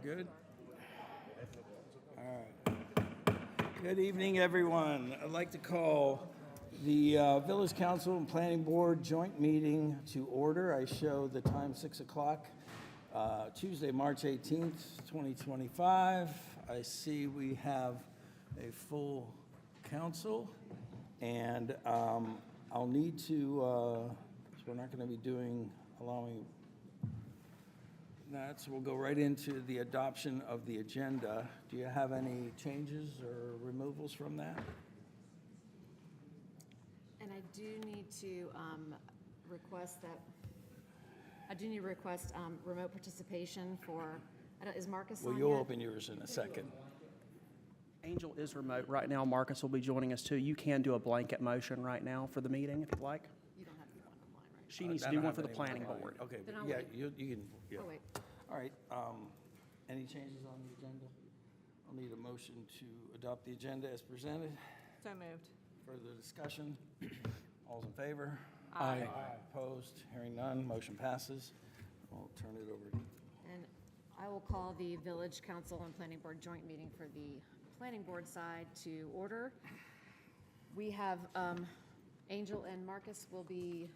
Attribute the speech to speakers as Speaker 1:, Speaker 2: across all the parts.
Speaker 1: Good? All right. Good evening, everyone. I'd like to call the Village Council and Planning Board joint meeting to order. I show the time 6 o'clock, Tuesday, March 18th, 2025. I see we have a full council, and I'll need to, so we're not going to be allowing that, so we'll go right into the adoption of the agenda. Do you have any changes or removals from that?
Speaker 2: And I do need to request remote participation for, is Marcus on
Speaker 1: Well,
Speaker 2: yet?
Speaker 1: you'll open yours in a second.
Speaker 3: Angel is remote right now. Marcus will be joining us too. You can do a blanket motion right now for the meeting if you'd like.
Speaker 2: You don't have to do one online, right?
Speaker 3: She needs
Speaker 1: I
Speaker 3: to do
Speaker 1: don't
Speaker 3: one
Speaker 1: have
Speaker 3: for the
Speaker 1: anyone
Speaker 3: planning
Speaker 1: online.
Speaker 3: board.
Speaker 1: Okay,
Speaker 2: Then
Speaker 1: but
Speaker 2: I'll
Speaker 1: yeah,
Speaker 2: wait.
Speaker 1: you can, yeah.
Speaker 2: Oh, wait.
Speaker 1: All right, any changes on the agenda? I'll need a motion to adopt the agenda as presented.
Speaker 4: So moved.
Speaker 1: Further discussion? All's in favor?
Speaker 4: Aye.
Speaker 1: Opposed? Hearing none, motion passes. I'll turn it over to
Speaker 2: And I will call the Village Council and Planning Board joint meeting for the Planning Board side to order. We have, Angel and Marcus will be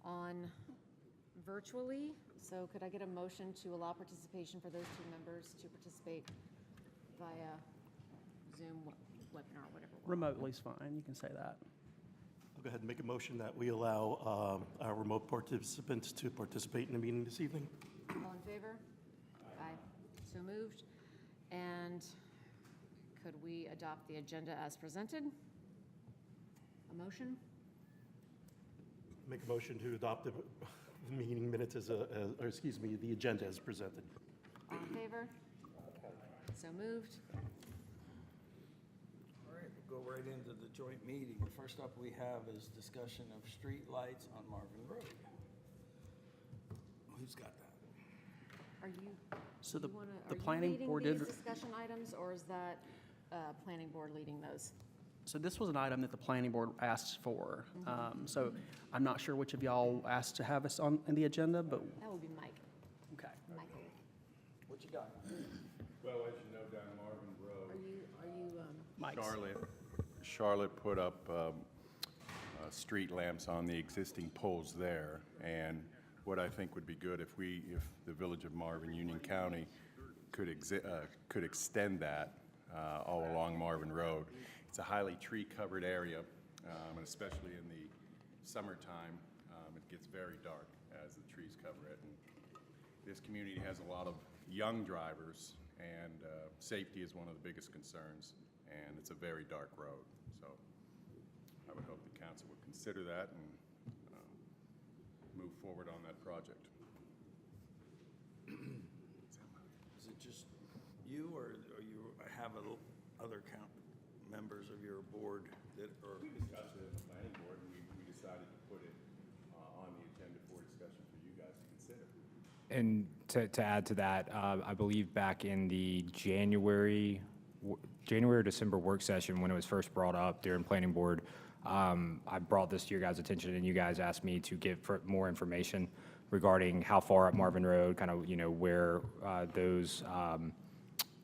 Speaker 2: on virtually, so could I get a motion to allow participation for those two members to participate via Zoom, webinar, whatever?
Speaker 3: Remotely's fine. You can say that.
Speaker 5: I'll go ahead and make a motion that we allow our remote participants to participate in the meeting this evening.
Speaker 2: All in favor? Aye. So moved. And could we adopt the agenda as presented? A motion?
Speaker 5: Make a motion to adopt the meeting minutes the agenda as presented.
Speaker 2: All in favor? So moved.
Speaker 1: All right, we'll go right into the joint meeting. First up we have is discussion of street lights on Marvin Road. Who's got that?
Speaker 2: Are you,
Speaker 3: So the
Speaker 2: are you
Speaker 3: planning
Speaker 2: leading
Speaker 3: board
Speaker 2: these
Speaker 3: did,
Speaker 2: discussion items, or is that planning board leading those?
Speaker 3: so this was an item that the planning board asked for. So I'm not sure which of y'all asked to have us on in the agenda, but
Speaker 2: That would be Mike.
Speaker 3: okay.
Speaker 2: Michael,
Speaker 1: What you got?
Speaker 6: Well, as you know, down Marvin Road,
Speaker 2: are you,
Speaker 3: Mike's.
Speaker 6: Charlotte put up street lamps on the existing poles there, and what I think would be good if the Village of Marvin, Union County, could extend that all along Marvin Road. It's a highly tree-covered area, and especially in the summertime, it gets very dark as the trees cover it. And this community has a lot of young drivers, and safety is one of the biggest concerns, and it's a very dark road. So I would hope the council would consider that and move forward on that project.
Speaker 1: Is it just you, or you have other members of your board that are?
Speaker 6: We discussed it in the planning board, and we decided to put it on the agenda for discussion for you guys to consider.
Speaker 7: And to add to that, I believe back in the January or December work session when it was first brought up during planning board, I brought this to your guys' attention, and you guys asked me to give more information regarding how far up Marvin Road, kind of, where those,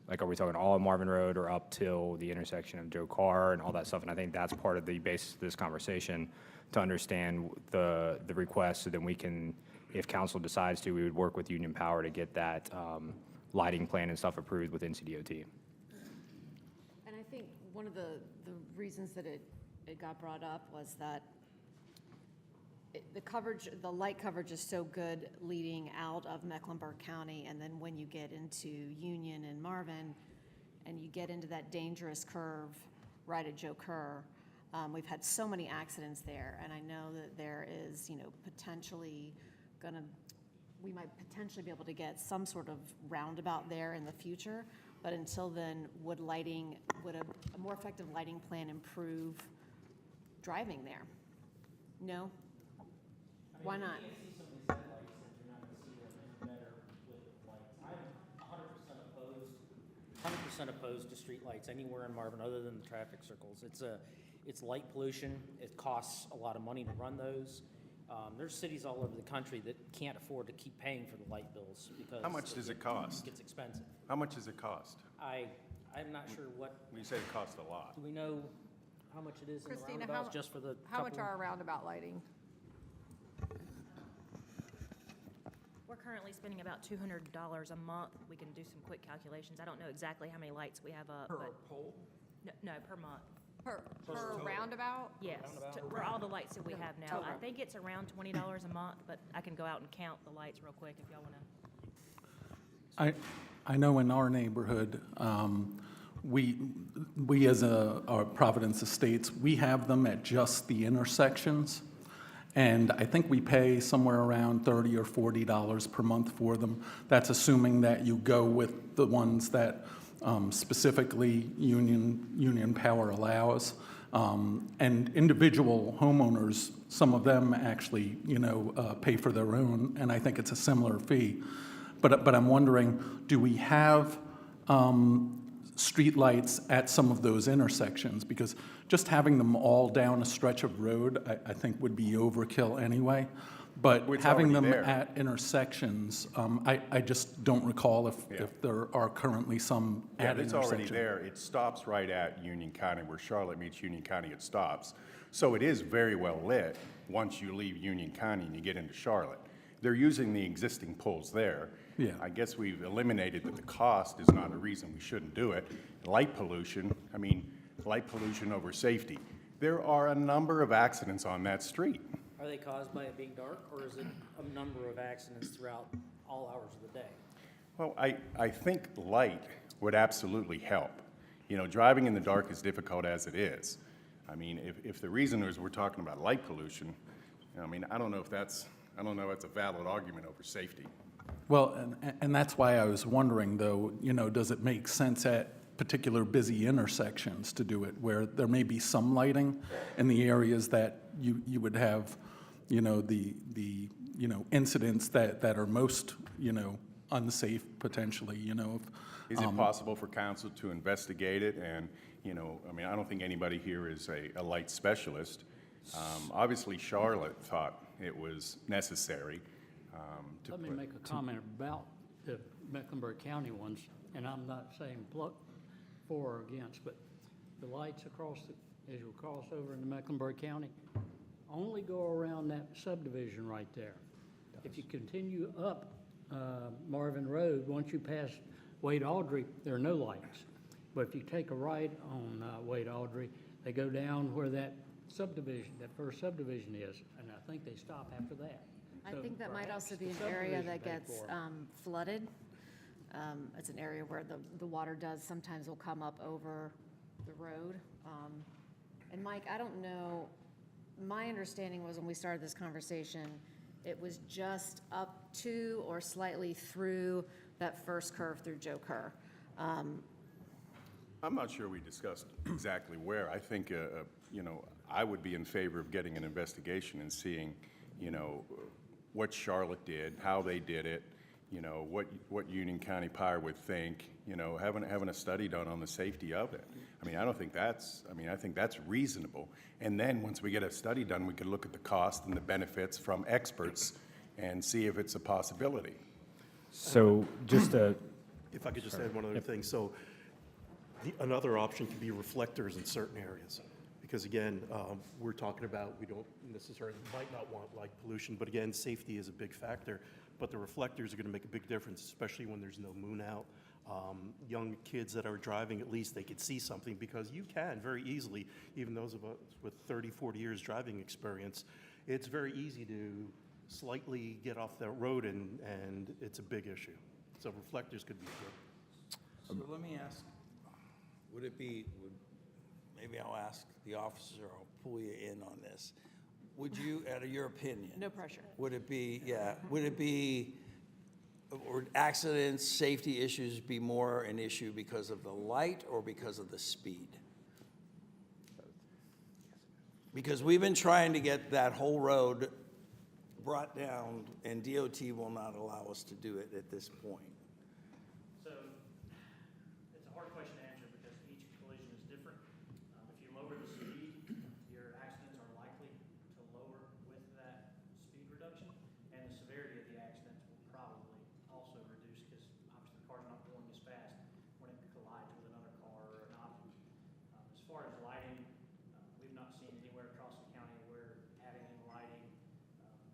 Speaker 7: like, are we talking all of Marvin Road or up till the intersection of Joe Carr and all that stuff? And I think that's part of the basis of this conversation, to understand the request, so then we can, if council decides to, we would work with Union Power to get that lighting plan and stuff approved with NCDOT.
Speaker 2: and I think one of the reasons that it got brought up was that the light coverage is so good leading out of Mecklenburg County, and then when you get into Union and Marvin, and you get into that dangerous curve right at Joe Kerr, we've had so many accidents there, and I know that there is, we might potentially be able to get some sort of roundabout there in the future, but until then, would a more effective lighting plan improve driving there? No? Why not?
Speaker 8: You can see some of these headlights that you're not gonna see them better with lights. I'm 100% opposed to street lights anywhere in Marvin other than the traffic circles. It's light pollution. It costs a lot of money to run those. There's cities all over the country that can't afford to keep paying for the light bills because.
Speaker 6: How much does it cost?
Speaker 8: It gets expensive.
Speaker 6: How much does it cost?
Speaker 8: I'm not sure what,
Speaker 6: You said it costs a lot.
Speaker 8: do we know how much it is in the
Speaker 4: Christina,
Speaker 8: roundabouts just for the
Speaker 4: how much
Speaker 8: couple?
Speaker 4: are roundabout lighting?
Speaker 9: We're currently spending about $200 a month. We can do some quick calculations. I don't know exactly how many lights we have up, but.
Speaker 1: pole?
Speaker 9: No, per month.
Speaker 4: Per roundabout?
Speaker 9: Yes, for all the lights that we have now. I think it's around $20 a month, but I can go out and count the lights real quick if y'all want to.
Speaker 10: I know in our neighborhood, we as our Providence Estates, we have them at just the intersections. And I think we pay somewhere around $30 or $40 per month for them. That's assuming that you go with the ones that specifically Union Power allows. And individual homeowners, some of them actually, pay for their own, and I think it's a similar fee. But I'm wondering, do we have streetlights at some of those intersections? Because just having them all down a stretch of road, I think would be overkill anyway. But
Speaker 6: It's
Speaker 10: having them
Speaker 6: already there.
Speaker 10: at intersections, I just don't recall if there are currently some
Speaker 6: Yeah,
Speaker 10: at
Speaker 6: it's
Speaker 10: intersections.
Speaker 6: already there. It stops right at Union County, where Charlotte meets Union County, it stops. So it is very well lit once you leave Union County and you get into Charlotte. They're using the existing poles there.
Speaker 10: Yeah.
Speaker 6: I guess we've eliminated that the cost is not a reason we shouldn't do it. Light pollution over safety. There are a number of accidents on that street.
Speaker 8: Are they caused by it being dark, or is it a number of accidents throughout all hours of the day?
Speaker 6: Well, I think light would absolutely help. Driving in the dark is difficult as it is. I mean, if the reason is we're talking about light pollution, I don't know if that's a valid argument over safety.
Speaker 10: Well, and that's why I was wondering, though, does it make sense at particular busy intersections to do it, where there may be some lighting in the areas that you would have, the incidents that are most, unsafe potentially,
Speaker 6: Is it possible for council to investigate it? And, I don't think anybody here is a light specialist. Obviously, Charlotte thought it was necessary to
Speaker 11: Let me
Speaker 6: put.
Speaker 11: make a comment about the Mecklenburg County ones, and I'm not saying for or against, but the lights as you cross over into Mecklenburg County, only go around that subdivision right there. If you continue up Marvin Road, once you pass Wade Audrey, there are no lights. But if you take a right on Wade Audrey, they go down where that first subdivision is, and I think they stop after that.
Speaker 2: I
Speaker 11: So
Speaker 2: think that might
Speaker 11: perhaps
Speaker 2: also be
Speaker 11: the
Speaker 2: an area
Speaker 11: subdivision
Speaker 2: that
Speaker 11: paid
Speaker 2: gets
Speaker 11: for it.
Speaker 2: flooded. It's an area where the water sometimes will come up over the road. And Mike, I don't know, my understanding was when we started this conversation, it was just up to or slightly through that first curve through Joe Kerr.
Speaker 6: I'm not sure we discussed exactly where. I think, I would be in favor of getting an investigation and seeing, what Charlotte did, how they did it, what Union County Power would think, having a study done on the safety of it. I think that's reasonable. And then, once we get a study done, we can look at the cost and the benefits from experts and see if it's a possibility.
Speaker 7: So just a,
Speaker 5: If I could just add one other thing. So another option could be reflectors in certain areas. Because again, we're talking about, we don't necessarily, might not want light pollution, but again, safety is a big factor. But the reflectors are going to make a big difference, especially when there's no moon out. Young kids that are driving, at least they could see something, because you can very easily, even those of us with 30, 40 years driving experience, it's very easy to slightly get off that road and it's a big issue. So reflectors could be good.
Speaker 1: So let me ask, maybe I'll ask the officer, I'll pull you in on this. Would you, out of your opinion?
Speaker 4: No pressure.
Speaker 1: Would it be, or accidents, safety issues be more an issue because of the light or because of the speed? Because we've been trying to get that whole road brought down, and DOT will not allow us to do it at this point.
Speaker 8: So it's a hard question to answer because each collision is different. If you lower the speed, your accidents are likely to lower with that far as lighting, we've not seen anywhere across the county where having any lighting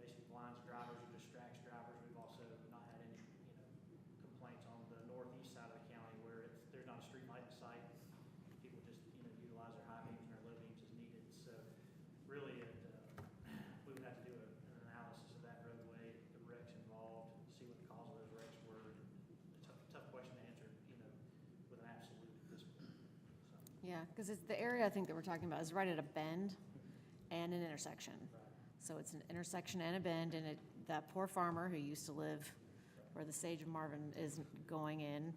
Speaker 8: basically blinds drivers or distracts drivers. We've also not had any, complaints on the northeast side of the county where there's not a street light in sight. People just, utilize their high beams and their low beams as needed. So really, we would have to do an analysis of that roadway, the wrecks involved, see what the cause of those wrecks were. It's a tough question to answer, with an absolute at this point. So.
Speaker 2: Yeah, because it's the area I think that we're talking about is right at a bend and an intersection. So it's an intersection and a bend, and that poor farmer who used to live where the Sage of Marvin is going in,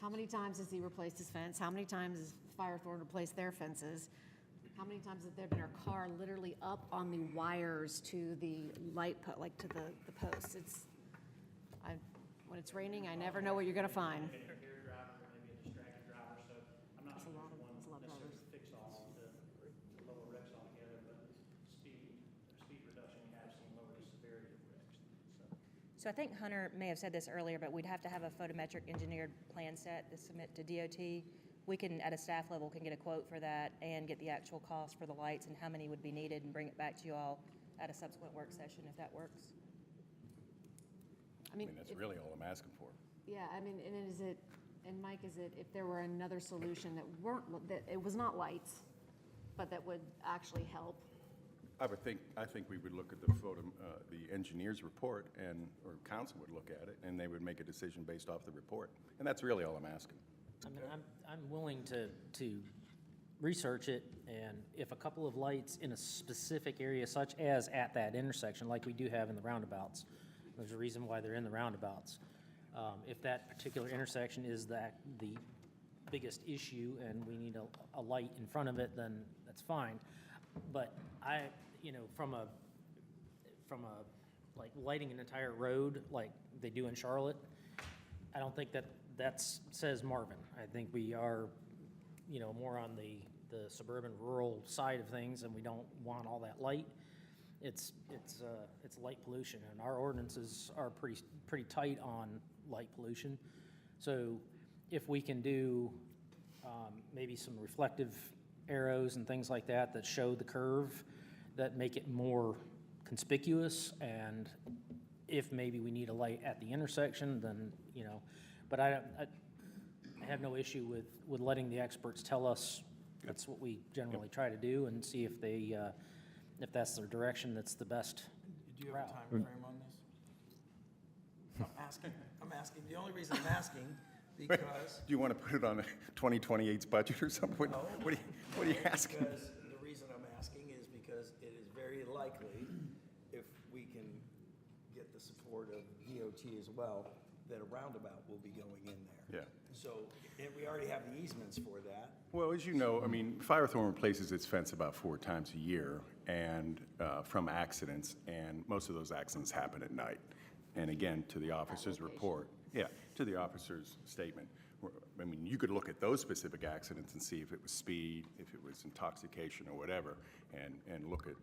Speaker 2: how many times has he replaced his fence? How many times has Firethorn replaced their fences? How many times has there been a car literally up on the wires to the light, like to the posts? When it's raining, I never know what you're gonna find.
Speaker 8: Maybe a hair driver, maybe a distracted driver, so I'm not sure there's one necessarily fix all to lower wrecks altogether, but speed reduction, we have seen lower the severity of wrecks, so.
Speaker 9: So I think Hunter may have said this earlier, but we'd have to have a photometric engineered plan set to submit to DOT. We can, at a staff level, can get a quote for that and get the actual cost for the lights and how many would be needed and bring it back to you all at a subsequent work session, if that works.
Speaker 6: I mean, that's really all I'm asking for.
Speaker 2: Yeah, I mean, and Mike, if there were another solution that it was not lights, but that would actually help?
Speaker 6: I think we would look at the engineer's report or council would look at it and they would make a decision based off the report. And that's really all I'm asking.
Speaker 8: I mean, I'm willing to research it, and if a couple of lights in a specific area, such as at that intersection, like we do have in the roundabouts, there's a reason why they're in the roundabouts. If that particular intersection is the biggest issue and we need a light in front of it, then that's fine. But from a like lighting an entire road like they do in Charlotte, I don't think that says Marvin. I think we are, more on the suburban rural side of things, and we don't want all that light. It's light pollution, and our ordinances are pretty tight on light pollution. So if we can do maybe some reflective arrows and things like that show the curve, that make it more conspicuous, and if maybe we need a light at the intersection, then, but I have no issue with letting the experts tell us. That's what we generally try to do, and see if they, if that's their direction, that's the best
Speaker 1: Do you have a time frame on this? I'm asking, the only reason I'm asking, because.
Speaker 6: Do you want to put it on a 2028's budget or something? What are you asking?
Speaker 1: Because the reason I'm asking is because it is very likely, if we can get the support of DOT as well, that a roundabout will be going in there.
Speaker 6: Yeah.
Speaker 1: So, and we already have the easements for that.
Speaker 6: Well, as you know, I mean, Firethorn replaces its fence about 4 times a year and from accidents, and most of those accidents happen at night. And again, to the officer's report, to the officer's statement, I mean, you could look at those specific accidents and see if it was speed, if it was intoxication or whatever, and look at,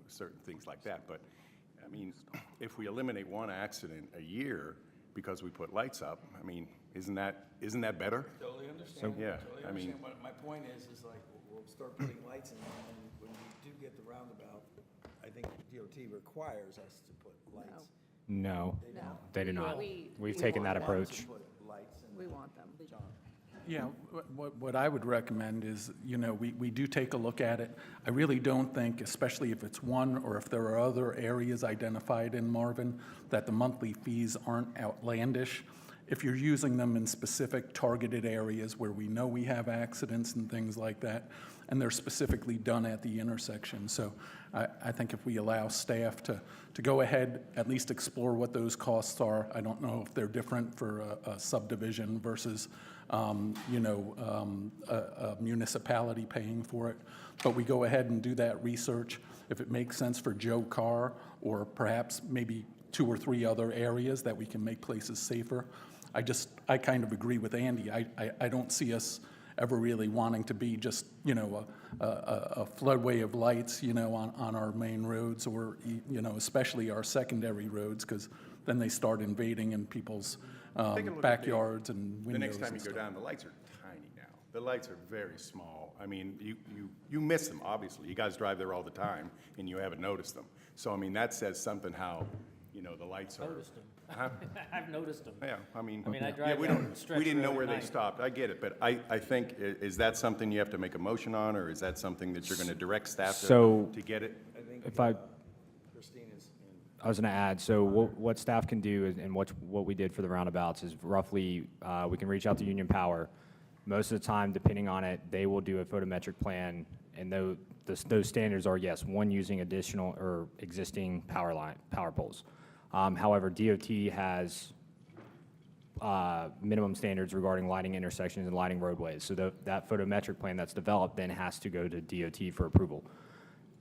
Speaker 6: certain things like that. But, I mean, if we eliminate one accident a year because we put lights up, I mean, isn't that better?
Speaker 1: Totally understand.
Speaker 6: Yeah,
Speaker 1: Totally
Speaker 6: I mean-
Speaker 1: understand. My point is like, we'll start putting lights in, and when we do get the roundabout, I think DOT requires us to put lights.
Speaker 7: No,
Speaker 1: They don't.
Speaker 7: they do not.
Speaker 4: We
Speaker 7: We've taken that
Speaker 1: Want us to
Speaker 7: approach.
Speaker 1: put lights in
Speaker 4: We
Speaker 1: there.
Speaker 4: want them.
Speaker 1: John.
Speaker 10: Yeah, what I would recommend is, we do take a look at it. I really don't think, especially if it's one or if there are other areas identified in Marvin, that the monthly fees aren't outlandish. If you're using them in specific targeted areas where we know we have accidents and things like that, and they're specifically done at the intersection. So I think if we allow staff to go ahead, at least explore what those costs are. I don't know if they're different for a subdivision versus, a municipality paying for it. But we go ahead and do that research. If it makes sense for Joe Carr, or perhaps maybe 2 or 3 other areas that we can make places safer. I kind of agree with Andy. I don't see us ever really wanting to be just, a floodway of lights, on our main roads, or, especially our secondary roads, because then they start invading in people's
Speaker 6: Take a look at
Speaker 10: backyards and
Speaker 6: The
Speaker 10: windows
Speaker 6: next time
Speaker 10: and
Speaker 6: you go
Speaker 10: stuff.
Speaker 6: down, the lights are tiny now. The lights are very small. I mean, you miss them, obviously. You guys drive there all the time, and you haven't noticed them. So, I mean, that says something how, the lights are.
Speaker 8: Noticed them.
Speaker 6: Huh?
Speaker 8: I've noticed them.
Speaker 6: Yeah, I mean,
Speaker 8: I
Speaker 6: yeah,
Speaker 8: drive
Speaker 6: we
Speaker 8: down
Speaker 6: don't,
Speaker 8: Stretch
Speaker 6: we didn't know
Speaker 8: Road
Speaker 6: where
Speaker 8: at
Speaker 6: they
Speaker 8: night.
Speaker 6: stopped. I get it, but I think, is that something you have to make a motion on, or is that something that you're going to direct staff
Speaker 7: So-
Speaker 6: to get it?
Speaker 7: If I,
Speaker 1: Christina's in.
Speaker 7: I was going to add, so what staff can do is, and what we did for the roundabouts is roughly, we can reach out to Union Power. Most of the time, depending on it, they will do a photometric plan, and those standards are, yes, one using additional or existing power poles. However, DOT has minimum standards regarding lighting intersections and lighting roadways. So that photometric plan that's developed then has to go to DOT for approval.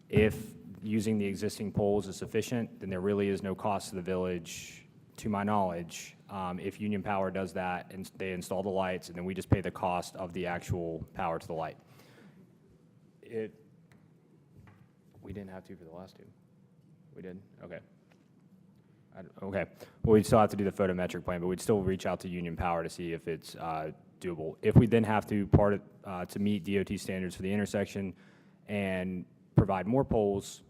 Speaker 7: If using the existing poles is sufficient, then there really is no cost to the village, to my knowledge. If Union Power does that and they install the lights, and then we just pay the cost of the actual power to the light. We didn't have to for the last two. We did? Okay. Okay. Well, we'd still have to do the photometric plan, but we'd still reach out to Union Power to see if it's doable. If we then have to to meet DOT standards for the intersection and provide more poles,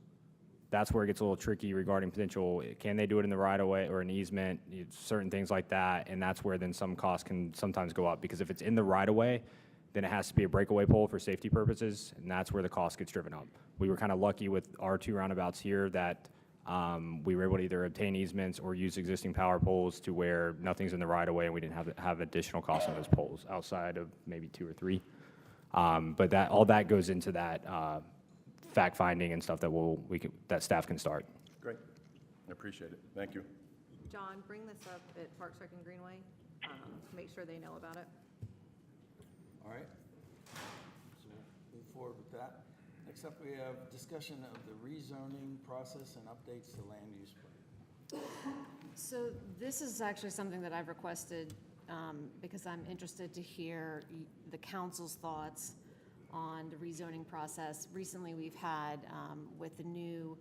Speaker 7: that's where it gets a little tricky regarding potential, can they do it in the right-of-way or an easement, certain things like that, and that's where then some costs can sometimes go up, because if it's in the right-of-way, then it has to be a breakaway pole for safety purposes, and that's where the cost gets driven up. We were kind of lucky with our two roundabouts here that we were able to either obtain easements or use existing power poles to where nothing's in the right-of-way, and we didn't have additional costs on those poles outside of maybe 2 or 3. But all that goes into that fact finding and stuff that that staff can start.
Speaker 6: Great. I appreciate it. Thank you.
Speaker 4: John, bring this up at Parks Rec and Greenway. Make sure they know about it.
Speaker 1: All right. So we'll move forward with that. Next up, we have discussion of the rezoning process and updates to land use plan.
Speaker 2: So this is actually something that I've requested because I'm interested to hear the council's thoughts on the rezoning process. Recently, we've had, with the new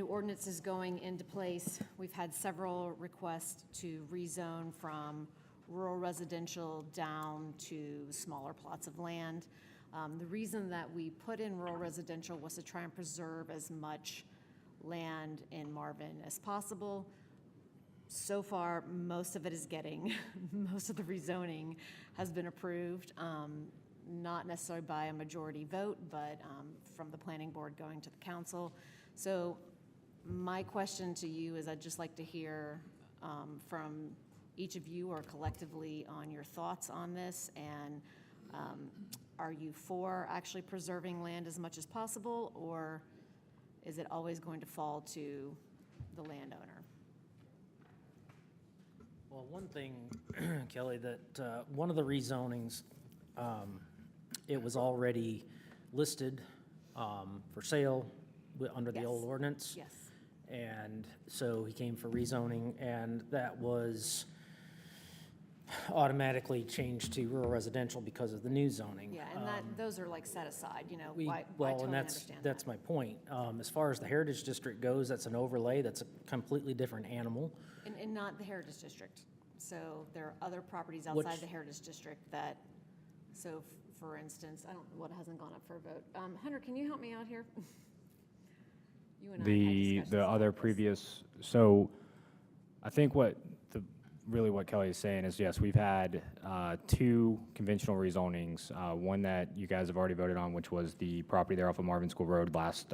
Speaker 2: ordinances going into place, we've had several requests to rezone from rural residential down to smaller plots of land. The reason that we put in rural residential was to try and preserve as much land in Marvin as possible. So far, most of it is getting, most of the rezoning has been approved, not necessarily by a majority vote, but from the planning board going to the council. So my question to you is I'd just like to hear from each of you or collectively on your thoughts on this, and are you for actually preserving land as much as possible, or is it always going to fall to the landowner?
Speaker 8: Well, one thing, Kelly, that one of the rezonings, it was already listed for sale under the old
Speaker 2: Yes.
Speaker 8: ordinance.
Speaker 2: Yes.
Speaker 8: And so he came for rezoning, and that was automatically changed to rural residential because of the new zoning.
Speaker 2: Yeah, and those are like set aside,
Speaker 8: We-
Speaker 2: I
Speaker 8: Well,
Speaker 2: totally
Speaker 8: and
Speaker 2: understand that.
Speaker 8: that's my point. As far as the Heritage District goes, that's an overlay, that's a completely different animal.
Speaker 2: And not the Heritage District. So there are other properties outside
Speaker 8: Which-
Speaker 2: the Heritage District that, so for instance, I don't, what hasn't gone up for a vote? Hunter, can you help me out here? You and I had discussions
Speaker 7: The
Speaker 2: about
Speaker 7: other
Speaker 2: this.
Speaker 7: previous, so I think really what Kelly is saying is, yes, we've had 2 conventional rezonings, one that you guys have already voted on, which was the property there off of Marvin School Road last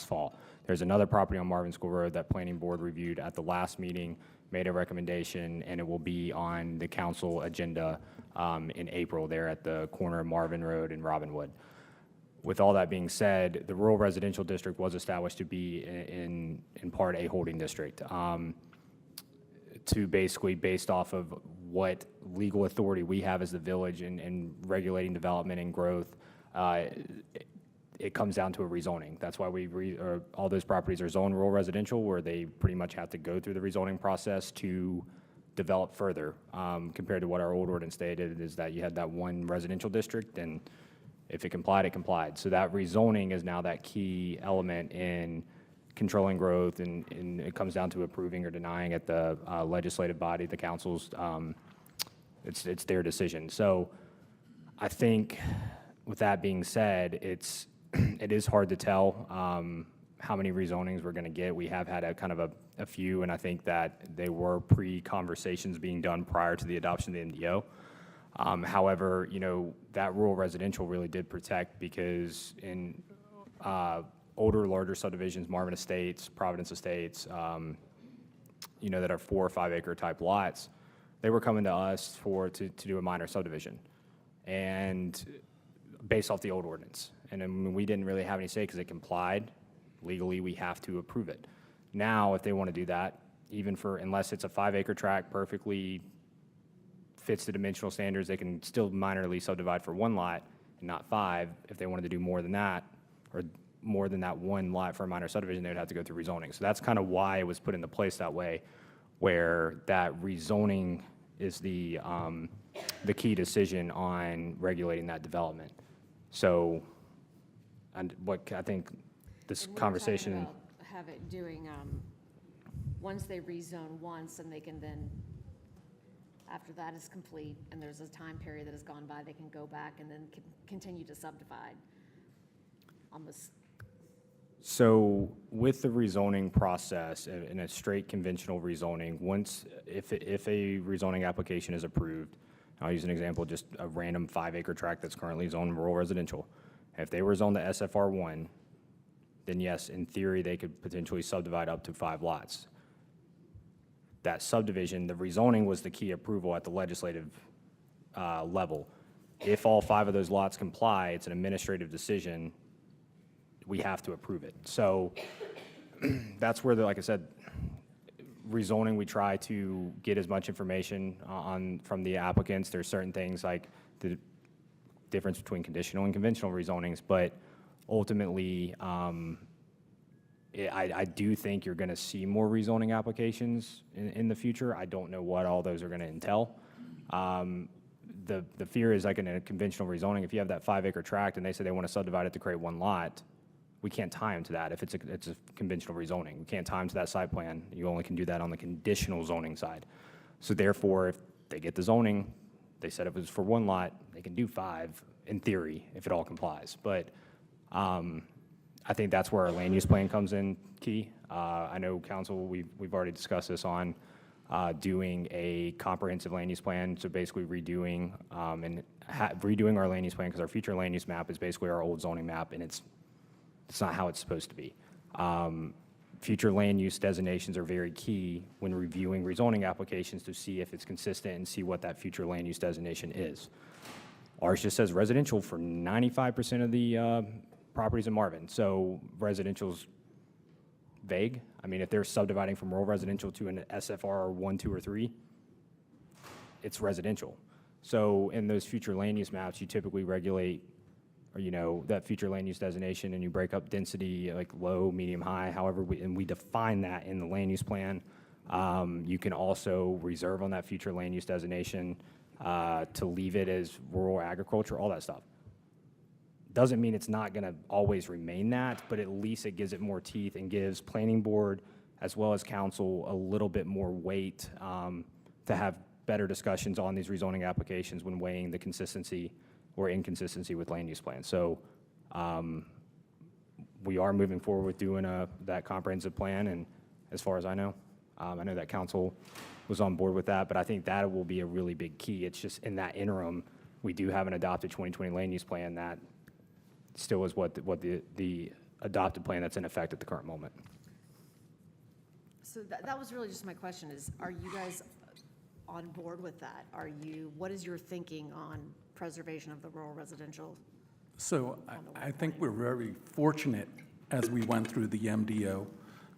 Speaker 7: fall. There's another property on Marvin School Road that planning board reviewed at the last meeting, made a recommendation, and it will be on the council agenda in April there at the corner of Marvin Road and Robinwood. With all that being said, the rural residential district was established to be in part a holding district. To basically based off of what legal authority we have as the village in regulating development and growth, it comes down to a rezoning. That's why all those properties are zoned rural residential, where they pretty much have to go through the rezoning process to develop further. Compared to what our old ordinance stated, is that you had that one residential district, and if it complied, it complied. So that rezoning is now that key element in controlling growth, and it comes down to approving or denying at the legislative body, the councils. It's their decision. So I think with that being said, it is hard to tell how many rezonings we're going to get. We have had a kind of a few, and I think that they were pre-conversations being done prior to the adoption of the MDO. However, that rural residential really did protect because in older, larger subdivisions, Marvin Estates, Providence Estates, that are 4 or 5 acre type lots, they were coming to us to do a minor subdivision, and based off the old ordinance. And I mean, we didn't really have any say because it complied. Legally, we have to approve it. Now, if they want to do that, unless it's a 5 acre tract, perfectly fits the dimensional standards, they can still minorly subdivide for 1 lot and not 5. If they wanted to do more than that, or more than that 1 lot for a minor subdivision, they would have to go through rezoning. So that's kind of why it was put into place that way, where that rezoning is the key decision on regulating that development. So, and what I think this
Speaker 2: And we were
Speaker 7: conversation.
Speaker 2: talking about have it doing, once they rezone once, and they can then, after that is complete, and there's a time period that has gone by, they can go back and then continue to subdivide. Almost,
Speaker 7: So with the rezoning process, in a straight conventional rezoning, if a rezoning application is approved, I'll use an example, just a random 5 acre tract that's currently zoned rural residential. If they were zoned to SFR1, then yes, in theory, they could potentially subdivide up to 5 lots. That subdivision, the rezoning was the key approval at the legislative level. If all 5 of those lots comply, it's an administrative decision. We have to approve it. So that's where, like I said, rezoning, we try to get as much information from the applicants. There's certain things like the difference between conditional and conventional rezonings, but ultimately, I do think you're going to see more rezoning applications in the future. I don't know what all those are going to entail. The fear is like in a conventional rezoning, if you have that 5 acre tract and they say they want to subdivide it to create 1 lot, we can't tie them to that if it's a conventional rezoning. We can't tie them to that site plan. You only can do that on the conditional zoning side. So therefore, if they get the zoning, they said it was for 1 lot, they can do 5 in theory if it all complies. But I think that's where our land use plan comes in key. I know council, we've already discussed this on doing a comprehensive land use plan, so basically redoing redoing our land use plan, because our future land use map is basically our old zoning map, and it's not how it's supposed to be. Future land use designations are very key when reviewing rezoning applications to see if it's consistent and see what that future land use designation is. Ours just says residential for 95% of the properties in Marvin, so residential's vague. I mean, if they're subdividing from rural residential to an SFR 1, 2, or 3, it's residential. So in those future land use maps, you typically regulate, or that future land use designation, and you break up density like low, medium, high. However, we define that in the land use plan. You can also reserve on that future land use designation to leave it as rural agriculture, all that stuff. Doesn't mean it's not going to always remain that, but at least it gives it more teeth and gives planning board as well as council a little bit more weight to have better discussions on these rezoning applications when weighing the consistency or inconsistency with land use plans. So we are moving forward with doing that comprehensive plan, and as far as I know that council was on board with that, but I think that will be a really big key. It's just in that interim, we do have an adopted 2020 land use plan that still is what the adopted plan that's in effect at the current moment.
Speaker 2: so that was really just my question is, are you guys on board with that? What is your thinking on preservation of the rural residential?
Speaker 10: So I think we're very fortunate as we went through the MDO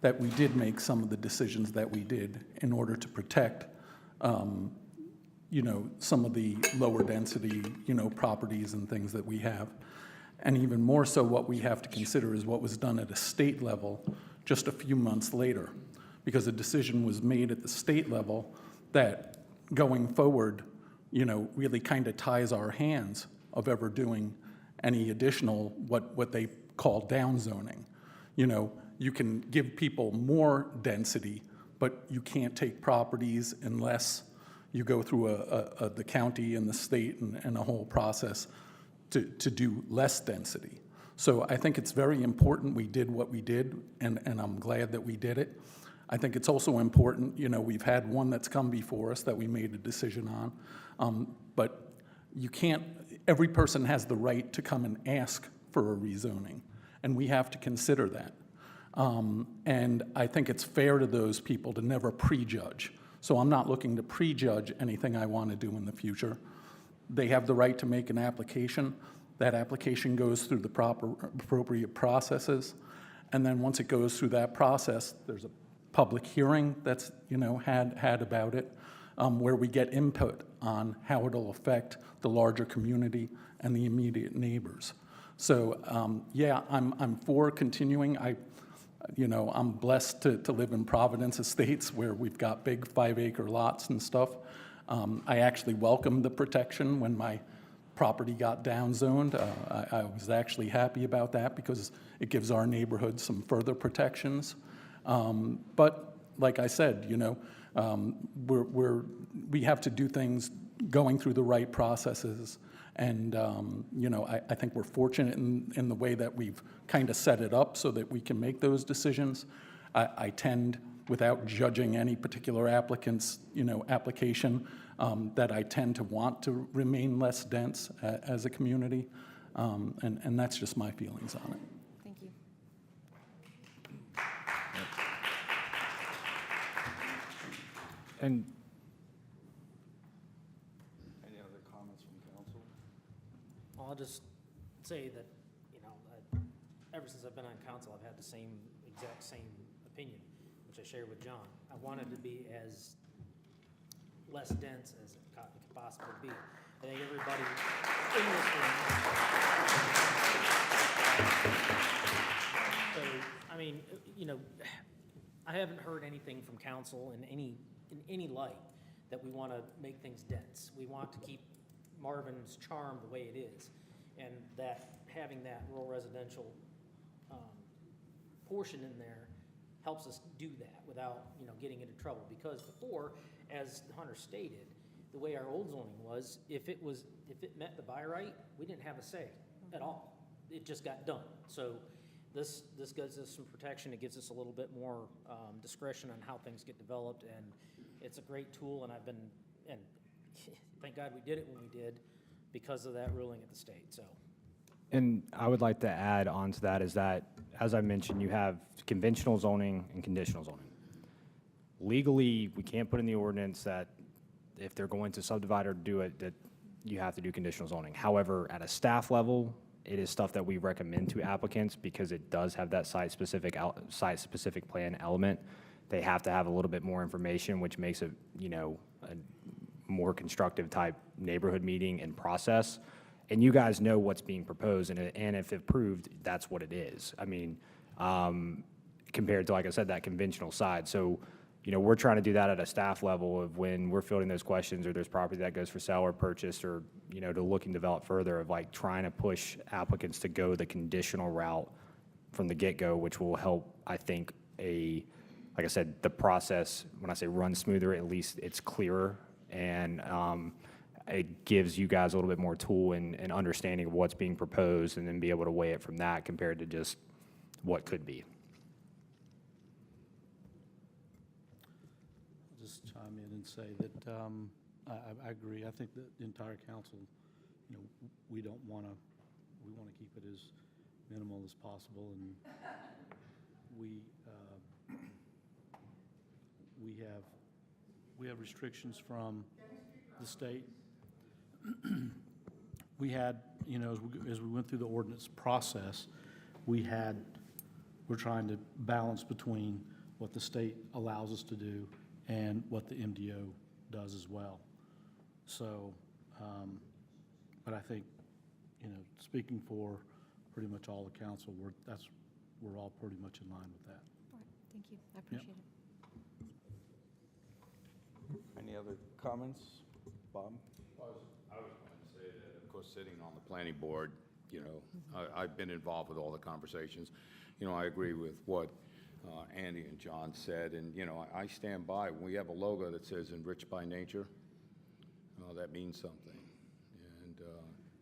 Speaker 10: that we did make some of the decisions that we did in order to protect, some of the lower density, properties and things that we have. And even more so, what we have to consider is what was done at a state level just a few months later, because a decision was made at the state level that going forward, really kind of ties our hands of ever doing any additional, what they call downzoning. You can give people more density, but you can't take properties unless, you go through the county and the state and a whole process to do less density. So I think it's very important we did what we did, and I'm glad that we did it. I think it's also important, we've had one that's come before us that we made a decision on, but you can't, every person has the right to come and ask for a rezoning, and we have to consider that. And I think it's fair to those people to never prejudge. So I'm not looking to prejudge anything I want to do in the future. They have the right to make an application. That application goes through the proper, appropriate processes. And then once it goes through that process, there's a public hearing that's, had about it, where we get input on how it'll affect the larger community and the immediate neighbors. So, yeah, I'm for continuing. I'm blessed to live in Providence Estates where we've got big 5-acre lots and stuff. I actually welcomed the protection when my property got downzoned. I was actually happy about that because it gives our neighborhood some further protections. But like I said, we have to do things going through the right processes. And, I think we're fortunate in the way that we've kind of set it up so that we can make those decisions. I tend, without judging any particular applicant's, application, that I tend to want to remain less dense as a community. And that's just my feelings on it.
Speaker 2: Thank you.
Speaker 7: And
Speaker 1: Any other comments from council?
Speaker 8: I'll just say that, ever since I've been on council, I've had the exact same opinion, which I shared with John. I wanted to be as less dense as it could possibly be. I think everybody in this room. So, I mean, I haven't heard anything from council in any light that we want to make things dense. We want to keep Marvin's charm the way it is, and that having that rural residential portion in there helps us do that without, getting into trouble. Because before, as Hunter stated, the way our old zoning was, if it met the by right, we didn't have a say at all. It just got done. So this gives us some protection. It gives us a little bit more discretion on how things get developed, and it's a great tool. And thank God we did it when we did because of that ruling at the state. So.
Speaker 7: And I would like to add on to that is that, as I mentioned, you have conventional zoning and conditional zoning. Legally, we can't put in the ordinance that if they're going to subdivide or do it, that you have to do conditional zoning. However, at a staff level, it is stuff that we recommend to applicants because it does have that site-specific plan element. They have to have a little bit more information, which makes it, a more constructive type neighborhood meeting and process. And you guys know what's being proposed, and if approved, that's what it is. I mean, compared to, like I said, that conventional side. So, we're trying to do that at a staff level of when we're fielding those questions or there's property that goes for sale or purchase or, to look and develop further of like trying to push applicants to go the conditional route from the get-go, which will help, I think, like I said, the process, when I say run smoother, at least it's clearer and it gives you guys a little bit more tool and understanding of what's being proposed and then be able to weigh it from that compared to just what could be.
Speaker 12: I'll just chime in and say that I agree. I think that the entire council, we want to keep it as minimal as possible, and we have restrictions from the state. We had, as we went through the ordinance process, we're trying to balance between what the state allows us to do and what the MDO does as well. So, but I think, speaking for pretty much all the council, we're all pretty much in line with that.
Speaker 2: All right, thank you. I appreciate it.
Speaker 1: Any other comments? Bob?
Speaker 13: I was going to say that, of course, sitting on the planning board, I've been involved with all the conversations. I agree with what Andy and John said, and, I stand by. When we have a logo that says enriched by nature, that means something. And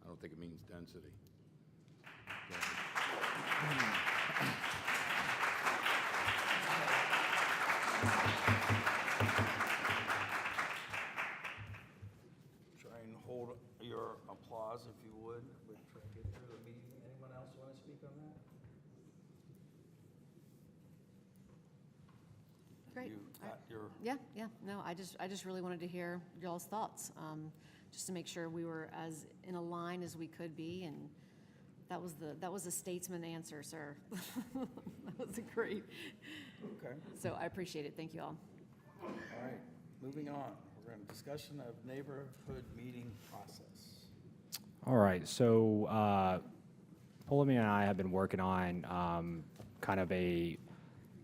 Speaker 13: I don't think it means density.
Speaker 1: Try and hold your applause if you would. We'll try to get through the meeting. Anyone else want to speak on that?
Speaker 2: Great.
Speaker 1: You got your,
Speaker 2: Yeah, no, I just really wanted to hear y'all's thoughts, just to make sure we were as in a line as we could be, and that was a statesman answer, sir. That was a great,
Speaker 1: okay.
Speaker 2: so I appreciate it, thank you all.
Speaker 1: All right, moving on. We're going to discussion of neighborhood meeting process.
Speaker 7: All right, so Polemy and I have been working on kind of a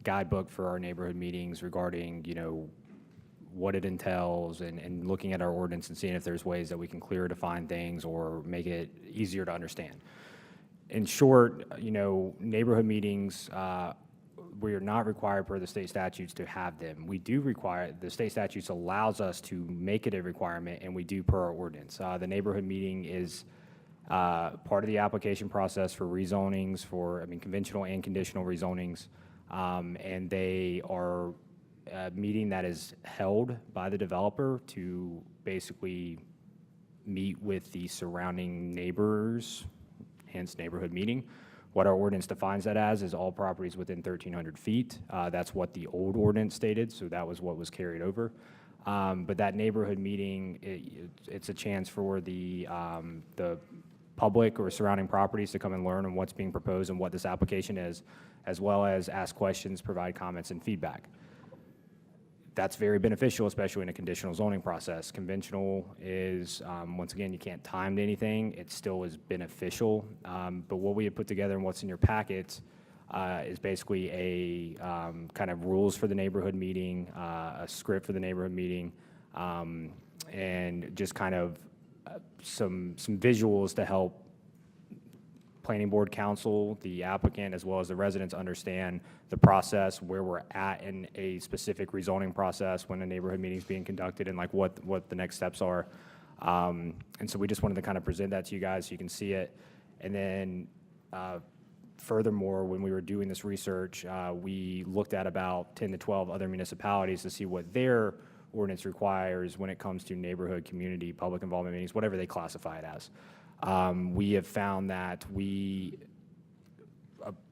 Speaker 7: guidebook for our neighborhood meetings regarding, what it entails and looking at our ordinance and seeing if there's ways that we can clear define things or make it easier to understand. In short, neighborhood meetings, we are not required per the state statutes to have them. We do require, the state statutes allows us to make it a requirement, and we do per our ordinance. The neighborhood meeting is part of the application process for rezonings, conventional and conditional rezonings. And they are a meeting that is held by the developer to basically meet with the surrounding neighbors, hence neighborhood meeting. What our ordinance defines that as is all properties within 1,300 feet. That's what the old ordinance stated, so that was what was carried over. But that neighborhood meeting, it's a chance for the public or surrounding properties to come and learn on what's being proposed and what this application is, as well as ask questions, provide comments, and feedback. That's very beneficial, especially in a conditional zoning process. Conventional is, once again, you can't time to anything. It still is beneficial. But what we have put together and what's in your packets is basically a kind of rules for the neighborhood meeting, a script for the neighborhood meeting, and just kind of some visuals to help planning board council, the applicant, as well as the residents understand the process, where we're at in a specific rezoning process when a neighborhood meeting is being conducted, and like what the next steps are. And so we just wanted to kind of present that to you guys so you can see it. And then furthermore, when we were doing this research, we looked at about 10 to 12 other municipalities to see what their ordinance requires when it comes to neighborhood, community, public involvement meetings, whatever they classify it as. We have found that a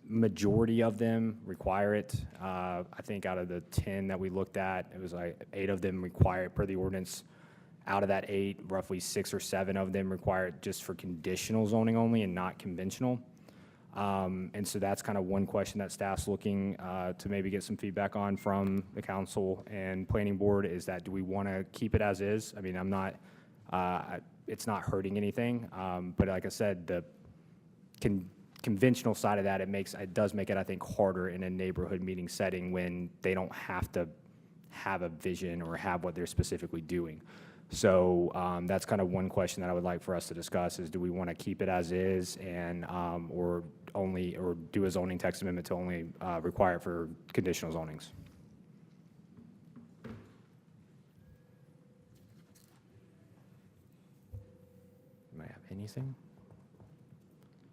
Speaker 7: majority of them require it. I think out of the 10 that we looked at, it was like 8 of them require it per the ordinance. Out of that 8, roughly 6 or 7 of them require it just for conditional zoning only and not conventional. And so that's kind of one question that staff's looking to maybe get some feedback on from the council and planning board, is that do we want to keep it as is? I mean, I'm not, it's not hurting anything, but like I said, the conventional side of that, it does make it, I think, harder in a neighborhood meeting setting when they don't have to have a vision or have what they're specifically doing. So that's kind of one question that I would like for us to discuss is, do we want to keep it as is and or do a zoning text amendment to only require it for conditional zonings? You might have anything?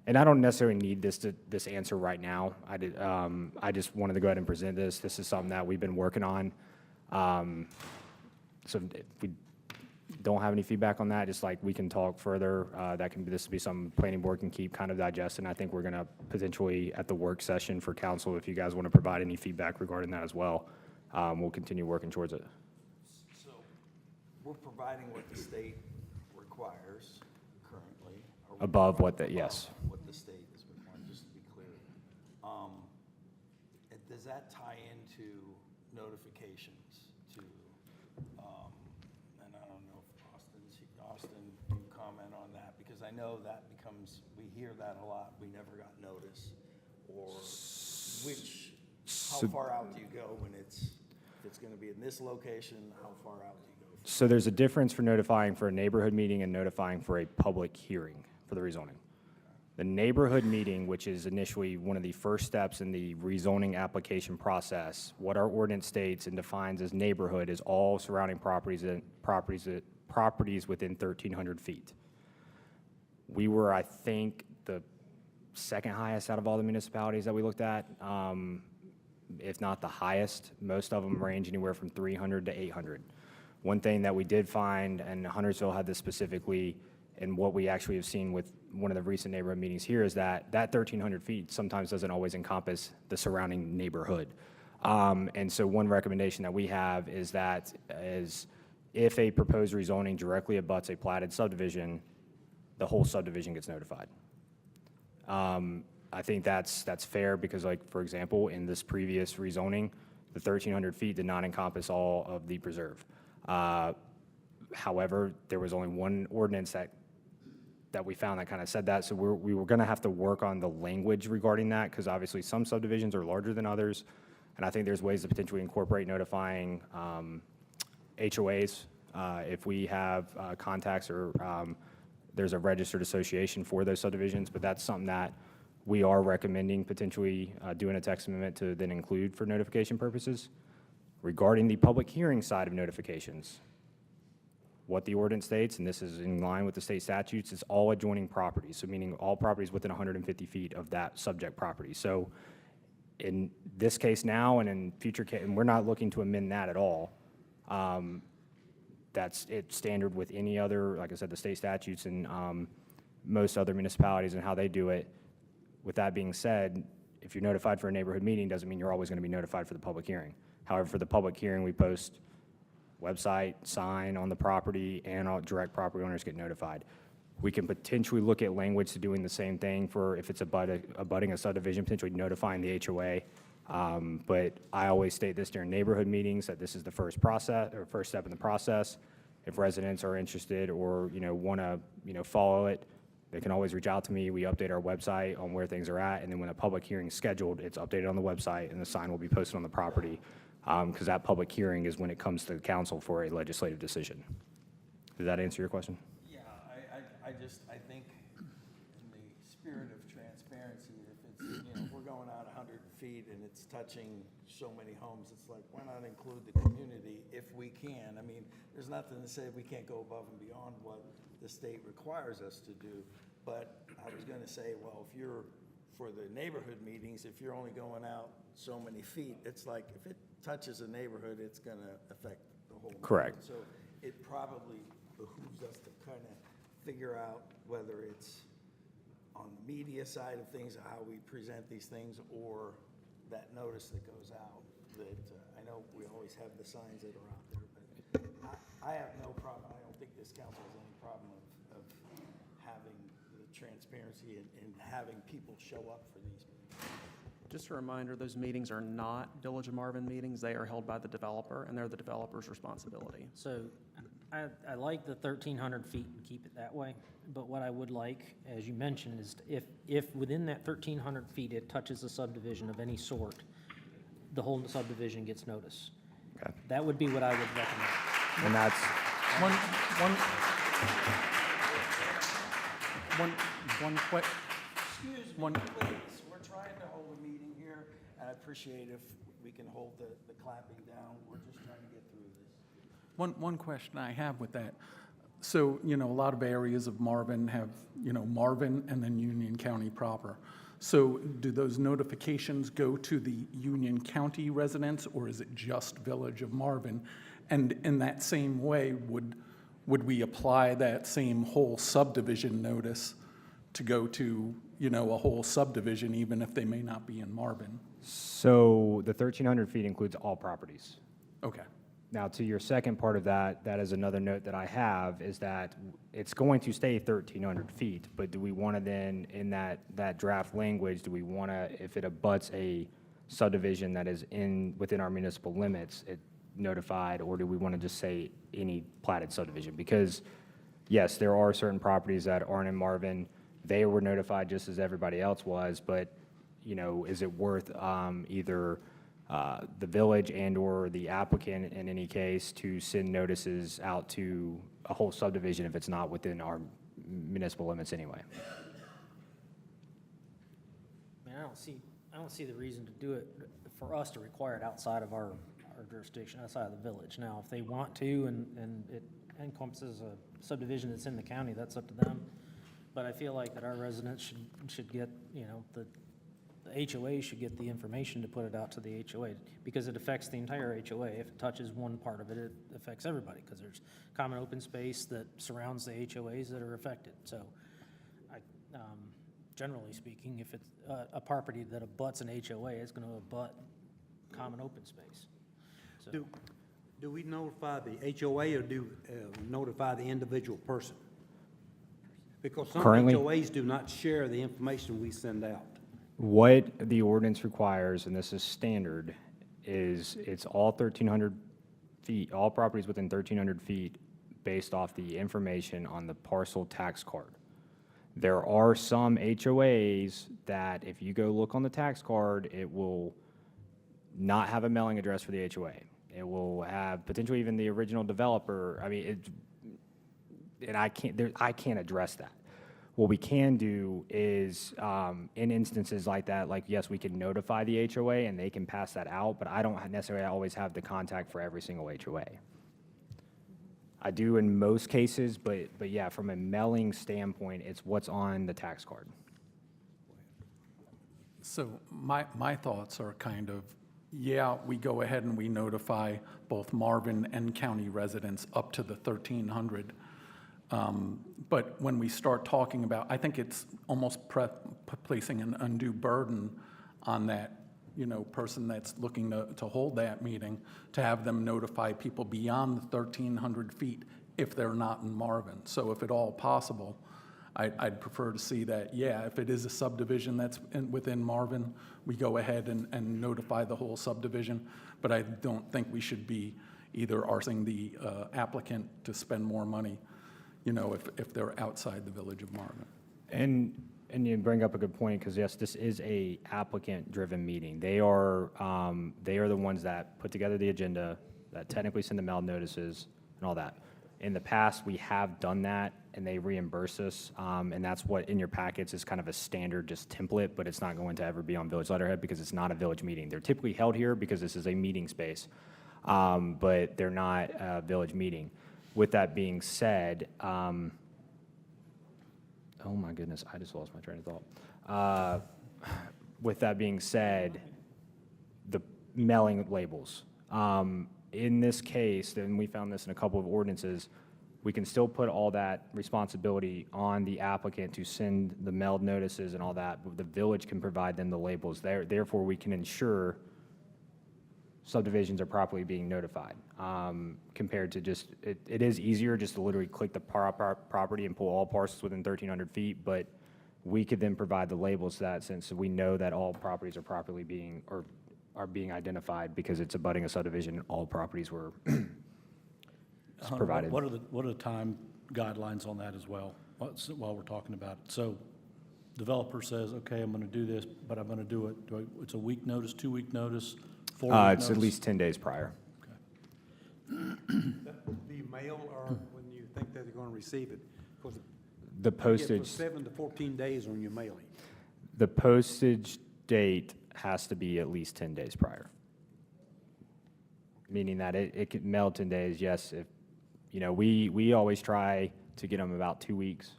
Speaker 7: And I don't necessarily need this answer right now. I just wanted to go ahead and present this. This is something that we've been working on. So if we don't have any feedback on that, just like we can talk further. This will be something planning board can keep kind of digesting. I think we're going to potentially at the work session for council, if you guys want to provide any feedback regarding that as well, we'll continue working towards it.
Speaker 1: So we're providing what the state requires currently.
Speaker 7: Above what the, yes.
Speaker 1: What the state is requiring, just to be clear. Does that tie into notifications to, and I don't know if Austin, can you comment on that? Because I know that becomes, we hear that a lot, we never got notice, or how far out do you go when if it's gonna be in this location, how far out do you go?
Speaker 7: So there's a difference for notifying for a neighborhood meeting and notifying for a public hearing for the rezoning. The neighborhood meeting, which is initially one of the first steps in the rezoning application process, what our ordinance states and defines as neighborhood is all surrounding properties properties within 1,300 feet. We were, I think, the second highest out of all the municipalities that we looked at, if not the highest. Most of them range anywhere from 300 to 800. One thing that we did find, and Huntersville had this specifically, and what we actually have seen with one of the recent neighborhood meetings here, is that 1,300 feet sometimes doesn't always encompass the surrounding neighborhood. And so one recommendation that we have is that if a proposed rezoning directly abuts a platted subdivision, the whole subdivision gets notified. I think that's fair because, like, for example, in this previous rezoning, the 1,300 feet did not encompass all of the preserve. However, there was only one ordinance that we found that kind of said that, so we were going to have to work on the language regarding that, because obviously some subdivisions are larger than others, and I think there's ways to potentially incorporate notifying HOAs if we have contacts or there's a registered association for those subdivisions, but that's something that we are recommending potentially doing a text amendment to then include for notification purposes. Regarding the public hearing side of notifications, what the ordinance states, and this is in line with the state statutes, is all adjoining properties, so meaning all properties within 150 feet of that subject property. So in this case now and in future case, and we're not looking to amend that at all. That's it's standard with any other, like I said, the state statutes and most other municipalities and how they do it. With that being said, if you're notified for a neighborhood meeting, doesn't mean you're always going to be notified for the public hearing. However, for the public hearing, we post website, sign on the property, and all direct property owners get notified. We can potentially look at language to doing the same thing for if it's abutting a subdivision, potentially notifying the HOA. But I always state this during neighborhood meetings, that this is the first step in the process. If residents are interested or, want to, follow it, they can always reach out to me. We update our website on where things are at, and then when a public hearing is scheduled, it's updated on the website, and the sign will be posted on the property, because that public hearing is when it comes to the council for a legislative decision. Does that answer your question?
Speaker 1: Yeah, I think in the spirit of transparency, if it's, if we're going out 100 feet and it's touching so many homes, it's like, why not include the community if we can? I mean, there's nothing to say we can't go above and beyond what the state requires us to do. But I was going to say, well, if you're, for the neighborhood meetings, if you're only going out so many feet, it's like, if it touches a neighborhood, it's going to affect the whole.
Speaker 7: Correct.
Speaker 1: So it probably behooves us to kind of figure out whether it's on the media side of things, how we present these things, or that notice that goes out. That I know we always have the signs that are out there, but I have no problem. I don't think this council has any problem of having the transparency and having people show up for these meetings.
Speaker 3: Just a reminder, those meetings are not Village of Marvin meetings. They are held by the developer, and they're the developer's responsibility.
Speaker 8: So I like the 1,300 feet and keep it that way, but what I would like, as you mentioned, is if within that 1,300 feet it touches a subdivision of any sort, the whole subdivision gets notice.
Speaker 7: Okay.
Speaker 8: That would be what I would recommend.
Speaker 7: And that's,
Speaker 1: Excuse me, please. We're trying to hold a meeting here, and I appreciate if we can hold the clapping down. We're just trying to get through this.
Speaker 10: One question I have with that. So, a lot of areas of Marvin have, Marvin and then Union County proper. So do those notifications go to the Union County residents, or is it just Village of Marvin? And in that same way, would we apply that same whole subdivision notice to go to, a whole subdivision, even if they may not be in Marvin?
Speaker 7: so the 1,300 feet includes all properties.
Speaker 10: Okay.
Speaker 7: Now, to your second part of that, that is another note that I have, is that it's going to stay 1,300 feet, but do we want to then, in that draft language, do we want to, if it abuts a subdivision that is within our municipal limits, it notified, or do we want to just say any platted subdivision? Because, yes, there are certain properties that aren't in Marvin. They were notified just as everybody else was, but, is it worth either the village and or the applicant in any case to send notices out to a whole subdivision if it's not within our municipal limits anyway?
Speaker 8: I mean, I don't see the reason to do it, for us to require it outside of our jurisdiction, outside of the village. Now, if they want to and it encompasses a subdivision that's in the county, that's up to them. But I feel like that our residents should get, you know, the HOA should get the information to put it out to the HOA, because it affects the entire HOA. If it touches one part of it, it affects everybody, because there's common open space that surrounds the HOAs that are affected. So, generally speaking, if it's a property that abuts an HOA, it's going to abut common open space. So,
Speaker 14: Do we notify the HOA or do notify the individual person? Because some
Speaker 7: Currently-
Speaker 14: HOAs do not share the information we send out.
Speaker 7: What the ordinance requires, and this is standard, is it's all 1,300 feet, all properties within 1,300 feet based off the information on the parcel tax card. There are some HOAs that if you go look on the tax card, it will not have a mailing address for the HOA. It will have potentially even the original developer. I mean, and I can't address that. What we can do is, in instances like that, like, yes, we can notify the HOA and they can pass that out, but I don't necessarily always have the contact for every single HOA. I do in most cases, but yeah, from a mailing standpoint, it's what's on the tax card.
Speaker 10: So my thoughts are kind of, yeah, we go ahead and we notify both Marvin and county residents up to the 1,300. But when we start talking about, I think it's almost placing an undue burden on that, you know, person that's looking to hold that meeting, to have them notify people beyond the 1,300 feet if they're not in Marvin. So if at all possible, I'd prefer to see that, yeah, if it is a subdivision that's within Marvin, we go ahead and notify the whole subdivision. But I don't think we should be either asking the applicant to spend more money, you know, if they're outside the village of Marvin.
Speaker 7: And you bring up a good point, because yes, this is a applicant-driven meeting. They are the ones that put together the agenda, that technically send the mail notices and all that. In the past, we have done that, and they reimburse us, and that's what in your packets is kind of a standard just template, but it's not going to ever be on village letterhead because it's not a village meeting. They're typically held here because this is a meeting space, but they're not a village meeting. With that being said, oh my goodness, I just lost my train of thought. With that being said, the mailing labels. In this case, and we found this in a couple of ordinances, we can still put all that responsibility on the applicant to send the mailed notices and all that, but the village can provide them the labels. Therefore, we can ensure subdivisions are properly being notified, compared to just, it is easier just to literally click the property and pull all parcels within 1,300 feet, but we could then provide the labels to that, since we know that all properties are properly being, or are being identified because it's abutting a subdivision, all properties were provided.
Speaker 12: What are the time guidelines on that as well, while we're talking about it? So developer says, okay, I'm going to do this, but I'm going to do it, it's a week notice, 2-week notice, 4-week notice?
Speaker 7: It's at least 10 days prior.
Speaker 14: That would be mail or when you think that they're going to receive it? Because
Speaker 7: The
Speaker 14: you get
Speaker 7: postage,
Speaker 14: for 7 to 14 days on your mailing.
Speaker 7: the postage date has to be at least 10 days prior. Meaning that it could mail 10 days, yes. If, you know, we always try to get them about 2 weeks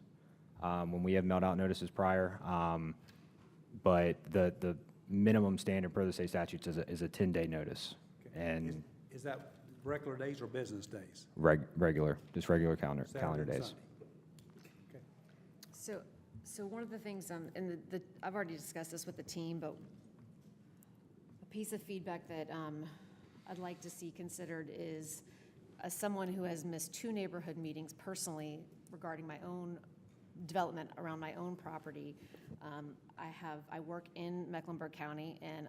Speaker 7: when we have mailed out notices prior. But the minimum standard per the state statutes is a 10-day notice. And
Speaker 14: Is that regular days or business days?
Speaker 7: regular, just regular calendar
Speaker 14: Saturday and
Speaker 7: days.
Speaker 14: Sunday? Okay.
Speaker 2: So one of the things, and I've already discussed this with the team, but a piece of feedback that I'd like to see considered is, as someone who has missed 2 neighborhood meetings personally regarding my own development around my own property, I work in Mecklenburg County, and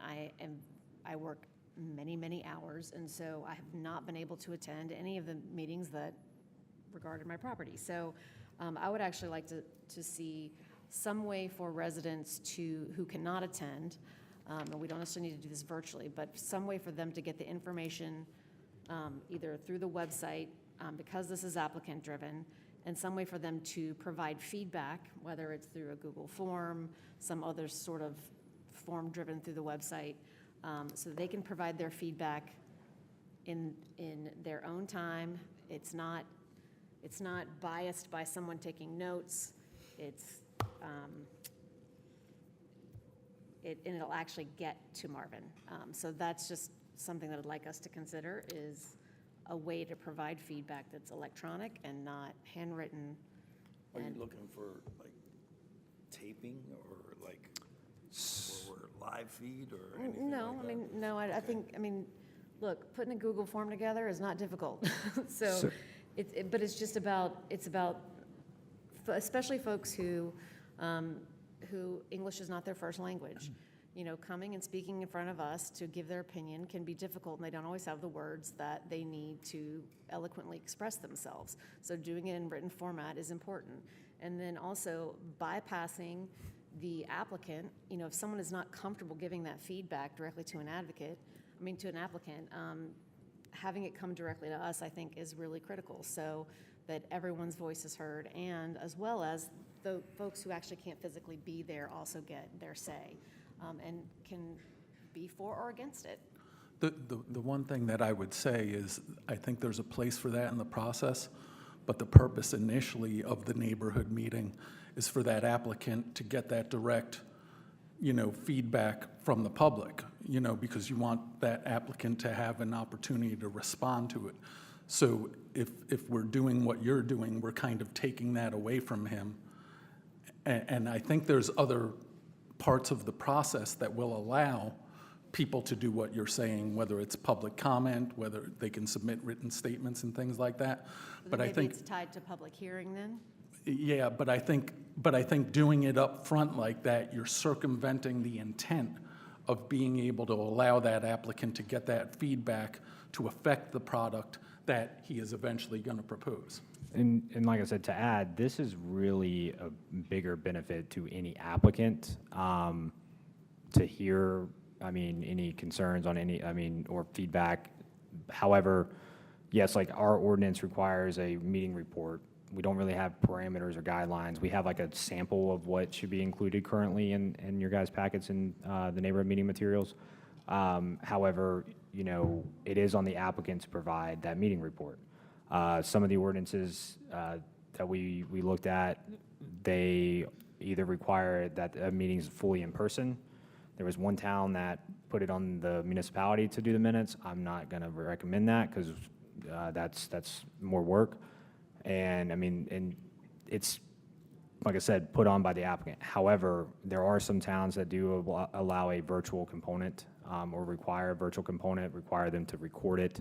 Speaker 2: I work many hours, and so I have not been able to attend any of the meetings that regarded my property. So I would actually like to see some way for residents who cannot attend, and we don't necessarily need to do this virtually, but some way for them to get the information either through the website, because this is applicant-driven, and some way for them to provide feedback, whether it's through a Google form, some other sort of form driven through the website, so they can provide their feedback in their own time. It's not it's not biased by someone taking notes. It's, and it'll actually get to Marvin. So that's just something that I'd like us to consider, is a way to provide feedback that's electronic and not handwritten.
Speaker 1: Are you
Speaker 2: and-
Speaker 1: looking for like taping or like, or live feed or anything
Speaker 2: No,
Speaker 1: like
Speaker 2: I
Speaker 1: that?
Speaker 2: mean, no, I think, I mean, look, putting a Google form together is not difficult. So, but it's just about, especially folks who English is not their first language. You know, coming and speaking in front of us to give their opinion can be difficult, and they don't always have the words that they need to eloquently express themselves. So doing it in written format is important. And then also bypassing the applicant, you know, if someone is not comfortable giving that feedback directly to an to an applicant, having it come directly to us, I think, is really critical, so that everyone's voice is heard, and as well as the folks who actually can't physically be there also get their say, and can be for or against it.
Speaker 10: The one thing that I would say is, I think there's a place for that in the process, but the purpose initially of the neighborhood meeting is for that applicant to get that direct, feedback from the public, because you want that applicant to have an opportunity to respond to it. So if we're doing what you're doing, we're kind of taking that away from him. And I think there's other parts of the process that will allow people to do what you're saying, whether it's public comment, whether they can submit written statements and things like that. But I
Speaker 2: Maybe
Speaker 10: think,
Speaker 2: it's tied to public hearing then?
Speaker 10: yeah, but I think doing it up front like that, you're circumventing the intent of being able to allow that applicant to get that feedback to affect the product that he is eventually going to propose.
Speaker 7: And like I said, to add, this is really a bigger benefit to any applicant to hear, any concerns on or feedback. However, yes, like our ordinance requires a meeting report. We don't really have parameters or guidelines. We have like a sample of what should be included currently in your guys' packets in the neighborhood meeting materials. However, it is on the applicant to provide that meeting report. Some of the ordinances that we looked at, they either require that a meeting is fully in person. There was one town that put it on the municipality to do the minutes. I'm not going to recommend that because that's more work. And and it's, like I said, put on by the applicant. However, there are some towns that do allow a virtual component or require a virtual component, require them to record it.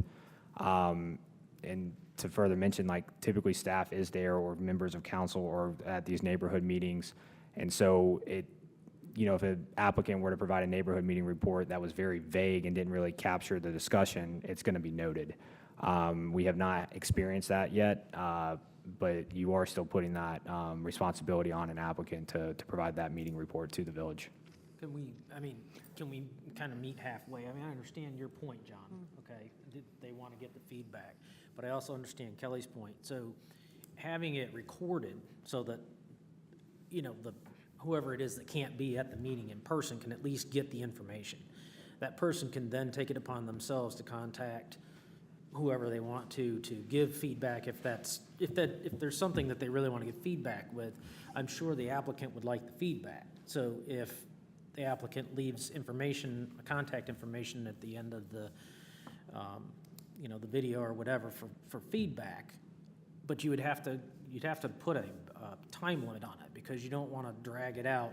Speaker 7: And to further mention, like typically staff is there or members of council or at these neighborhood meetings. And so if an applicant were to provide a neighborhood meeting report that was very vague and didn't really capture the discussion, it's going to be noted. We have not experienced that yet, but you are still putting that responsibility on an applicant to provide that meeting report to the village.
Speaker 8: Can we kind of meet halfway? I understand your point, John, okay? They want to get the feedback, but I also understand Kelly's point. So having it recorded so that, whoever it is that can't be at the meeting in person can at least get the information. That person can then take it upon themselves to contact whoever they want to give feedback if there's something that they really want to give feedback with. I'm sure the applicant would like the feedback. So if the applicant leaves information, contact information at the end of the the video or whatever for feedback, but you'd have to put a time limit on it because you don't want to drag it out.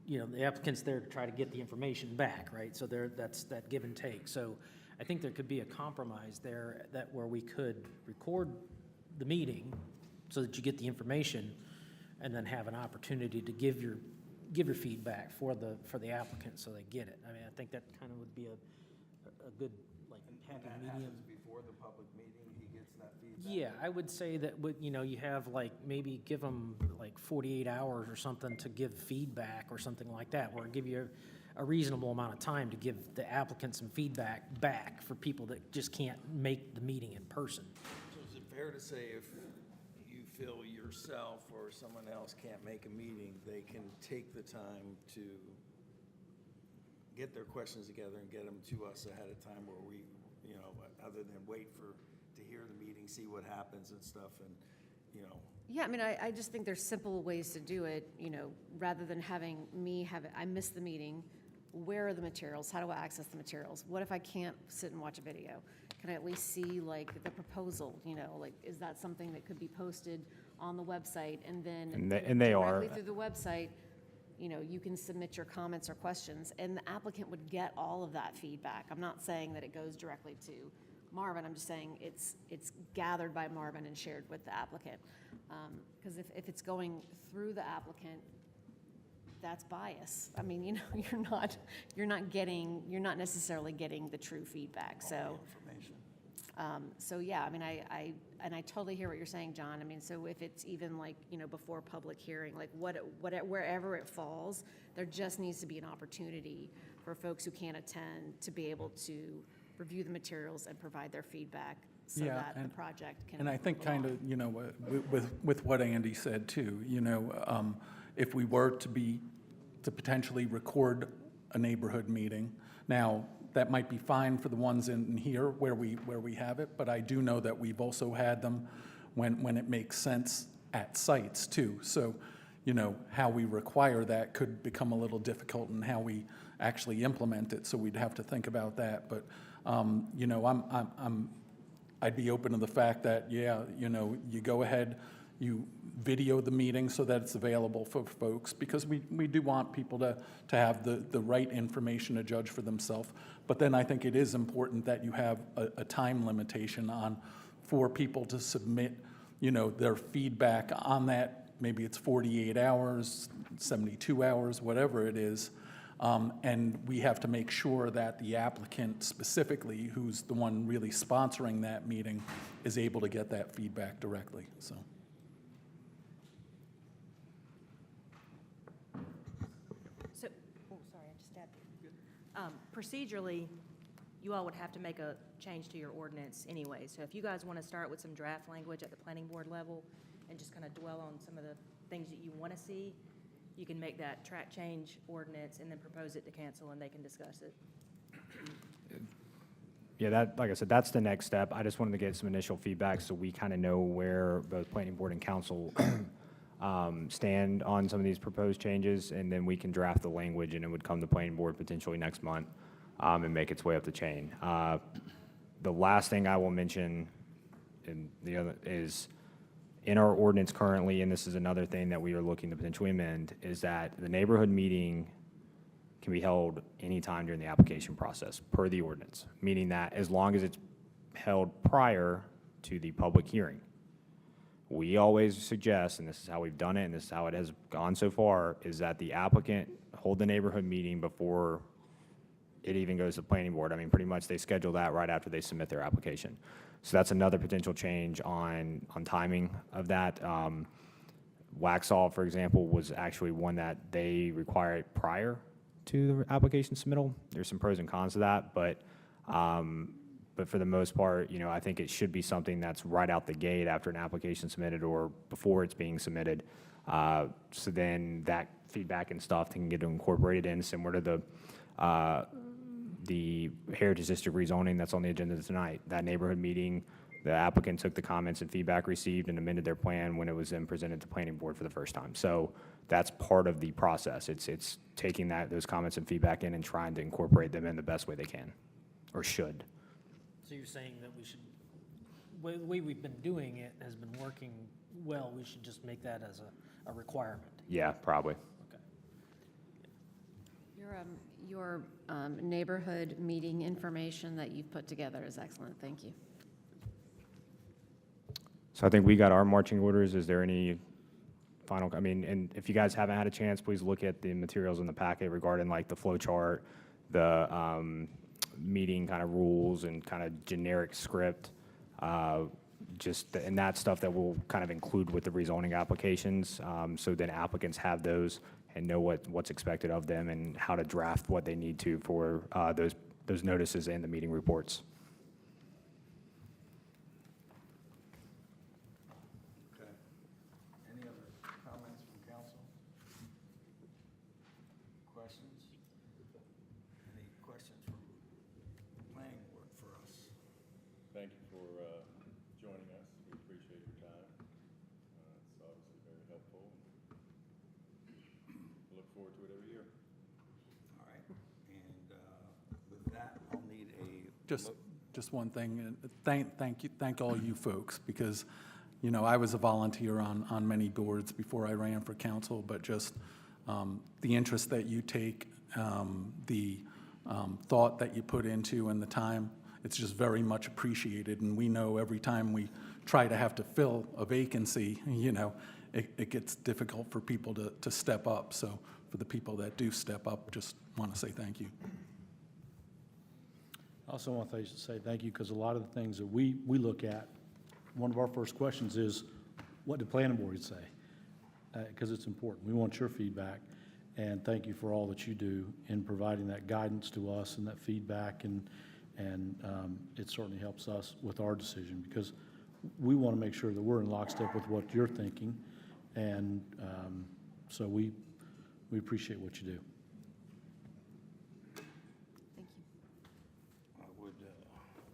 Speaker 8: The applicant's there to try to get the information back, right? So that's that give and take. So I think there could be a compromise there where we could record the meeting so that you get the information and then have an opportunity to give your feedback for the applicant so they get it. I think that kind of would be a good happy medium.
Speaker 1: Before the public meeting, he gets that feedback?
Speaker 8: Yeah, I would say that you have maybe give them 48 hours or something to give feedback or something like that, or give you a reasonable amount of time to give the applicant some feedback back for people that just can't make the meeting in person.
Speaker 1: So is it fair to say if you feel yourself or someone else can't make a meeting, they can take the time to get their questions together and get them to us ahead of time where we, other than wait for hear the meeting, see what happens and stuff, and, you know.
Speaker 2: Yeah, I mean, I just think there's simple ways to do it, you know, rather than having me have it, I missed the meeting. Where are the materials? How do I access the materials? What if I can't sit and watch a video? Can I at least see like the proposal, you know, like, is that something that could be posted on the website? And then
Speaker 7: And they are.
Speaker 2: directly through the website, you know, you can submit your comments or questions, and the applicant would get all of that feedback. I'm not saying that it goes directly to Marvin, I'm just saying it's gathered by Marvin and shared with the applicant. Because if it's going through the applicant, that's bias. I mean, you know, you're not necessarily getting the true feedback, so. So yeah, I mean, I totally hear what you're saying, John. I mean, so if it's even like, you know, before public hearing, like wherever it falls, there just needs to be an opportunity for folks who can't attend to be able to review the materials and provide their feedback so
Speaker 10: Yeah,
Speaker 2: that the project can.
Speaker 10: And I think
Speaker 2: move
Speaker 10: kind
Speaker 2: along.
Speaker 10: of, you know, with what Andy said too, you know, if we were to potentially record a neighborhood meeting, now, that might be fine for the ones in here where we have it, but I do know that we've also had them when it makes sense at sites too. So, you know, how we require that could become a little difficult in how we actually implement it, so we'd have to think about that. But, you know, I'd be open to the fact that, yeah, you know, you go ahead, you video the meeting so that it's available for folks, because we do want people to have the right information to judge for themselves. But then I think it is important that you have a time limitation for people to submit, you know, their feedback on that. Maybe it's 48 hours, 72 hours, whatever it is. And we have to make sure that the applicant specifically, who's the one really sponsoring that meeting, is able to get that feedback directly, so.
Speaker 9: So, oh, sorry, I just stabbed you. Procedurally, you all would have to make a change to your ordinance anyway. So if you guys want to start with some draft language at the planning board level and just kind of dwell on some of the things that you want to see, you can make that track change ordinance and then propose it to council, and they can discuss it.
Speaker 7: Yeah, that, like I said, that's the next step. I just wanted to get some initial feedback so we kind of know where both planning board and council stand on some of these proposed changes, and then we can draft the language, and it would come to planning board potentially next month and make its way up the chain. The last thing I will mention, and the other is, in our ordinance currently, and this is another thing that we are looking to potentially amend, is that the neighborhood meeting can be held anytime during the application process, per the ordinance, meaning that as long as it's held prior to the public hearing. We always suggest, and this is how we've done it, and this is how it has gone so far, is that the applicant hold the neighborhood meeting before it even goes to the planning board. I mean, pretty much they schedule that right after they submit their application. So that's another potential change on timing of that. Waxhaw, for example, was actually one that they required prior to the application submittal. There's some pros and cons to that, but for the most part, you know, I think it should be something that's right out the gate after an application submitted or before it's being submitted. So then that feedback and stuff can get incorporated in, similar to the Heritage District rezoning that's on the agenda tonight. That neighborhood meeting, the applicant took the comments and feedback received and amended their plan when it was then presented to planning board for the first time. So that's part of the process. It's taking those comments and feedback in and trying to incorporate them in the best way they can, or should.
Speaker 8: So you're saying that we should, the way we've been doing it has been working well, we should just make that as a requirement?
Speaker 7: Yeah, probably.
Speaker 8: Okay.
Speaker 2: Your neighborhood meeting information that you've put together is excellent. Thank you.
Speaker 7: So I think we got our marching orders. Is there any final, I mean, and if you guys haven't had a chance, please look at the materials in the packet regarding like the flow chart, the meeting kind of rules and kind of generic script, and that stuff that we'll kind of include with the rezoning applications. So then applicants have those and know what's expected of them and how to draft what they need to for those notices and the meeting reports.
Speaker 1: Okay. Any other comments from council? Questions? Any questions from planning board for us?
Speaker 6: Thank you for forward to it every year.
Speaker 1: All right, and with that, I'll need a.
Speaker 10: Just one thing, and thank all you folks, because, you know, I was a volunteer on many boards before I ran for council, but just the interest that you take, the thought that you put into and the time, it's just very much appreciated. And we know every time we try to have to fill a vacancy, you know, it gets difficult for people to step up. So for the people that do step up, just want to say thank you.
Speaker 12: I also want to say thank you, because a lot of the things that we look at, one of our first questions is, what did planning board say? Because it's important. We want your feedback, and thank you for all that you do in providing that guidance to us and that feedback, and it certainly helps us with our decision, because we want to make sure that we're in lockstep with what you're thinking, and so we appreciate what you do.
Speaker 2: Thank you.
Speaker 1: I would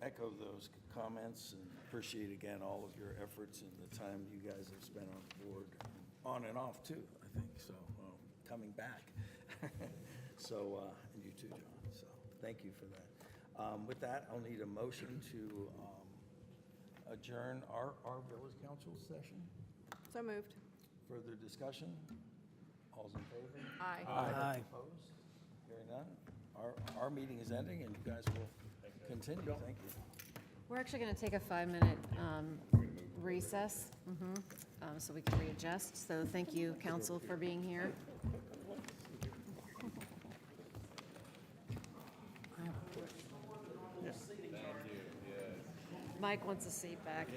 Speaker 1: echo those comments and appreciate again all of your efforts and the time you guys have spent on the board, on and off too, I think, so, coming back. So, and you too, John, so thank you for that. With that, I'll need a motion to adjourn our village council session.
Speaker 4: So moved.
Speaker 1: Further discussion? All's in favor?
Speaker 4: Aye.
Speaker 1: Aye. Opposed? Hearing none. Our meeting is ending, and you guys will continue. Thank you.
Speaker 2: We're actually going to take a 5-minute recess, so we can readjust. So thank you, council, for being here. Mike wants a seat back.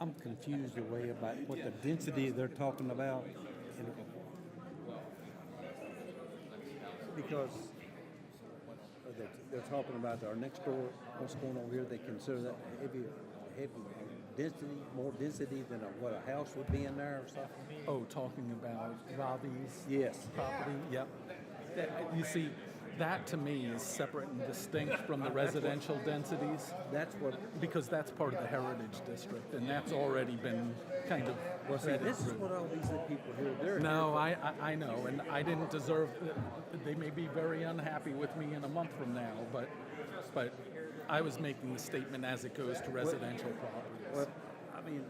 Speaker 14: I'm confused away about what the density they're talking about. Because they're talking about our next door, what's going on here, they consider that heavy density, more density than what a house would be in there or something?
Speaker 10: Oh, talking about Robbie's
Speaker 14: Yes.
Speaker 10: property? Yep. You see, that to me is separate and distinct from the residential densities.
Speaker 14: That's what,
Speaker 10: Because that's part of the Heritage District, and that's already been kind of
Speaker 14: well, see,
Speaker 10: treated
Speaker 14: this is
Speaker 10: through.
Speaker 14: what all these people here, they're.
Speaker 10: No, I know, and I didn't deserve, they may be very unhappy with me in a month from now, but I was making the statement as it goes to residential properties.
Speaker 14: Well, I mean,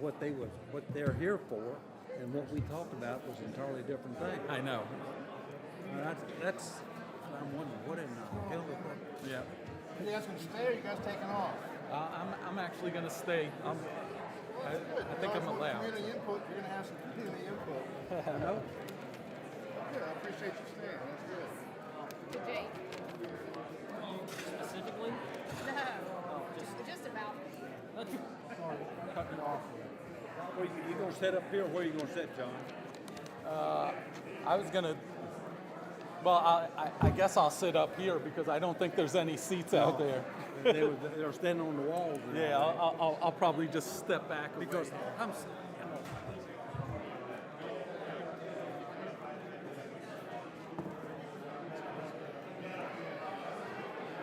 Speaker 14: what they're here for, and what we talked about was entirely different thing.
Speaker 10: I know,
Speaker 14: That's, I'm wondering, what in the hell is that?
Speaker 10: yeah.
Speaker 15: You guys gonna stay or you guys taking off?
Speaker 10: I'm actually gonna stay. I think I'm allowed.
Speaker 15: Community input, you're gonna have some community input.
Speaker 14: No?
Speaker 15: Good, I appreciate you staying, that's good.
Speaker 2: Jay?
Speaker 8: Specifically?
Speaker 2: No, just about.
Speaker 14: Cutting off. Where you gonna set up here, or where you gonna sit, John?
Speaker 10: I was gonna, well, I guess I'll sit up here because I don't think there's any seats out there.
Speaker 14: They're standing on the walls. and
Speaker 10: Yeah,
Speaker 14: all that.
Speaker 10: I'll probably just step back a
Speaker 14: Because
Speaker 10: ways.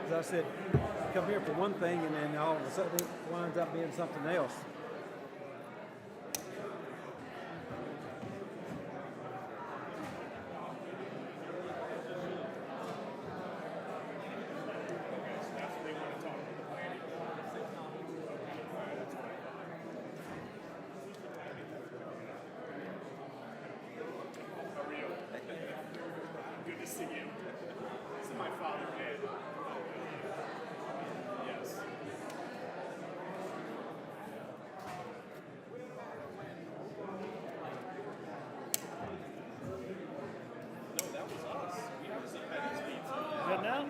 Speaker 14: As I said, come here for one thing, and then all of a sudden it winds up being something else.
Speaker 16: Good to see you. This is my father, Ed. Yes. No, that was us. We was at his pizza.
Speaker 12: Good now?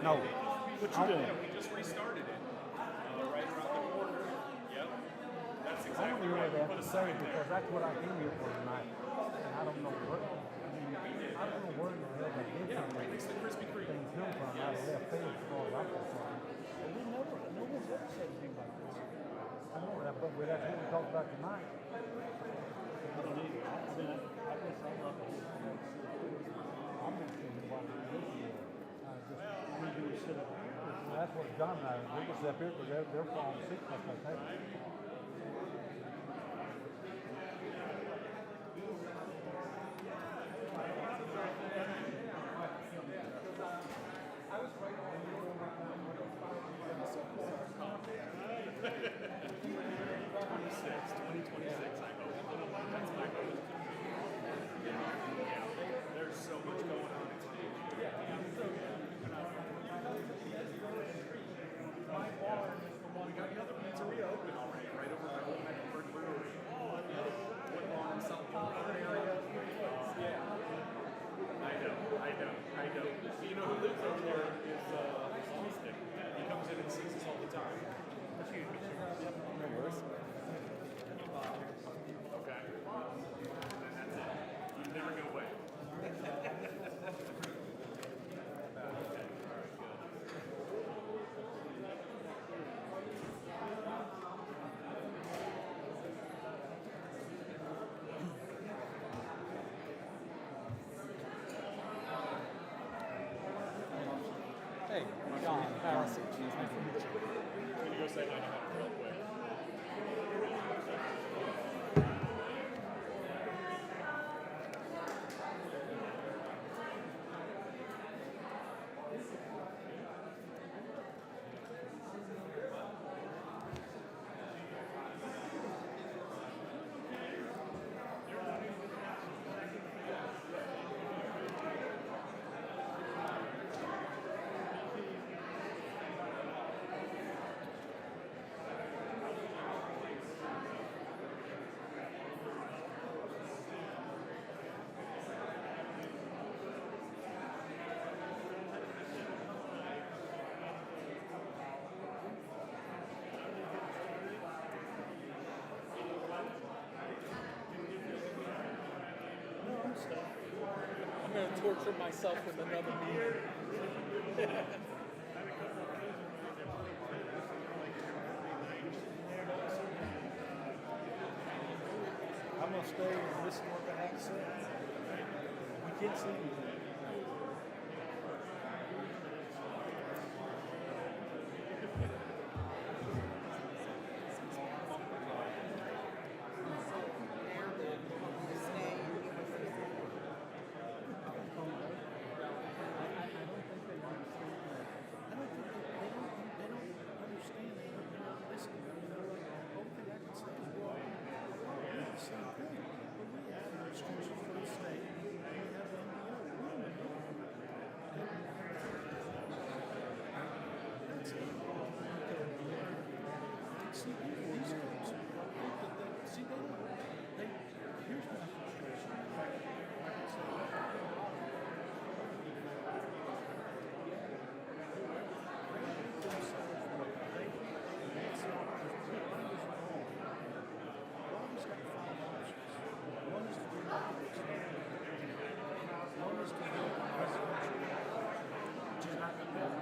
Speaker 14: No.
Speaker 12: What you doing?
Speaker 16: We just restarted it. Right around the corner. Yep. That's
Speaker 14: I
Speaker 16: exactly
Speaker 14: don't know
Speaker 16: right.
Speaker 14: what
Speaker 16: We put
Speaker 14: to
Speaker 16: a
Speaker 14: say,
Speaker 16: sign
Speaker 14: because
Speaker 16: there.
Speaker 14: that's what I came here for tonight. And I don't know where, I don't know where the hell they did
Speaker 16: Yeah,
Speaker 14: some
Speaker 16: right next to the Krispy Kreme.
Speaker 14: things come from out of left field as far as I'm concerned. But we never, no one's ever said anything like this. I know that, but that's what we talked about tonight. I'm not sure why we did it. I just, we do sit up here.
Speaker 12: That's what John and I, we was up here, because they're falling asleep at my table.
Speaker 16: There's so much going on. My bar is the one, got the other pizzeria open already, right over by Old Mecklenburg Brewery. Oh, another one on South Carolina area. Yeah. I know. You know who lives over there is Austin. He comes in and sees us all the time. Excuse me, sir. Yep, no worries. Okay. And that's it. You never go away.
Speaker 12: Hey, John, nice to meet you.
Speaker 16: Can you go say hi to him real quick?
Speaker 12: I'm gonna torture myself with another meeting. I'm gonna stay and listen to what they have to say. We can't see anything.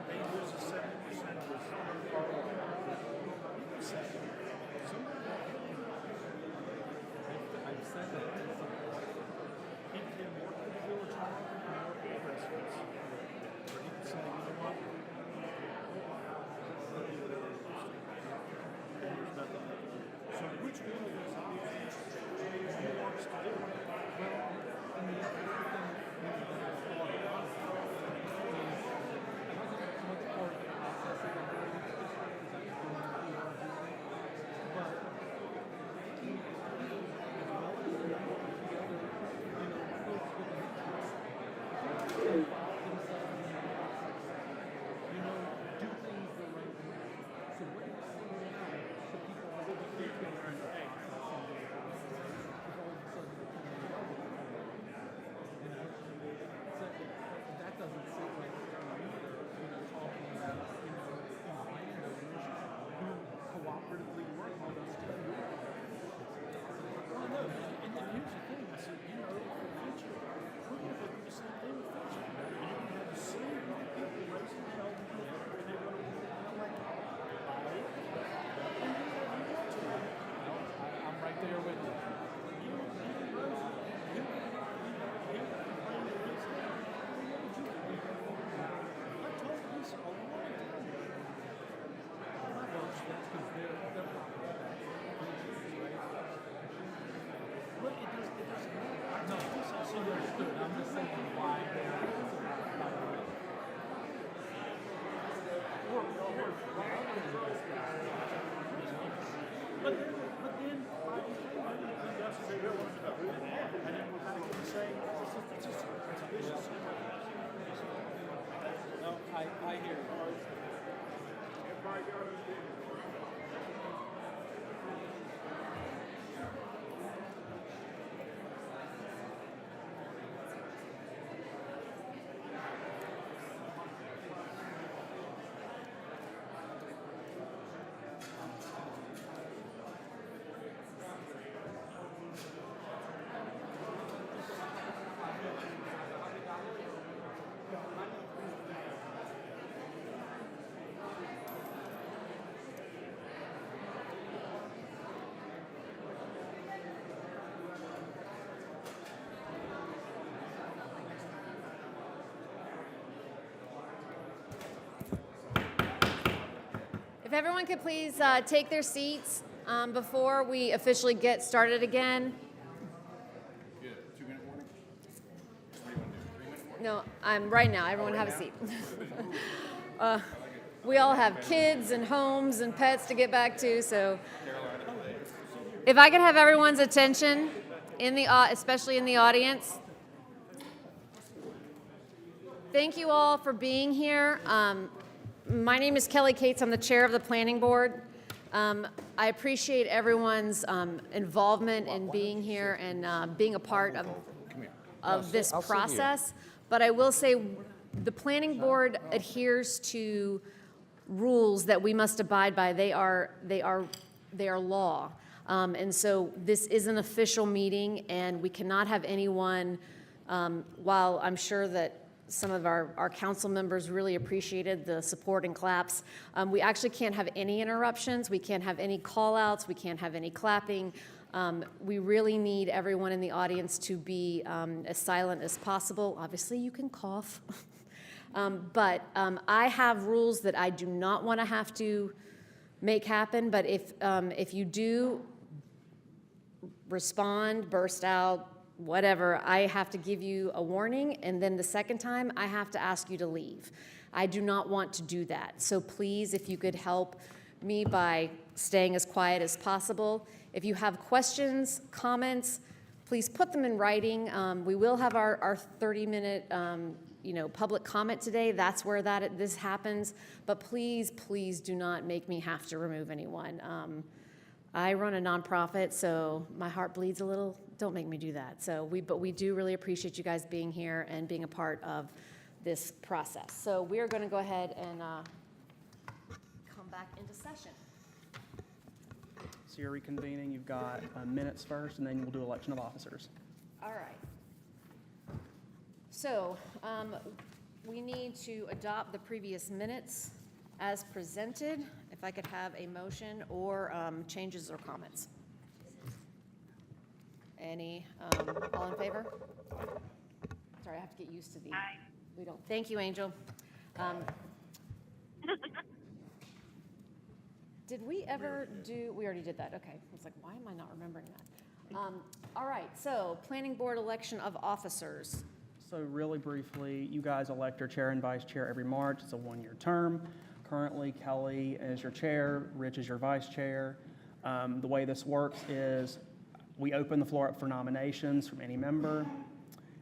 Speaker 12: They lose 70% of this.
Speaker 16: But then, he does say, "Well, and then we're back to the same, it's a vicious circle.
Speaker 14: No, I hear you.
Speaker 2: If everyone could please take their seats before we officially get started again. No, I'm right now. Everyone have a seat. We all have kids and homes and pets to get back to, so if I could have everyone's attention, especially in the audience. Thank you all for being here. My name is Kelly Cates. I'm the chair of the planning board. I appreciate everyone's involvement in being here and being a part of this process. But I will say the planning board adheres to rules that we must abide by. They are law. And so this is an official meeting, and we cannot have anyone, while I'm sure that some of our council members really appreciated the support and claps. We actually can't have any interruptions. We can't have any call-outs. We can't have any clapping. We really need everyone in the audience to be as silent as possible. Obviously, you can cough. But I have rules that I do not want to have to make happen. But if you do respond, burst out, whatever, I have to give you a warning, and then the second time, I have to ask you to leave. I do not want to do that. So please, if you could help me by staying as quiet as possible. If you have questions, comments, please put them in writing. We will have our 30-minute public comment today. That's where this happens. But please, please do not make me have to remove anyone. I run a nonprofit, so my heart bleeds a little. Don't make me do that. But we do really appreciate you guys being here and being a part of this process. So we are going to go ahead and come back into session.
Speaker 3: So you're reconvening. You've got minutes first, and then we'll do election of officers.
Speaker 2: All right. So we need to adopt the previous minutes as presented. If I could have a motion or changes or comments. Any, all in favor? Sorry, I have to get used to the. Aye. We don't. Thank you, Angel. Did we ever do? We already did that. Okay. I was like, why am I not remembering that? All right. So, planning board election of officers.
Speaker 3: So really briefly, you guys elect your chair and vice chair every March. It's a one-year term. Currently, Kelly is your chair, Rich is your vice chair. The way this works is we open the floor up for nominations from any member,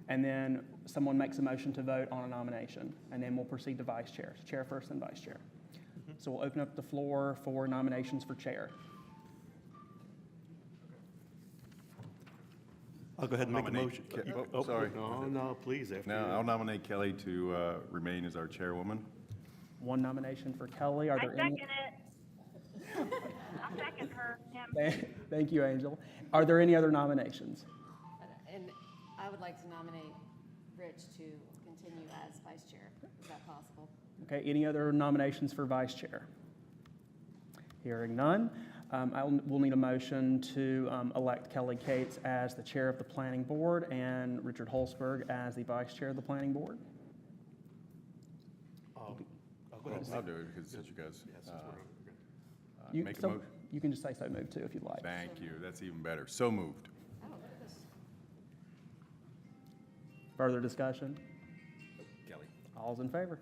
Speaker 3: and then someone makes a motion to vote on a nomination, and then we'll proceed to vice chair. Chair first and vice chair. So we'll open up the floor for nominations for chair.
Speaker 5: I'll go ahead and make a
Speaker 6: Nominate
Speaker 5: motion.
Speaker 6: Sorry.
Speaker 5: No, please. After
Speaker 6: No,
Speaker 5: you.
Speaker 6: I'll nominate Kelly to remain as our chairwoman.
Speaker 3: One nomination for Kelly. Are there any?
Speaker 17: I'll second her, him.
Speaker 3: Thank you, Angel. Are there any other nominations?
Speaker 2: And I would like to nominate Rich to continue as vice chair. Is that possible?
Speaker 3: Okay, any other nominations for vice chair? Hearing none, we'll need a motion to elect Kelly Cates as the chair of the planning board and Richard Holzberg as the vice chair of the planning board.
Speaker 5: I'll go ahead and
Speaker 6: I'll do it because you guys make a
Speaker 3: So
Speaker 6: motion.
Speaker 3: you can just say so moved too if you'd like.
Speaker 6: Thank you. That's even better. So moved.
Speaker 3: Further discussion?
Speaker 6: Kelly.
Speaker 3: All's in favor?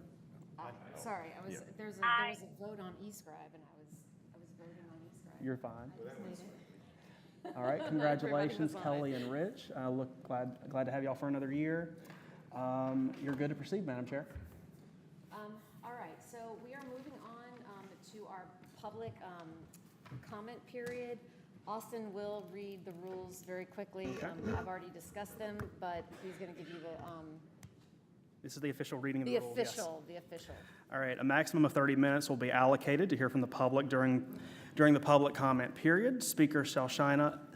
Speaker 2: Sorry,
Speaker 5: Yeah.
Speaker 2: there was a vote on e-scribe, and I was voting on e-scribe.
Speaker 3: You're fine.
Speaker 2: I just made it.
Speaker 3: All right, congratulations,
Speaker 2: Everybody was on
Speaker 3: Kelly and Rich. Glad to have y'all for another year. You're good to proceed, Madam Chair.
Speaker 2: All right, so we are moving on to our public comment period. Austin will read the rules very quickly. I've already discussed them, but he's going to give you
Speaker 3: This is the official reading of the
Speaker 2: the
Speaker 3: rules. Yes.
Speaker 2: official.
Speaker 3: All right, a maximum of 30 minutes will be allocated to hear from the public during the public comment period. Speakers shall sign up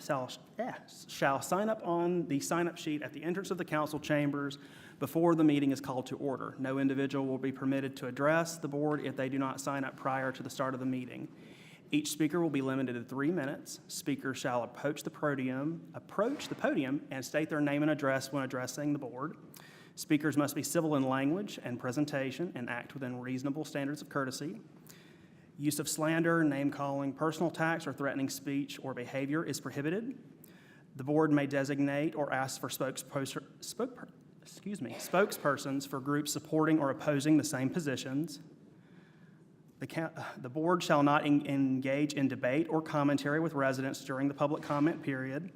Speaker 3: on the sign-up sheet at the entrance of the council chambers before the meeting is called to order. No individual will be permitted to address the board if they do not sign up prior to the start of the meeting. Each speaker will be limited to 3 minutes. Speakers shall approach the podium and state their name and address when addressing the board. Speakers must be civil in language and presentation and act within reasonable standards of courtesy. Use of slander, name-calling, personal attacks, or threatening speech or behavior is prohibited. The board may designate or ask for spokespersons for groups supporting or opposing the same positions. The board shall not engage in debate or commentary with residents during the public comment period.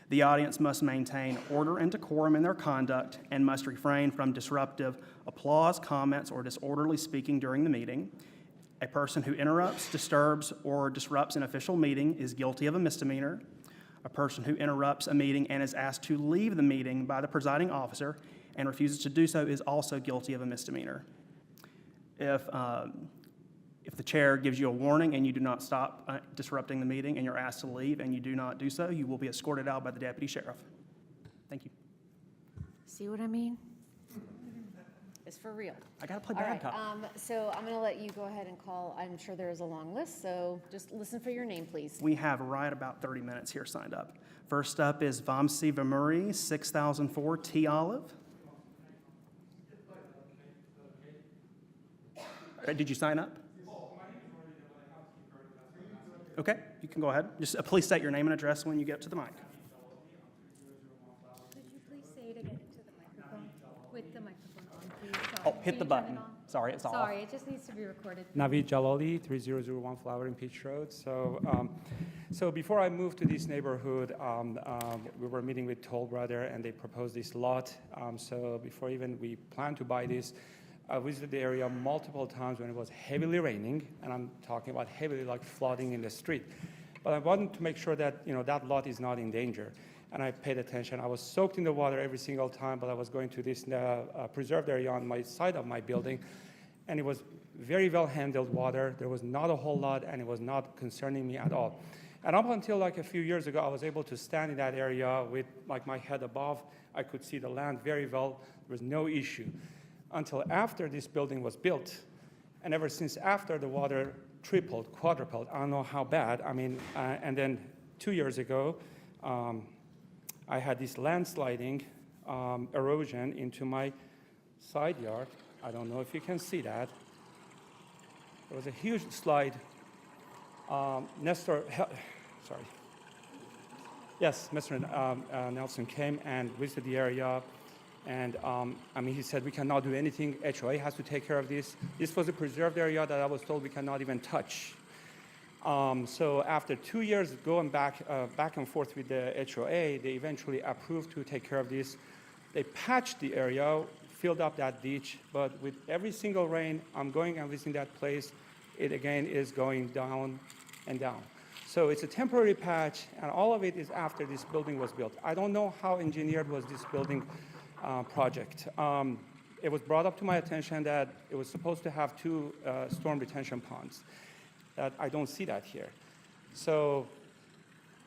Speaker 3: The audience must maintain order and decorum in their conduct and must refrain from disruptive applause, comments, or disorderly speaking during the meeting. A person who interrupts, disturbs, or disrupts an official meeting is guilty of a misdemeanor. A person who interrupts a meeting and is asked to leave the meeting by the presiding officer and refuses to do so is also guilty of a misdemeanor. If the chair gives you a warning and you do not stop disrupting the meeting and you're asked to leave and you do not do so, you will be escorted out by the deputy sheriff. Thank you.
Speaker 2: See what I mean? It's for real.
Speaker 3: I gotta play
Speaker 2: All
Speaker 3: bad
Speaker 2: right,
Speaker 3: cop.
Speaker 2: so I'm going to let you go ahead and call. I'm sure there is a long list, so just listen for your name, please.
Speaker 3: We have right about 30 minutes here signed up. First up is Vamsi Vamuri, 6004 T Olive. Did you sign up? Okay, you can go ahead. Just please state your name and address when you get to the mic.
Speaker 18: Could you please say it again into the microphone, with the microphone on, please? Sorry.
Speaker 3: Oh,
Speaker 18: Can
Speaker 3: hit
Speaker 18: you
Speaker 3: the
Speaker 18: turn
Speaker 3: button.
Speaker 18: it on?
Speaker 3: Sorry, it's off.
Speaker 18: Sorry, it just needs to be recorded.
Speaker 19: Naveed Jalali, 3001 Flowering Peach Road. So before I moved to this neighborhood, we were meeting with Toll Brother, and they proposed this lot. So before even we planned to buy this, I visited the area multiple times when it was heavily raining, and I'm talking about heavily, like flooding in the street. But I wanted to make sure that that lot is not in danger, and I paid attention. I was soaked in the water every single time, but I was going to this preserved area on my side of my building, and it was very well handled water. There was not a whole lot, and it was not concerning me at all. And up until like a few years ago, I was able to stand in that area with like my head above. I could see the land very well. There was no issue. Until after this building was built, and ever since after, the water tripled, quadrupled. I don't know how bad. I mean, and then 2 years ago, I had this landsliding erosion into my side yard. I don't know if you can see that. There was a huge slide. Mr. Nelson came and visited the area. And he said, we cannot do anything. HOA has to take care of this. This was a preserved area that I was told we cannot even touch. So after 2 years going back and forth with the HOA, they eventually approved to take care of this. They patched the area, filled up that ditch, but with every single rain, I'm going and visiting that place, it again is going down and down. So it's a temporary patch, and all of it is after this building was built. I don't know how engineered was this building project. It was brought up to my attention that it was supposed to have 2 storm retention ponds. That I don't see that here. So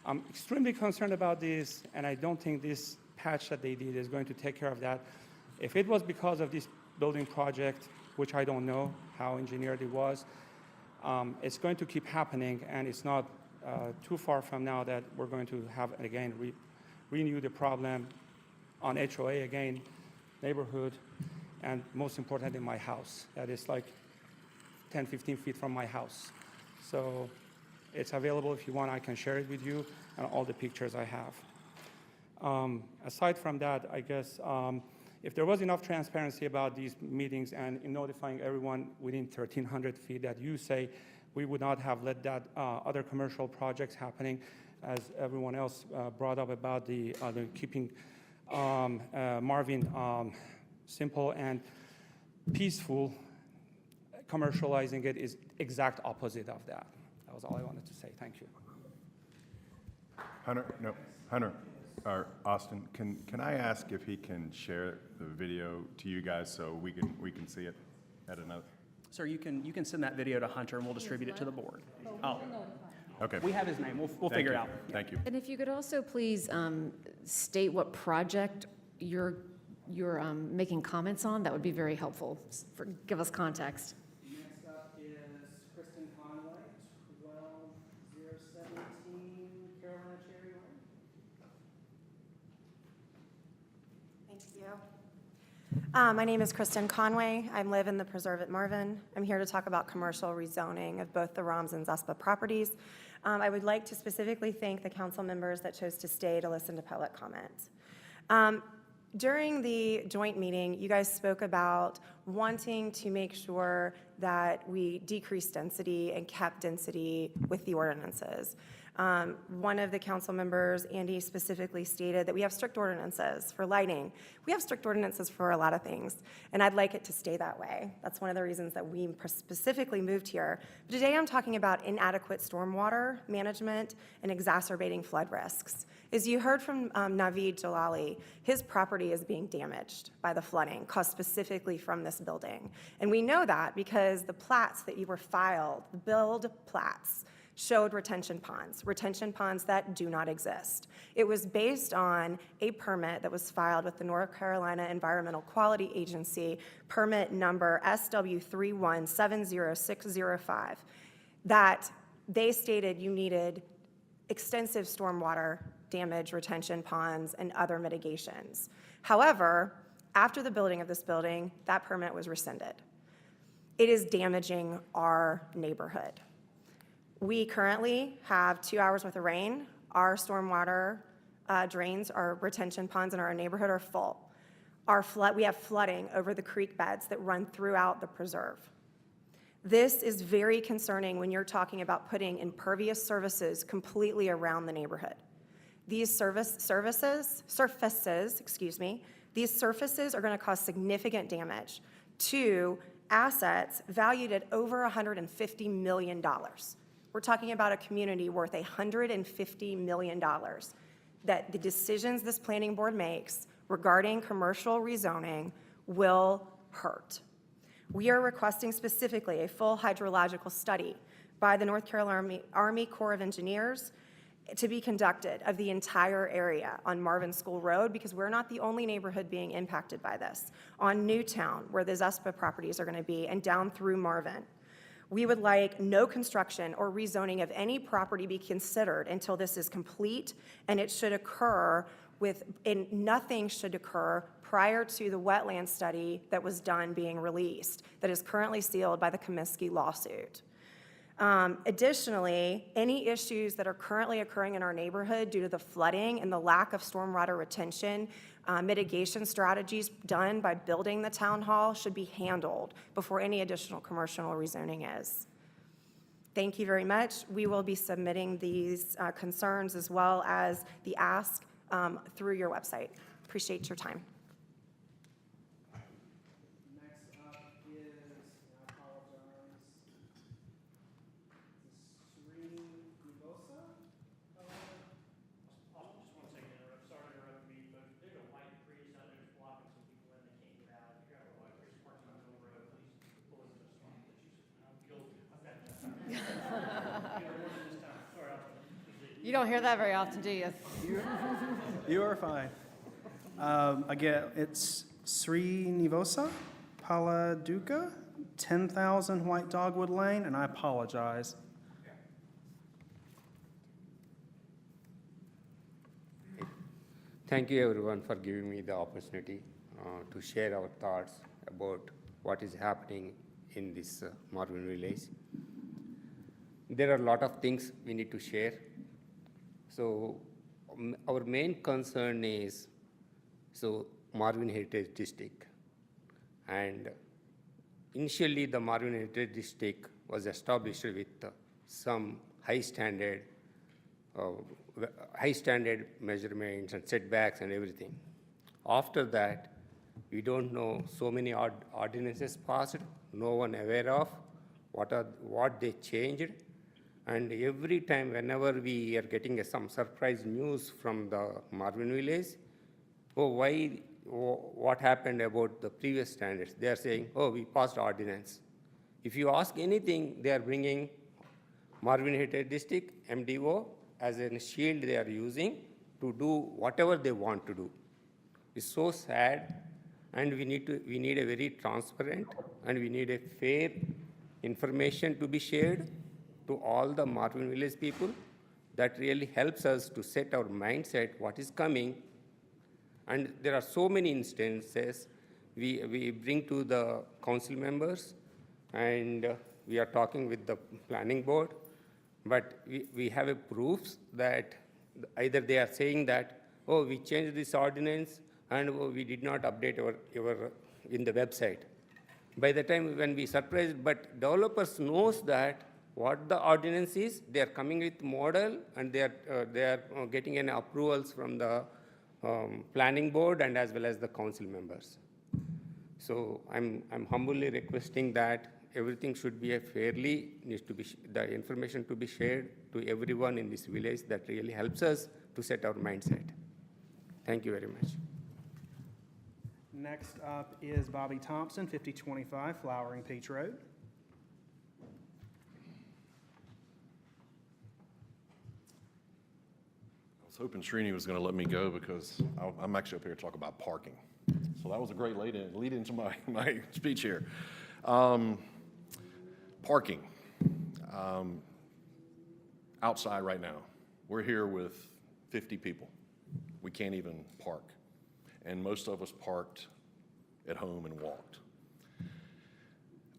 Speaker 19: I'm extremely concerned about this, and I don't think this patch that they did is going to take care of that. If it was because of this building project, which I don't know how engineered it was, it's going to keep happening, and it's not too far from now that we're going to have, again, renew the problem on HOA again, neighborhood, and most importantly, my house. That is like 10, 15 feet from my house. So it's available if you want, I can share it with you and all the pictures I have. Aside from that, I guess If there was enough transparency about these meetings and in notifying everyone within 1,300 feet that you say, we would not have let that other commercial projects happening, as everyone else brought up about the keeping Marvin simple and peaceful. Commercializing it is exact opposite of that. That was all I wanted to say. Thank you.
Speaker 6: Hunter, or Austin, can I ask if he can share the video to you guys so we can see it at another?
Speaker 3: Sir, you can send that video to Hunter and we'll distribute it to the board. Oh,
Speaker 6: Okay.
Speaker 3: we have his name. We'll
Speaker 6: Thank
Speaker 3: figure it
Speaker 6: you.
Speaker 3: out.
Speaker 6: Thank you.
Speaker 2: And if you could also please state what project you're making comments on, that would be very helpful. Give us context.
Speaker 3: Next up is Kristen Conway, 12017 Carolina Cherry Lane.
Speaker 20: Thank you. My name is Kristen Conway. I live in the Preserve at Marvin. I'm here to talk about commercial rezoning of both the Roms and Zuspa properties. I would like to specifically thank the council members that chose to stay to listen to public comment. During the joint meeting, you guys spoke about wanting to make sure that we decreased density and kept density with the ordinances. One of the council members, Andy, specifically stated that we have strict ordinances for lighting. We have strict ordinances for a lot of things, and I'd like it to stay that way. That's one of the reasons that we specifically moved here. But today I'm talking about inadequate stormwater management and exacerbating flood risks. As you heard from Naveed Jalali, his property is being damaged by the flooding caused specifically from this building. And we know that because the plats that you were filed, the build plats, showed retention ponds that do not exist. It was based on a permit that was filed with the North Carolina Environmental Quality Agency, permit number SW3170605, that they stated you needed extensive stormwater damage, retention ponds, and other mitigations. However, after the building of this building, that permit was rescinded. It is damaging our neighborhood. We currently have 2 hours worth of rain. Our stormwater drains, our retention ponds in our neighborhood are full. We have flooding over the creek beds that run throughout the preserve. This is very concerning when you're talking about putting impervious surfaces completely around the neighborhood. These surfaces are going to cause significant damage to assets valued at over $150 million. We're talking about a community worth $150 million that the decisions this planning board makes regarding commercial rezoning will hurt. We are requesting specifically a full hydrological study by the North Carolina Army Corps of Engineers to be conducted of the entire area on Marvin School Road, because we're not the only neighborhood being impacted by this, on Newtown, where the Zuspa properties are going to be, and down through Marvin. We would like no construction or rezoning of any property be considered until this is complete, and it should occur and nothing should occur prior to the wetland study that was done being released, that is currently sealed by the Comiskey lawsuit. Additionally, any issues that are currently occurring in our neighborhood due to the flooding and the lack of stormwater retention, mitigation strategies done by building the town hall should be handled before any additional commercial rezoning is. Thank you very much. We will be submitting these concerns as well as the ask through your website. Appreciate your time.
Speaker 3: Next up is, I apologize, Sri Nivosa?
Speaker 8: I just want to say, sorry to interrupt me, but there's a white priest out there blocking some people in, they can't get out. If you got a white priest parking on the road, please pull into the spot. I'm guilty. I've got that.
Speaker 2: You don't hear that very often, do you?
Speaker 3: You are fine. Again, it's Sri Nivosa, Paladuca, 10,000 White Dogwood Lane, and I apologize.
Speaker 21: Thank you everyone for giving me the opportunity to share our thoughts about what is happening in this Marvin village. There are a lot of things we need to share. So our main concern is, Marvin Heritage District. And initially, the Marvin Heritage District was established with some high standard measurements and setbacks and everything. After that, we don't know, so many ordinances passed, no one aware of what they changed. And every time, whenever we are getting some surprise news from the Marvin village, what happened about the previous standards? They are saying, oh, we passed ordinance. If you ask anything, they are bringing Marvin Heritage District, MDO, as a shield they are using to do whatever they want to do. It's so sad, and we need a very transparent and we need a fair information to be shared to all the Marvin village people. That really helps us to set our mindset what is coming. And there are so many instances we bring to the council members, and we are talking with the planning board, but we have a proofs that either they are saying that, oh, we changed this ordinance and we did not update our in the website. By the time when we surprised, but developers knows that what the ordinance is, they are coming with model, and they are getting any approvals from the planning board and as well as the council members. So I'm humbly requesting that everything should be the information to be shared to everyone in this village. That really helps us to set our mindset. Thank you very much.
Speaker 3: Next up is Bobby Thompson, 5025 Flowering Peach Road.
Speaker 11: I was hoping Srini was going to let me go because I'm actually up here to talk about parking. So that was a great lead into my speech here. Parking. Outside right now, we're here with 50 people. We can't even park. And most of us parked at home and walked.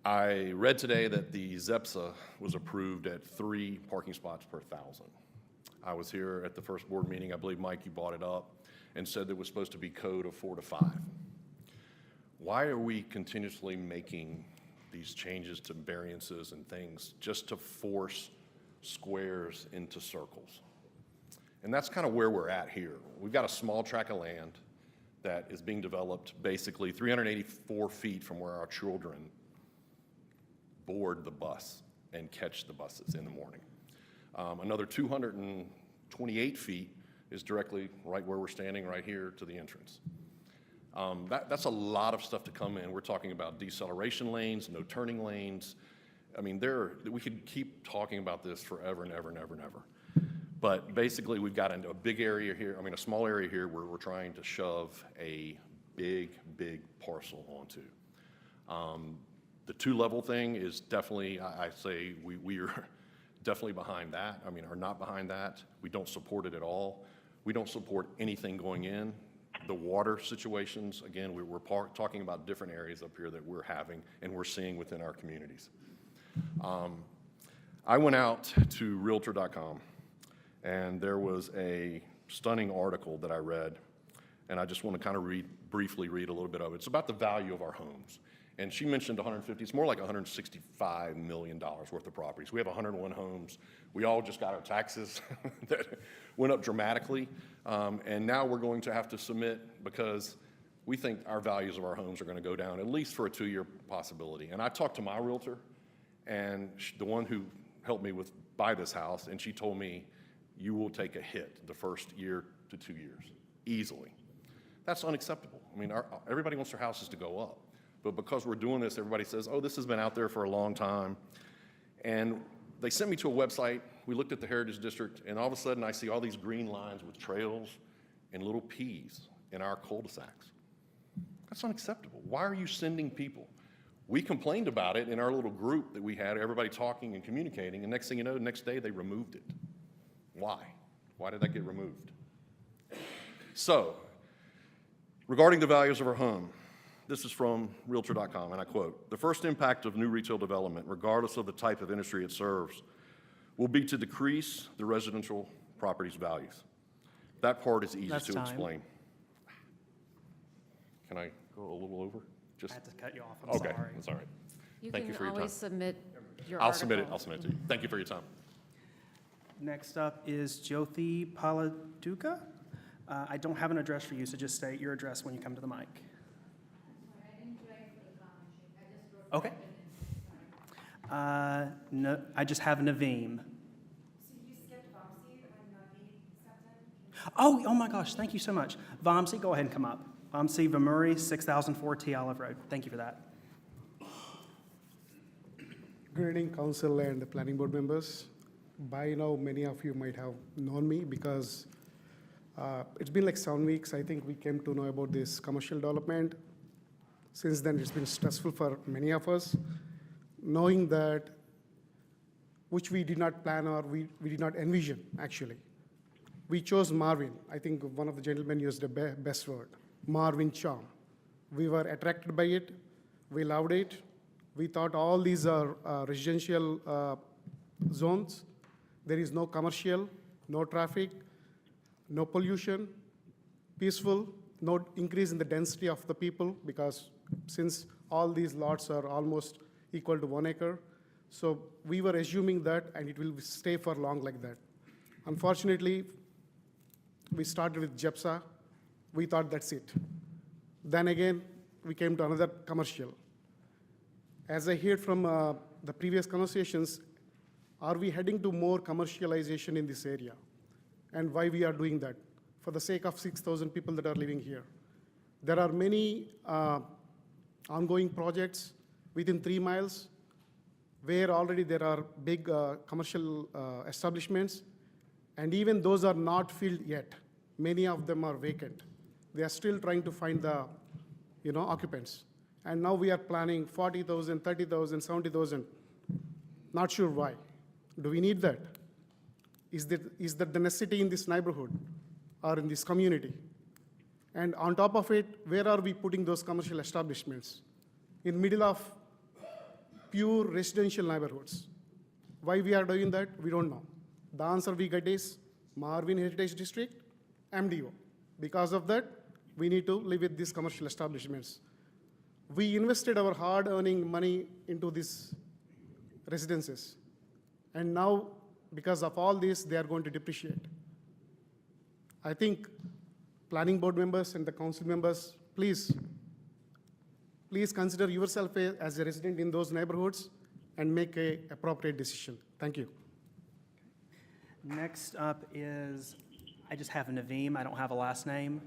Speaker 11: I read today that the ZEPSA was approved at 3 parking spots per 1,000. I was here at the first board meeting. I believe, Mike, you brought it up and said there was supposed to be code of 4 to 5. Why are we continuously making these changes to variances and things just to force squares into circles? And that's kind of where we're at here. We've got a small tract of land that is being developed basically 384 feet from where our children board the bus and catch the buses in the morning. Another 228 feet is directly right where we're standing right here to the entrance. That's a lot of stuff to come in. We're talking about deceleration lanes, no turning lanes. I mean, we could keep talking about this forever and ever and ever and ever. But basically, we've got a big area here, a small area here where we're trying to shove a big, big parcel onto. The 2-level thing is definitely, I say, we are definitely behind that. Are not behind that. We don't support it at all. We don't support anything going in. The water situations, again, we're talking about different areas up here that we're having and we're seeing within our communities. I went out to Realtor.com, and there was a stunning article that I read, and I just want to kind of briefly read a little bit of it. It's about the value of our homes. And she mentioned 150, it's more like $165 million worth of properties. We have 101 homes. We all just got our taxes that went up dramatically. And now we're going to have to submit because we think our values of our homes are going to go down, at least for a 2-year possibility. And I talked to my realtor, and the one who helped me buy this house, and she told me, you will take a hit the first year to 2 years, easily. That's unacceptable. Everybody wants their houses to go up. But because we're doing this, everybody says, oh, this has been out there for a long time. And they sent me to a website. We looked at the Heritage District, and all of a sudden I see all these green lines with trails and little P's in our cul-de-sacs. That's unacceptable. Why are you sending people? We complained about it in our little group that we had, everybody talking and communicating, and next thing you know, the next day they removed it. Why? Why did that get removed? So, regarding the values of our home, this is from Realtor.com, and I quote, "The first impact of new retail development, regardless of the type of industry it serves, will be to decrease the residential property's values." That part is easy to explain. Can I go a little over?
Speaker 3: I
Speaker 11: Just
Speaker 3: had to cut you off, I'm
Speaker 11: Okay,
Speaker 3: sorry.
Speaker 11: that's all right.
Speaker 2: You
Speaker 11: Thank you
Speaker 2: can
Speaker 11: for your time.
Speaker 2: always submit your
Speaker 11: I'll submit it,
Speaker 2: article.
Speaker 11: I'll submit it to you. Thank you for your time.
Speaker 3: Next up is Jyothi Paladuka. I don't have an address for you, so just state your address when you come to the mic. Okay. No, I just have Naveem. Oh my gosh, thank you so much. Vamsi, go ahead and come up. Vamsi Vamuri, 6004 Olive Road. Thank you for that.
Speaker 13: Good evening, council and the planning board members. By now, many of you might have known me because it's been like 7 weeks. I think we came to know about this commercial development. Since then, it's been stressful for many of us, knowing that, which we did not plan or we did not envision, actually. We chose Marvin. I think one of the gentlemen used the best word, Marvin charm. We were attracted by it. We loved it. We thought all these are residential zones. There is no commercial, no traffic, no pollution, peaceful, no increase in the density of the people, because since all these lots are almost equal to 1 acre, so we were assuming that, and it will stay for long like that. Unfortunately, we started with JEPSA. We thought that's it. Then again, we came to another commercial. As I heard from the previous conversations, are we heading to more commercialization in this area? And why we are doing that? For the sake of 6,000 people that are living here. There are many ongoing projects within 3 miles where already there are big commercial establishments, and even those are not filled yet. Many of them are vacant. They are still trying to find the occupants. And now we are planning 40,000, 30,000, 70,000. Not sure why. Do we need that? Is that the necessity in this neighborhood or in this community? And on top of it, where are we putting those commercial establishments? In the middle of pure residential neighborhoods. Why we are doing that, we don't know. The answer we get is Marvin Heritage District, MDO. Because of that, we need to live with these commercial establishments. We invested our hard-earning money into these residences. And now, because of all this, they are going to depreciate. I think planning board members and the council members, please consider yourself as a resident in those neighborhoods and make an appropriate decision. Thank you.
Speaker 3: Next up is, I just have Naveem. I don't have a last name.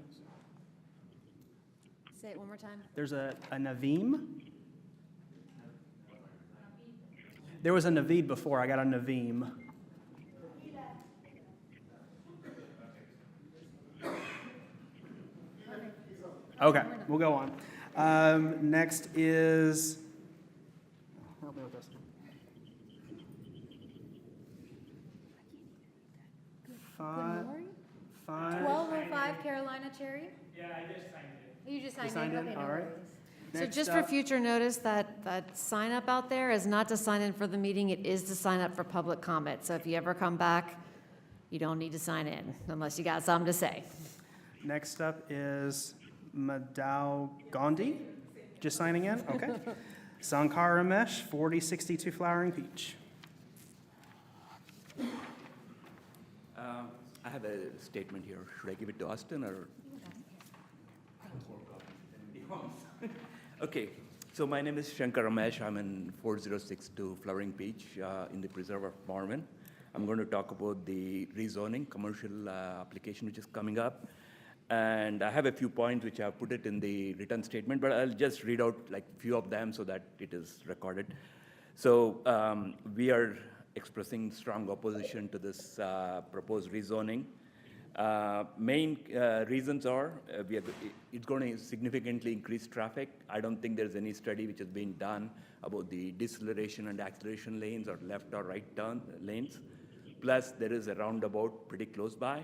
Speaker 2: Say it one more time.
Speaker 3: There's a Naveem. There was a Naveed before. I got a Naveem. Okay, we'll go on. Next is, help me with this.
Speaker 18: 1205 Carolina Cherry?
Speaker 19: Yeah, I just signed it.
Speaker 18: You just signed it?
Speaker 3: signed in?
Speaker 18: Okay, no
Speaker 3: All right.
Speaker 18: worries.
Speaker 2: So
Speaker 3: Next
Speaker 2: just for
Speaker 3: up-
Speaker 2: future notice, that sign up out there is not to sign in for the meeting, it is to sign up for public comment. So if you ever come back, you don't need to sign in unless you got something to say.
Speaker 3: Next up is Madhav Gandhi. Just signing in? Okay. Sankar Ramesh, 4062 Flowering Peach.
Speaker 22: I have a statement here. Should I give it to Austin or? Okay, so my name is Shankar Ramesh. I'm in 4062 Flowering Peach in the Preserve of Marvin. I'm going to talk about the rezoning commercial application which is coming up. And I have a few points which I've put it in the written statement, but I'll just read out like a few of them so that it is recorded. So we are expressing strong opposition to this proposed rezoning. Main reasons are it's going to significantly increase traffic. I don't think there's any study which has been done about the deceleration and acceleration lanes or left or right turn lanes. Plus, there is a roundabout pretty close by.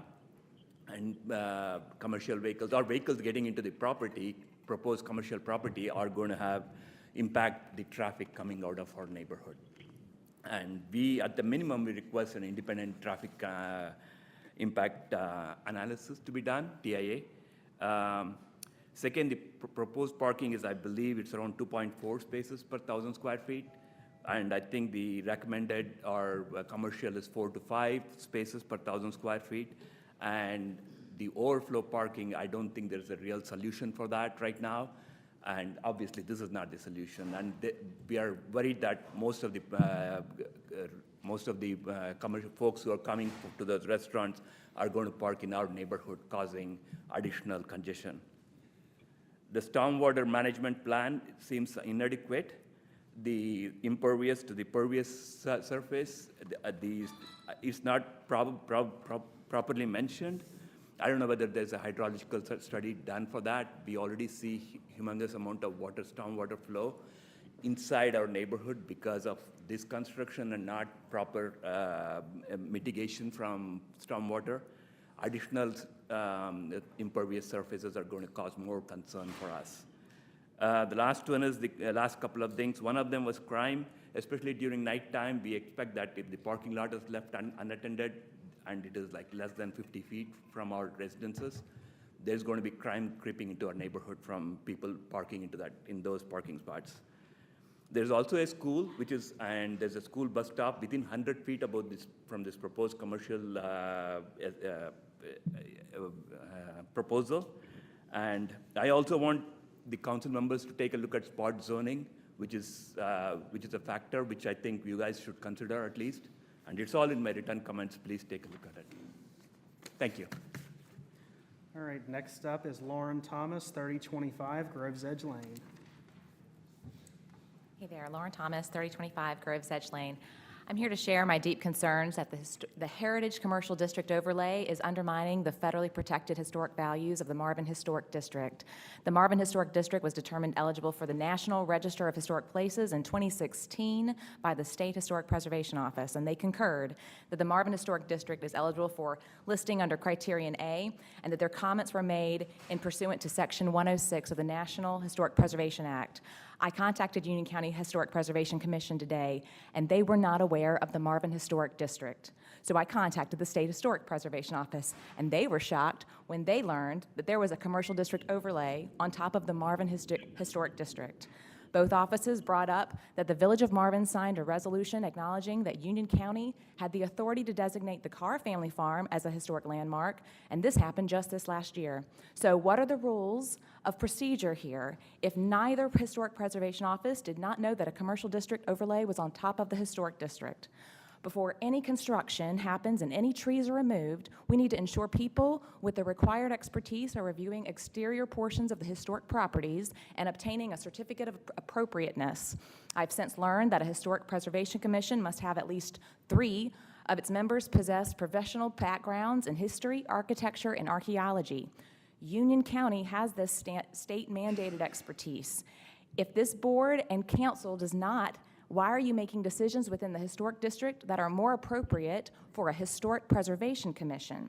Speaker 22: And commercial vehicles or vehicles getting into the property, proposed commercial property, are going to impact the traffic coming out of our neighborhood. And we, at the minimum, we request an independent traffic impact analysis to be done, TIA. Second, the proposed parking is, I believe, it's around 2.4 spaces per 1,000 square feet. And I think the recommended or commercial is 4 to 5 spaces per 1,000 square feet. And the overflow parking, I don't think there's a real solution for that right now. And obviously, this is not the solution. And we are worried that most of the commercial folks who are coming to those restaurants are going to park in our neighborhood, causing additional congestion. The stormwater management plan seems inadequate. The impervious to the pervious surface is not properly mentioned. I don't know whether there's a hydrological study done for that. We already see humongous amount of stormwater flow inside our neighborhood because of this construction and not proper mitigation from stormwater. Additional impervious surfaces are going to cause more concern for us. The last one is the last couple of things. One of them was crime, especially during nighttime. We expect that if the parking lot is left unattended and it is like less than 50 feet from our residences, there's going to be crime creeping into our neighborhood from people parking in those parking spots. There's also a school, and there's a school bus stop within 100 feet from this proposed commercial proposal. And I also want the council members to take a look at spot zoning, which is a factor which I think you guys should consider at least. And it's all in my written comments. Please take a look at it. Thank you.
Speaker 3: All right, next up is Lauren Thomas, 3025 Groves Edge Lane.
Speaker 7: Hey there, Lauren Thomas, 3025 Groves Edge Lane. I'm here to share my deep concerns that the Heritage Commercial District overlay is undermining the federally protected historic values of the Marvin Historic District. The Marvin Historic District was determined eligible for the National Register of Historic Places in 2016 by the State Historic Preservation Office, and they concurred that the Marvin Historic District is eligible for listing under Criterion A, and that their comments were made in pursuant to Section 106 of the National Historic Preservation Act. I contacted Union County Historic Preservation Commission today, and they were not aware of the Marvin Historic District. So I contacted the State Historic Preservation Office, and they were shocked when they learned that there was a commercial district overlay on top of the Marvin Historic District. Both offices brought up that the Village of Marvin signed a resolution acknowledging that Union County had the authority to designate the Carr Family Farm as a historic landmark, and this happened just this last year. So what are the rules of procedure here if neither Historic Preservation Office did not know that a commercial district overlay was on top of the historic district? Before any construction happens and any trees are removed, we need to ensure people with the required expertise are reviewing exterior portions of the historic properties and obtaining a certificate of appropriateness. I've since learned that a Historic Preservation Commission must have at least 3 of its members possess professional backgrounds in history, architecture, and archaeology. Union County has this state-mandated expertise. If this board and council does not, why are you making decisions within the historic district that are more appropriate for a Historic Preservation Commission?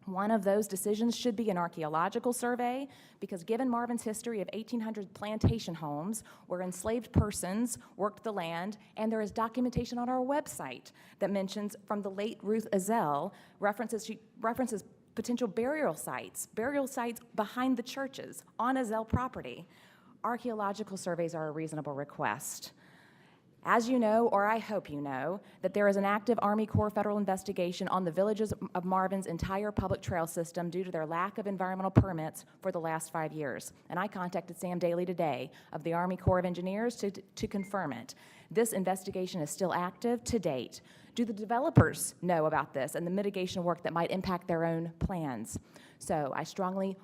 Speaker 7: One of those decisions should be an archaeological survey, because given Marvin's history of 1800 plantation homes where enslaved persons worked the land, and there is documentation on our website that mentions from the late Ruth Ezell, references potential burial sites behind the churches on Ezell property. Archaeological surveys are a reasonable request. As you know, or I hope you know, that there is an active Army Corps federal investigation on the villages of Marvin's entire public trail system due to their lack of environmental permits for the last 5 years. And I contacted Sam Daly today of the Army Corps of Engineers to confirm it. This investigation is still active to date. Do the developers know about this and the mitigation work that might impact their own plans? So I strongly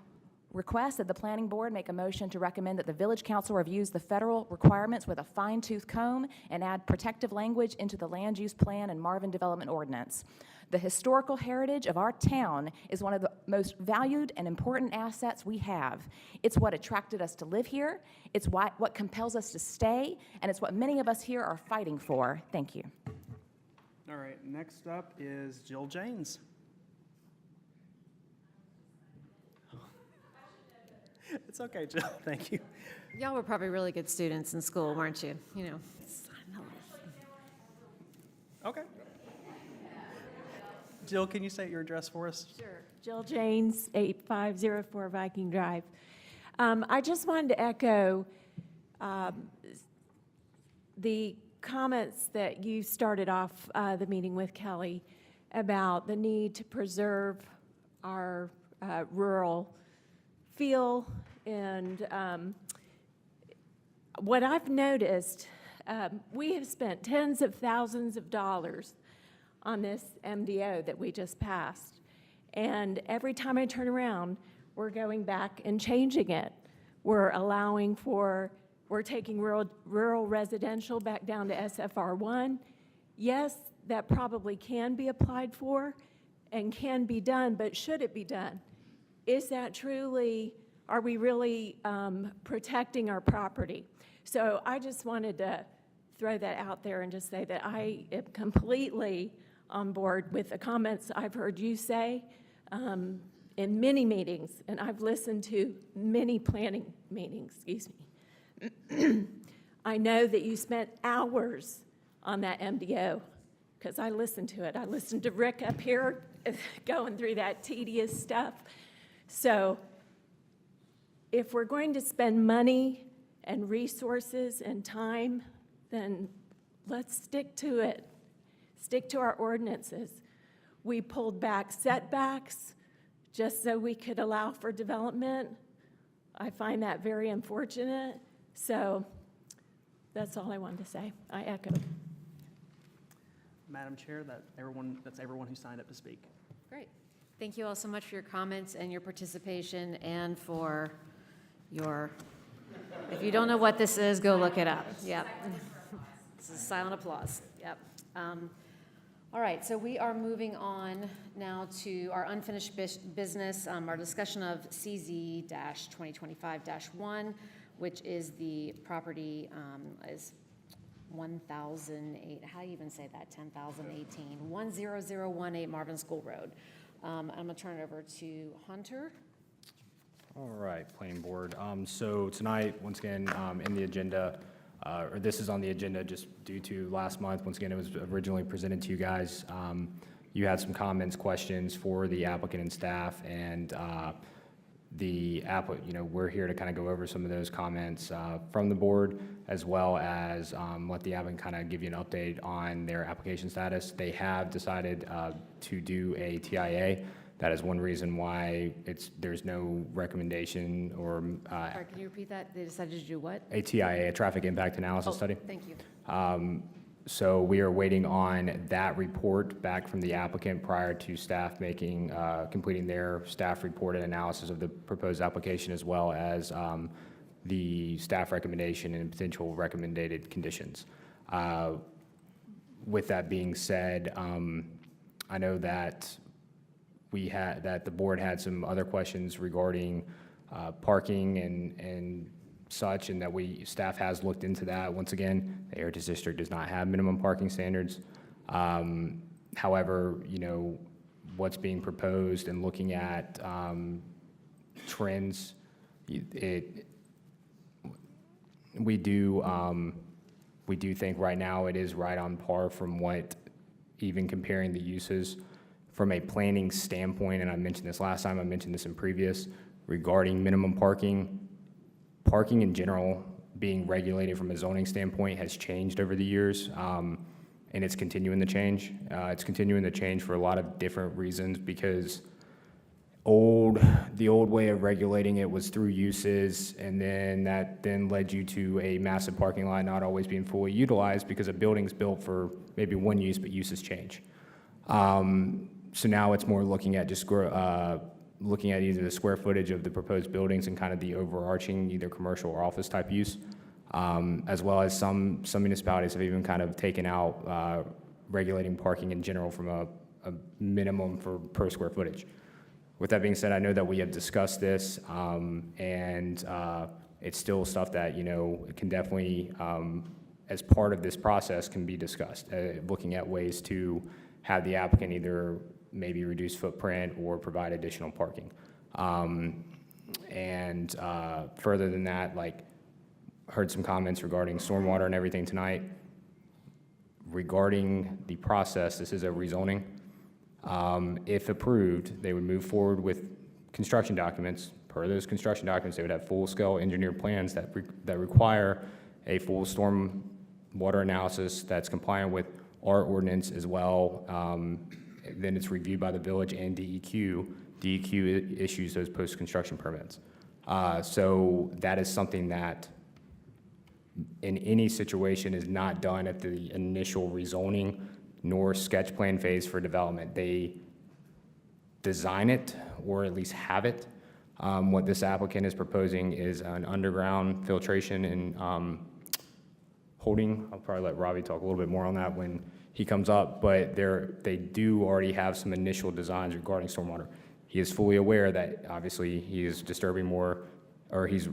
Speaker 7: request that the planning board make a motion to recommend that the village council reviews the federal requirements with a fine-tooth comb and add protective language into the land use plan and Marvin development ordinance. The historical heritage of our town is one of the most valued and important assets we have. It's what attracted us to live here, it's what compels us to stay, and it's what many of us here are fighting for. Thank you.
Speaker 3: All right, next up is Jill Janes. It's okay, Jill. Thank you.
Speaker 2: Y'all were probably really good students in school, weren't you? You know.
Speaker 3: Okay. Jill, can you state your address for us?
Speaker 9: Sure. Jill Janes, 8504 Viking Drive.
Speaker 4: I just wanted to echo the comments that you started off the meeting with, Kelly, about the need to preserve our rural feel. And what I've noticed, we have spent tens of thousands of dollars on this MDO that we just passed. And every time I turn around, we're going back and changing it. We're taking rural residential back down to SFR1. Yes, that probably can be applied for and can be done, but should it be done? Is that truly, are we really protecting our property? So I just wanted to throw that out there and just say that I am completely on board with the comments I've heard you say in many meetings, and I've listened to many planning meetings, excuse me. I know that you spent hours on that MDO because I listened to it. I listened to Rick up here going through that tedious stuff. So if we're going to spend money and resources and time, then let's stick to it. Stick to our ordinances. We pulled back setbacks just so we could allow for development. I find that very unfortunate. So that's all I wanted to say. I echo.
Speaker 3: Madam Chair, that's everyone who signed up to speak.
Speaker 2: Great. Thank you all so much for your comments and your participation and for your, if you don't know what this is, go look it up. Yep. This is silent applause. Yep. All right, so we are moving on now to our unfinished business, our discussion of CZ-2025-1, which is the property is 1008, how do you even say that, 10,018, 10018 Marvin School Road. I'm going to turn it over to Hunter.
Speaker 9: All right, Planning Board. So tonight, once again, in the agenda, or this is on the agenda just due to last month. Once again, it was originally presented to you guys. You had some comments, questions for the applicant and staff, and we're here to kind of go over some of those comments from the board, as well as let the applicant kind of give you an update on their application status. They have decided to do a TIA. That is one reason why there's no recommendation or.
Speaker 2: Sorry, can you repeat that? They decided to do what?
Speaker 9: A TIA, a traffic impact analysis study.
Speaker 2: Thank you.
Speaker 9: So we are waiting on that report back from the applicant prior to staff completing their staff report and analysis of the proposed application, as well as the staff recommendation and potential recommended conditions. With that being said, I know that the board had some other questions regarding parking and such, and that staff has looked into that. Once again, the Heritage District does not have minimum parking standards. However, what's being proposed and looking at trends, we do think right now it is right on par from what, even comparing the uses from a planning standpoint, and I mentioned this last time, I mentioned this in previous, regarding minimum parking. Parking in general, being regulated from a zoning standpoint, has changed over the years, and it's continuing to change. It's continuing to change for a lot of different reasons, because the old way of regulating it was through uses, and then that led you to a massive parking lot not always being fully utilized because a building's built for maybe one use, but uses change. So now it's more looking at looking at either the square footage of the proposed buildings and kind of the overarching either commercial or office type use, as well as some municipalities have even kind of taken out regulating parking in general from a minimum per square footage. With that being said, I know that we have discussed this, and it's still stuff that can definitely, as part of this process, can be discussed, looking at ways to have the applicant either maybe reduce footprint or provide additional parking. And further than that, heard some comments regarding stormwater and everything tonight. Regarding the process, this is a rezoning. If approved, they would move forward with construction documents per those construction documents, they would have full-scale engineered plans that require a full storm water analysis that's compliant with our ordinance as well. Then it's reviewed by the village and DEQ. DEQ issues those post-construction permits. So that is something that in any situation is not done at the initial rezoning nor sketch plan phase for development. They design it or at least have it. What this applicant is proposing is an underground filtration and holding. I'll probably let Robbie talk a little bit more on that when he comes up, but they do already have some initial designs regarding stormwater. He is fully aware that obviously he is disturbing more, or he's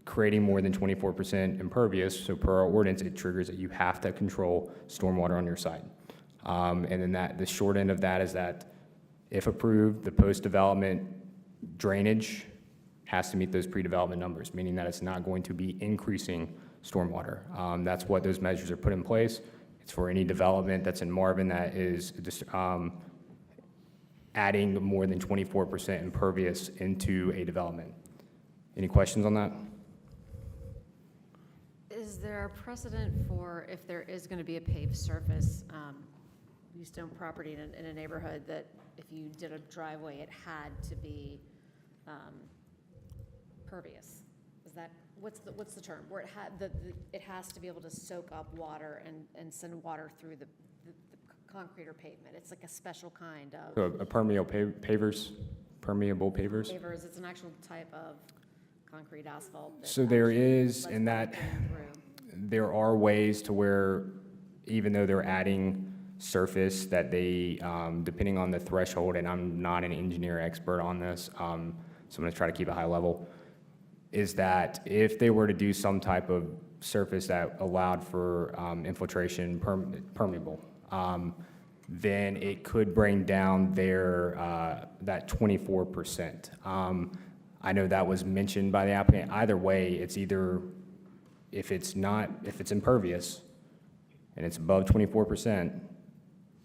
Speaker 9: creating more than 24% impervious, so per our ordinance, it triggers that you have to control stormwater on your site. And then the short end of that is that if approved, the post-development drainage has to meet those pre-development numbers, meaning that it's not going to be increasing stormwater. That's what those measures are put in place. It's for any development that's in Marvin that is just, adding more than 24% impervious into a development. Any questions on that?
Speaker 2: Is there a precedent for if there is going to be a paved surface, you own property in a neighborhood, that if you did a driveway, it had to be pervious? Is that, what's the term? Where it has to be able to soak up water and send water through the concrete or pavement. It's like a special kind of.
Speaker 9: So a permeable pavers?
Speaker 2: Pavers, it's an actual type of concrete asphalt.
Speaker 9: So there is, in that, there are ways to where, even though they're adding surface, that they, depending on the threshold, and I'm not an engineer expert on this, so I'm gonna try to keep it high level, is that if they were to do some type of surface that allowed for infiltration permeable, then it could bring down their, that 24%. I know that was mentioned by the applicant. Either way, it's either, if it's impervious and it's above 24%,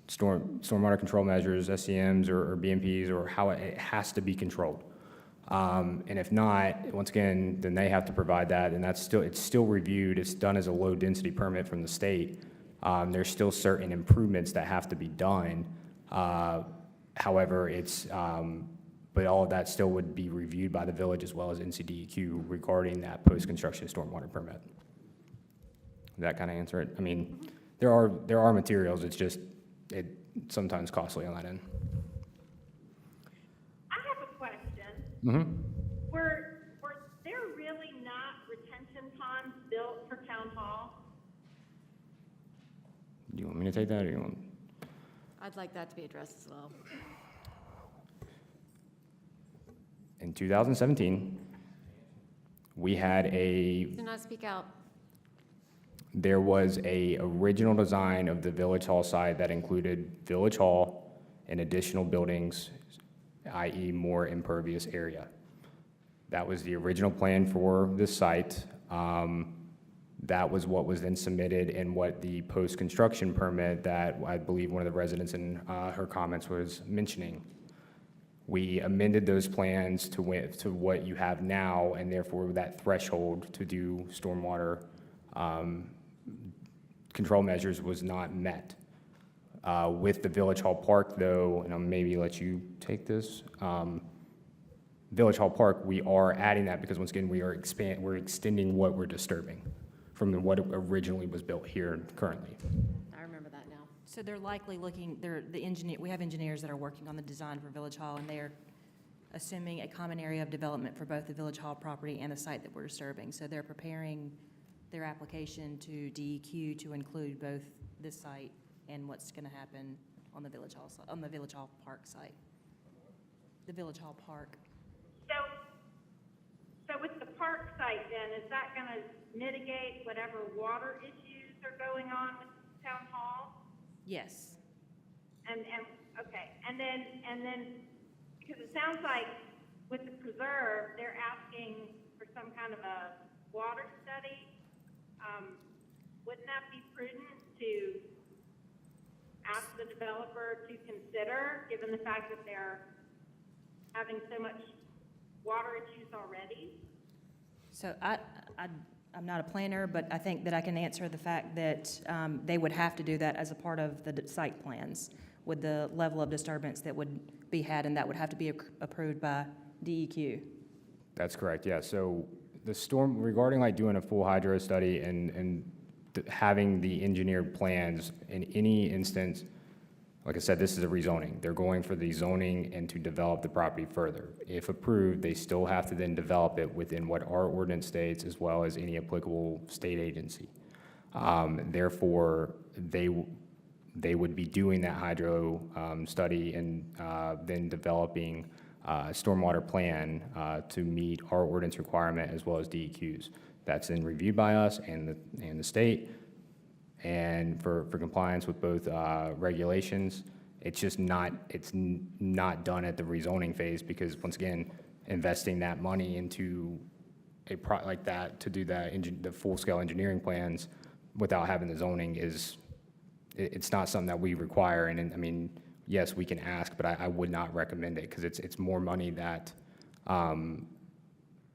Speaker 9: stormwater control measures, SCMs or BMPs, or how it has to be controlled. And if not, once again, then they have to provide that, and it's still reviewed. It's done as a low density permit from the state. There's still certain improvements that have to be done. However, but all of that still would be reviewed by the village as well as NCDEQ regarding that post-construction stormwater permit. Does that kind of answer it? I mean, there are materials. It's just sometimes costly on that end.
Speaker 17: I have a question.
Speaker 9: Mm-hmm.
Speaker 17: Were there really not retention ponds built for town hall?
Speaker 9: Do you want me to take that, or you want?
Speaker 2: I'd like that to be addressed as well.
Speaker 9: In 2017, we had
Speaker 2: Do not speak out.
Speaker 9: there was a original design of the Village Hall site that included Village Hall and additional buildings, i.e. more impervious area. That was the original plan for this site. That was what was then submitted in what the post-construction permit that I believe one of the residents in her comments was mentioning. We amended those plans to what you have now, and therefore that threshold to do stormwater control measures was not met. With the Village Hall Park, though, and I'll maybe let you take this, Village Hall Park, we are adding that because once again, we're extending what we're disturbing from what originally was built here currently.
Speaker 2: I remember that now.
Speaker 1: So they're likely looking, we have engineers that are working on the design for Village Hall, and they're assuming a common area of development for both the Village Hall property and the site that we're disturbing. So they're preparing their application to DEQ to include both this site and what's going to happen on the Village Hall Park site. The Village Hall Park.
Speaker 17: So with the park site then, is that going to mitigate whatever water issues are going on with town hall?
Speaker 1: Yes.
Speaker 17: Okay, and then because it sounds like with the preserve, they're asking for some kind of a water study. Wouldn't that be prudent to ask the developer to consider, given the fact that they're having so much water issues already?
Speaker 1: So I'm not a planner, but I think that I can answer the fact that they would have to do that as a part of the site plans with the level of disturbance that would be had, and that would have to be approved by DEQ.
Speaker 9: That's correct, yeah. So the storm, regarding like doing a full hydro study and having the engineered plans in any instance, like I said, this is a rezoning. They're going for the zoning and to develop the property further. If approved, they still have to then develop it within what our ordinance states as well as any applicable state agency. Therefore, they would be doing that hydro study and then developing a stormwater plan to meet our ordinance requirement as well as DEQ's. That's then reviewed by us and the state. And for compliance with both regulations, it's just not, not done at the rezoning phase because, once again, investing that money into a project like that to do the full-scale engineering plans without having the zoning it's not something that we require. And I mean, yes, we can ask, but I would not recommend it because it's more money that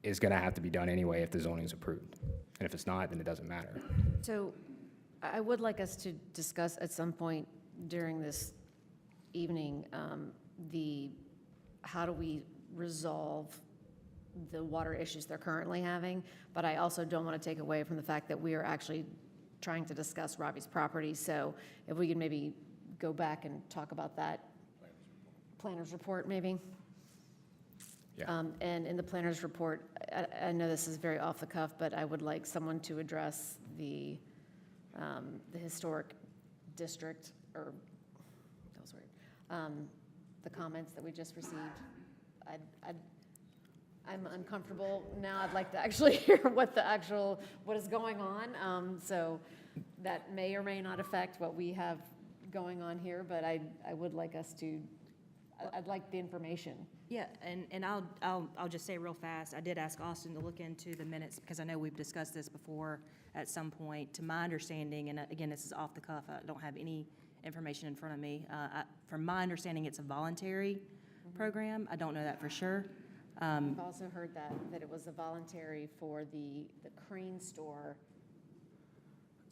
Speaker 9: is going to have to be done anyway if the zoning is approved. And if it's not, then it doesn't matter.
Speaker 2: So I would like us to discuss at some point during this evening, how do we resolve the water issues they're currently having, but I also don't want to take away from the fact that we are actually trying to discuss Robbie's property, so if we could maybe go back and talk about that planner's report, maybe?
Speaker 9: Yeah.
Speaker 2: And in the planner's report, I know this is very off the cuff, but I would like someone to address the historic district, or, that was weird, the comments that we just received. I'm uncomfortable now. I'd like to actually hear what is going on. So that may or may not affect what we have going on here, but I would like us to, I'd like the information.
Speaker 1: Yeah, and I'll just say real fast, I did ask Austin to look into the minutes because I know we've discussed this before at some point. To my understanding, and again, this is off the cuff, I don't have any information in front of me. From my understanding, it's a voluntary program. I don't know that for sure.
Speaker 2: I've also heard that it was a voluntary for the Crane store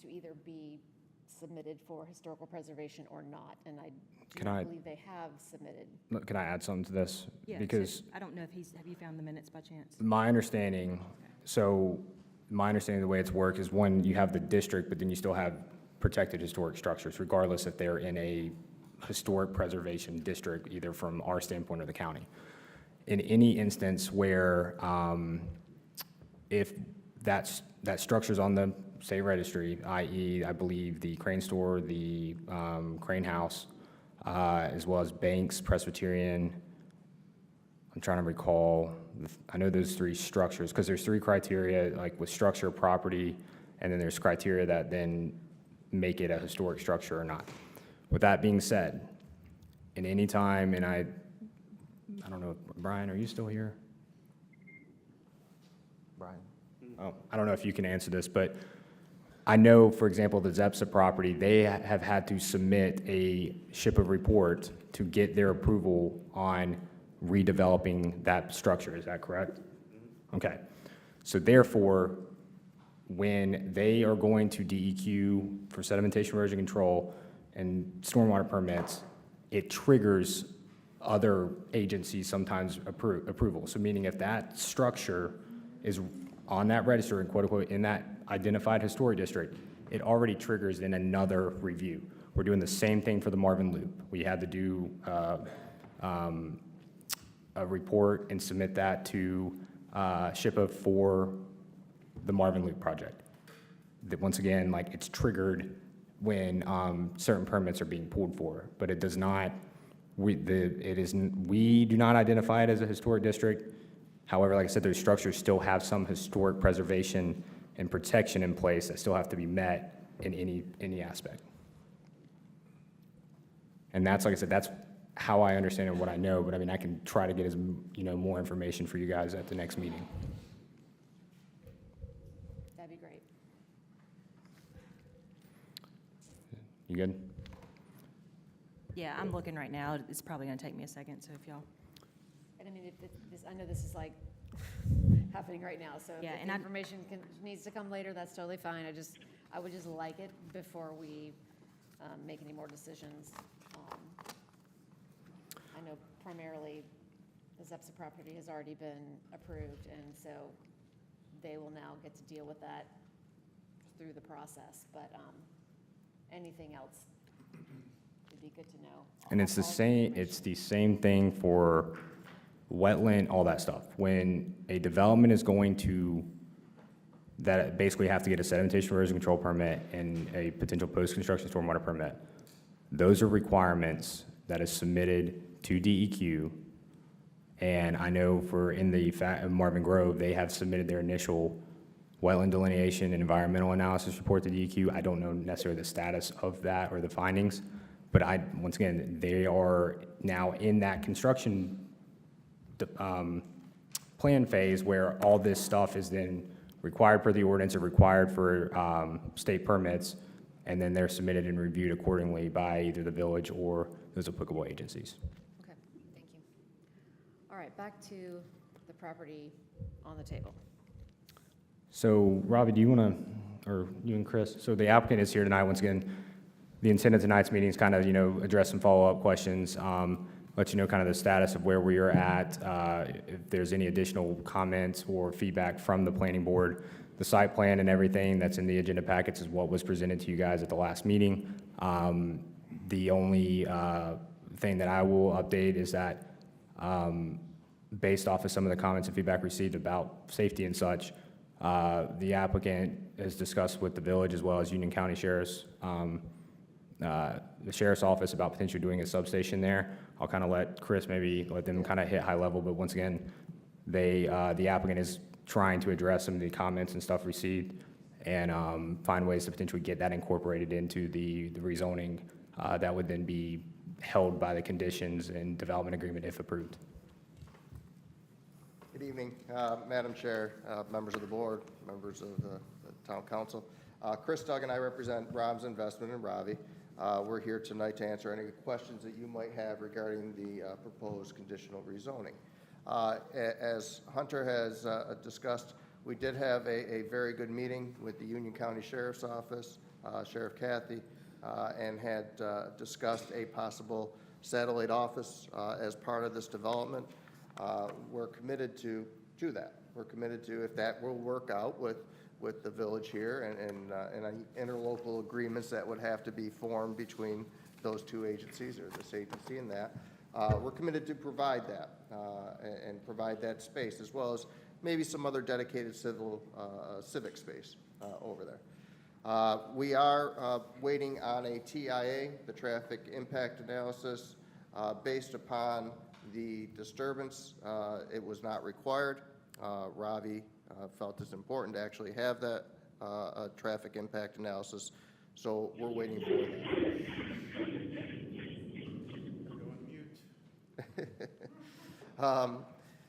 Speaker 2: to either be submitted for historical preservation or not, and I do not believe they have submitted.
Speaker 9: Can I add something to this?
Speaker 1: Yeah,
Speaker 9: Because
Speaker 1: so I don't know if have you found the minutes by chance?
Speaker 9: my understanding, the way it's worked is one, you have the district, but then you still have protected historic structures, regardless if they're in a historic preservation district, either from our standpoint or the county. In any instance where if that structure's on the state registry, i.e., I believe the Crane store, the Crane house, as well as Banks, Presbyterian, I'm trying to recall, I know those three structures, because there's three criteria, like with structure, property, and then there's criteria that then make it a historic structure or not. With that being said, in any time, and I don't know, Brian, are you still here? Brian? Oh, I don't know if you can answer this, but I know, for example, the Zepsa property, they have had to submit a SHPA report to get their approval on redeveloping that structure. Is that correct? Okay. So therefore, when they are going to DEQ for sedimentation erosion control and stormwater permits, it triggers other agencies sometimes approval. So meaning if that structure is on that register and quote unquote in that identified historic district, it already triggers in another review. We're doing the same thing for the Marvin Loop. We had to do a report and submit that to SHPA for the Marvin Loop project. That once again, like it's triggered when certain permits are being pulled for, but it does not. We do not identify it as a historic district. However, like I said, those structures still have some historic preservation and protection in place that still have to be met in any aspect. And that's, like I said, that's how I understand it, what I know, but I mean, I can try to get more information for you guys at the next meeting.
Speaker 2: That'd be great.
Speaker 9: You good?
Speaker 1: Yeah, I'm looking right now. It's probably going to take me a second, so if y'all.
Speaker 2: And I mean, I know this is like happening right now, so
Speaker 1: Yeah,
Speaker 2: if
Speaker 1: and
Speaker 2: the
Speaker 1: I-
Speaker 2: information needs to come later, that's totally fine. I would just like it before we make any more decisions. I know primarily the Zepsa property has already been approved, and so they will now get to deal with that through the process, but anything else would be good to know.
Speaker 9: And it's the same thing for wetland, all that stuff. When a development is going to, that basically have to get a sedimentation erosion control permit and a potential post-construction stormwater permit, those are requirements that is submitted to DEQ. And I know for in the Marvin Grove, they have submitted their initial wetland delineation and environmental analysis report to DEQ. I don't know necessarily the status of that or the findings, but once again, they are now in that construction plan phase where all this stuff is then required per the ordinance or required for state permits, and then they're submitted and reviewed accordingly by either the village or those applicable agencies.
Speaker 2: Okay, thank you. All right, back to the property on the table.
Speaker 9: So, Robbie, do you want to, or you and Chris, so the applicant is here tonight. Once again, the intent of tonight's meeting is kind of, address some follow-up questions, let you know kind of the status of where we are at, if there's any additional comments or feedback from the planning board. The site plan and everything that's in the agenda packets is what was presented to you guys at the last meeting. The only thing that I will update is that based off of some of the comments and feedback received about safety and such, the applicant has discussed with the village as well as Union County Sheriff's, the Sheriff's Office about potentially doing a substation there. I'll kind of let Chris maybe let them kind of hit high level, but once again, the applicant is trying to address some of the comments and stuff received and find ways to potentially get that incorporated into the rezoning that would then be held by the conditions and development agreement if approved.
Speaker 10: Good evening, Madam Chair, members of the board, members of the town council. Chris Doug and I represent Rob's Investment in Ravi. We're here tonight to answer any questions that you might have regarding the proposed conditional rezoning. As Hunter has discussed, we did have a very good meeting with the Union County Sheriff's Office, Sheriff Kathy, and had discussed a possible satellite office as part of this development. We're committed to that. We're committed to, if that will work out with the village here and interlocal agreements that would have to be formed between those two agencies or this agency and that. We're committed to provide that and provide that space as well as maybe some other dedicated civic space over there. We are waiting on a TIA, the traffic impact analysis, based upon the disturbance. It was not required. Ravi felt it's important to actually have that traffic impact analysis, so we're waiting for that.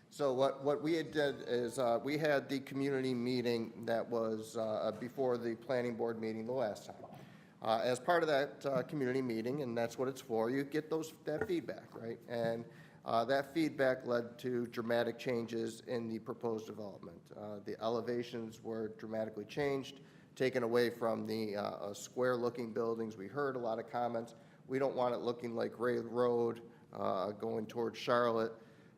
Speaker 10: So what we had did is we had the community meeting that was before the planning board meeting the last time. As part of that community meeting, and that's what it's for, you get that feedback, right? And that feedback led to dramatic changes in the proposed development. The elevations were dramatically changed, taken away from the square-looking buildings. We heard a lot of comments. We don't want it looking like Ray Road going towards Charlotte.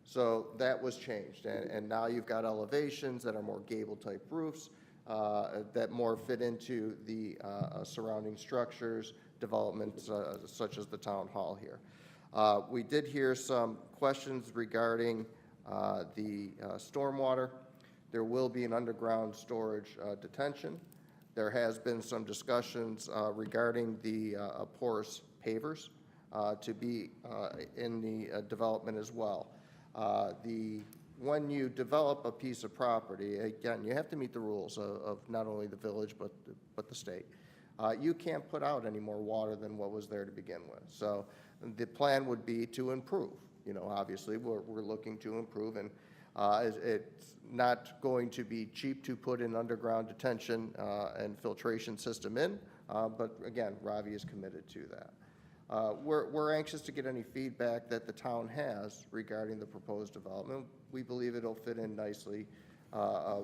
Speaker 10: So that was changed, and now you've got elevations that are more gable-type roofs that more fit into the surrounding structures, developments such as the town hall here. We did hear some questions regarding the stormwater. There will be an underground storage detention. There has been some discussions regarding the porous pavers to be in the development as well. When you develop a piece of property, again, you have to meet the rules of not only the village but the state. You can't put out any more water than what was there to begin with. So the plan would be to improve. Obviously, we're looking to improve, and it's not going to be cheap to put an underground detention and filtration system in, but again, Ravi is committed to that. We're anxious to get any feedback that the town has regarding the proposed development. We believe it'll fit in nicely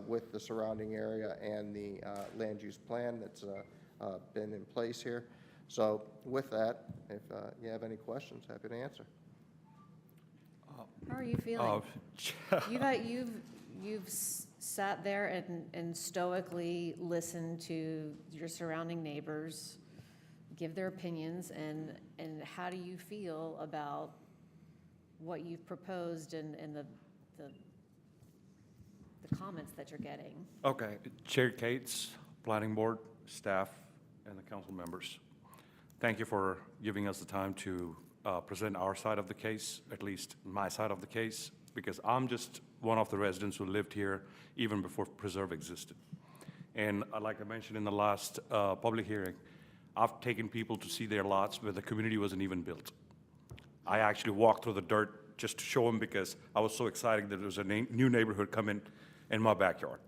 Speaker 10: with the surrounding area and the land use plan that's been in place here. So with that, if you have any questions, happy to answer.
Speaker 2: How are you feeling? You've sat there and stoically listened to your surrounding neighbors give their opinions, and how do you feel about what you've proposed and the comments that you're getting?
Speaker 12: Okay, Chair Cates, Planning Board, staff, and the council members, thank you for giving us the time to present our side of the case, at least my side of the case, because I'm just one of the residents who lived here even before Preserve existed. And like I mentioned in the last public hearing, I've taken people to see their lots where the community wasn't even built. I actually walked through the dirt just to show them because I was so excited that there was a new neighborhood coming in my backyard.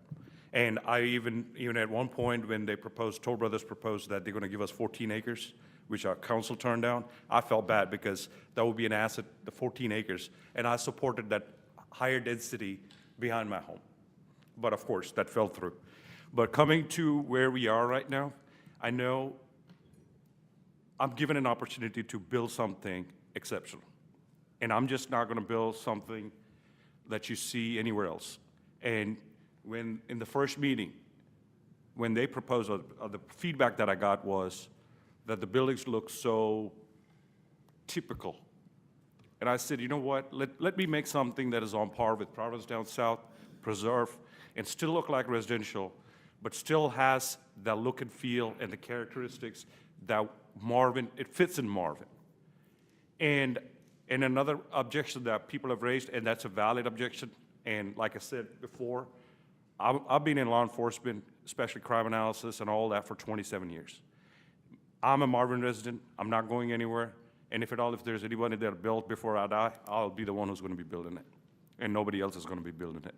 Speaker 12: And I even at one point when they proposed, Toll Brothers proposed that they're going to give us 14 acres, which our council turned down, I felt bad because that would be an asset, the 14 acres, and I supported that higher density behind my home. But of course, that fell through. But coming to where we are right now, I know I'm given an opportunity to build something exceptional. And I'm just not going to build something that you see anywhere else. And when in the first meeting, when they proposed, the feedback that I got was that the buildings look so typical. And I said, you know what, let me make something that is on par with Providence Down South, Preserve, and still look like residential, but still has that look and feel and the characteristics that Marvin, it fits in Marvin. And another objection that people have raised, and that's a valid objection, and like I said before, I've been in law enforcement, especially crime analysis and all that for 27 years. I'm a Marvin resident, I'm not going anywhere, and if at all, if there's anybody that built before I die, I'll be the one who's going to be building it, and nobody else is going to be building it.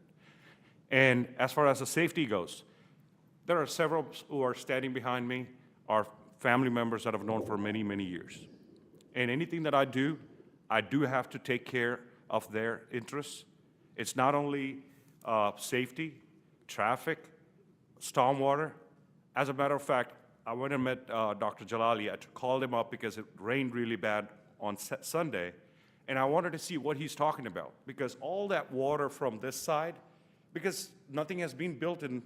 Speaker 12: And as far as the safety goes, there are several who are standing behind me, are family members that I've known for many, many years. And anything that I do have to take care of their interests. It's not only safety, traffic, stormwater. As a matter of fact, I went and met Dr. Jalali. I called him up because it rained really bad on Sunday, and I wanted to see what he's talking about, because all that water from this side, because nothing has been built in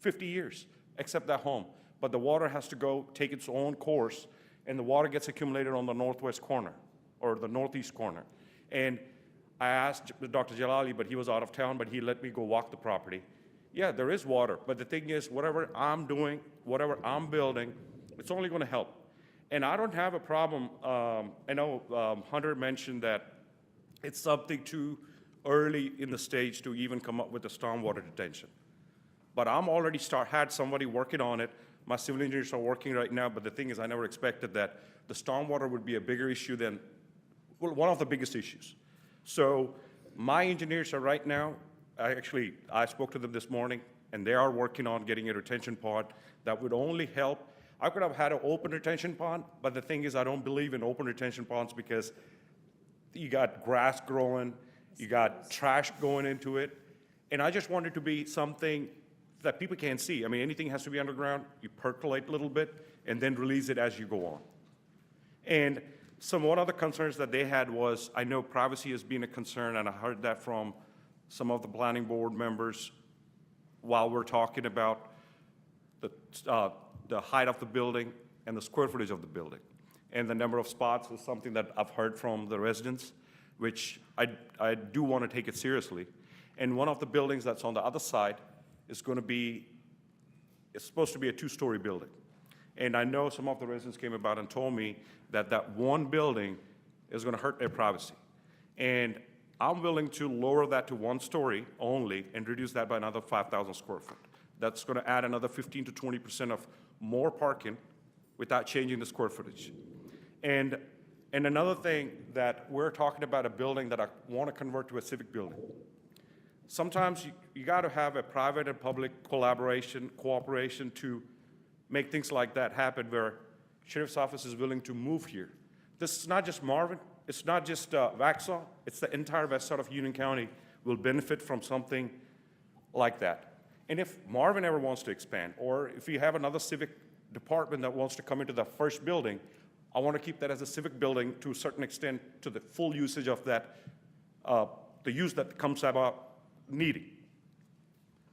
Speaker 12: 50 years except that home, but the water has to go take its own course, and the water gets accumulated on the northwest corner or the northeast corner. And I asked Dr. Jalali, but he was out of town, but he let me go walk the property. Yeah, there is water, but the thing is, whatever I'm doing, whatever I'm building, it's only going to help. And I don't have a problem. I know Hunter mentioned that it's something too early in the stage to even come up with a stormwater detention. But I'm already had somebody working on it. My civil engineers are working right now, but the thing is, I never expected that the stormwater would be a bigger issue than, well, one of the biggest issues. So my engineers are right now, I spoke to them this morning, and they are working on getting a retention pond that would only help. I could have had an open retention pond, but the thing is, I don't believe in open retention ponds because you got grass growing, you got trash going into it, and I just wanted to be something that people can't see. I mean, anything has to be underground, you percolate a little bit, and then release it as you go on. And one of the concerns that they had was, I know privacy has been a concern, and I heard that from some of the planning board members while we're talking about the height of the building and the square footage of the building. And the number of spots is something that I've heard from the residents, which I do want to take it seriously. And one of the buildings that's on the other side is going to be, it's supposed to be a 2-story building. And I know some of the residents came about and told me that that one building is going to hurt their privacy. And I'm willing to lower that to 1 story only and reduce that by another 5,000 square foot. That's going to add another 15 to 20% of more parking without changing the square footage. And another thing that we're talking about, a building that I want to convert to a civic building. Sometimes you got to have a private and public collaboration, cooperation to make things like that happen, where Sheriff's Office is willing to move here. This is not just Marvin, it's not just Waxhaw, it's the entire west side of Union County will benefit from something like that. And if Marvin ever wants to expand, or if you have another civic department that wants to come into the first building, I want to keep that as a civic building to a certain extent to the full usage of that, the use that comes about needing.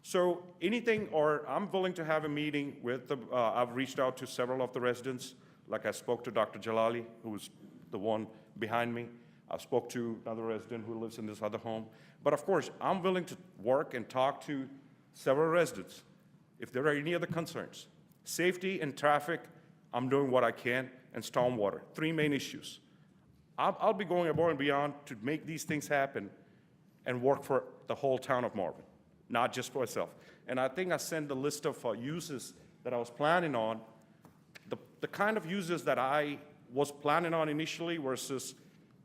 Speaker 12: So anything, or I'm willing to have a meeting with the, I've reached out to several of the residents, like I spoke to Dr. Jalali, who was the one behind me. I spoke to another resident who lives in this other home. But of course, I'm willing to work and talk to several residents if there are any other concerns. Safety and traffic, I'm doing what I can, and stormwater, 3 main issues. I'll be going above and beyond to make these things happen and work for the whole town of Marvin, not just for myself. And I think I sent the list of uses that I was planning on, the kind of uses that I was planning on initially versus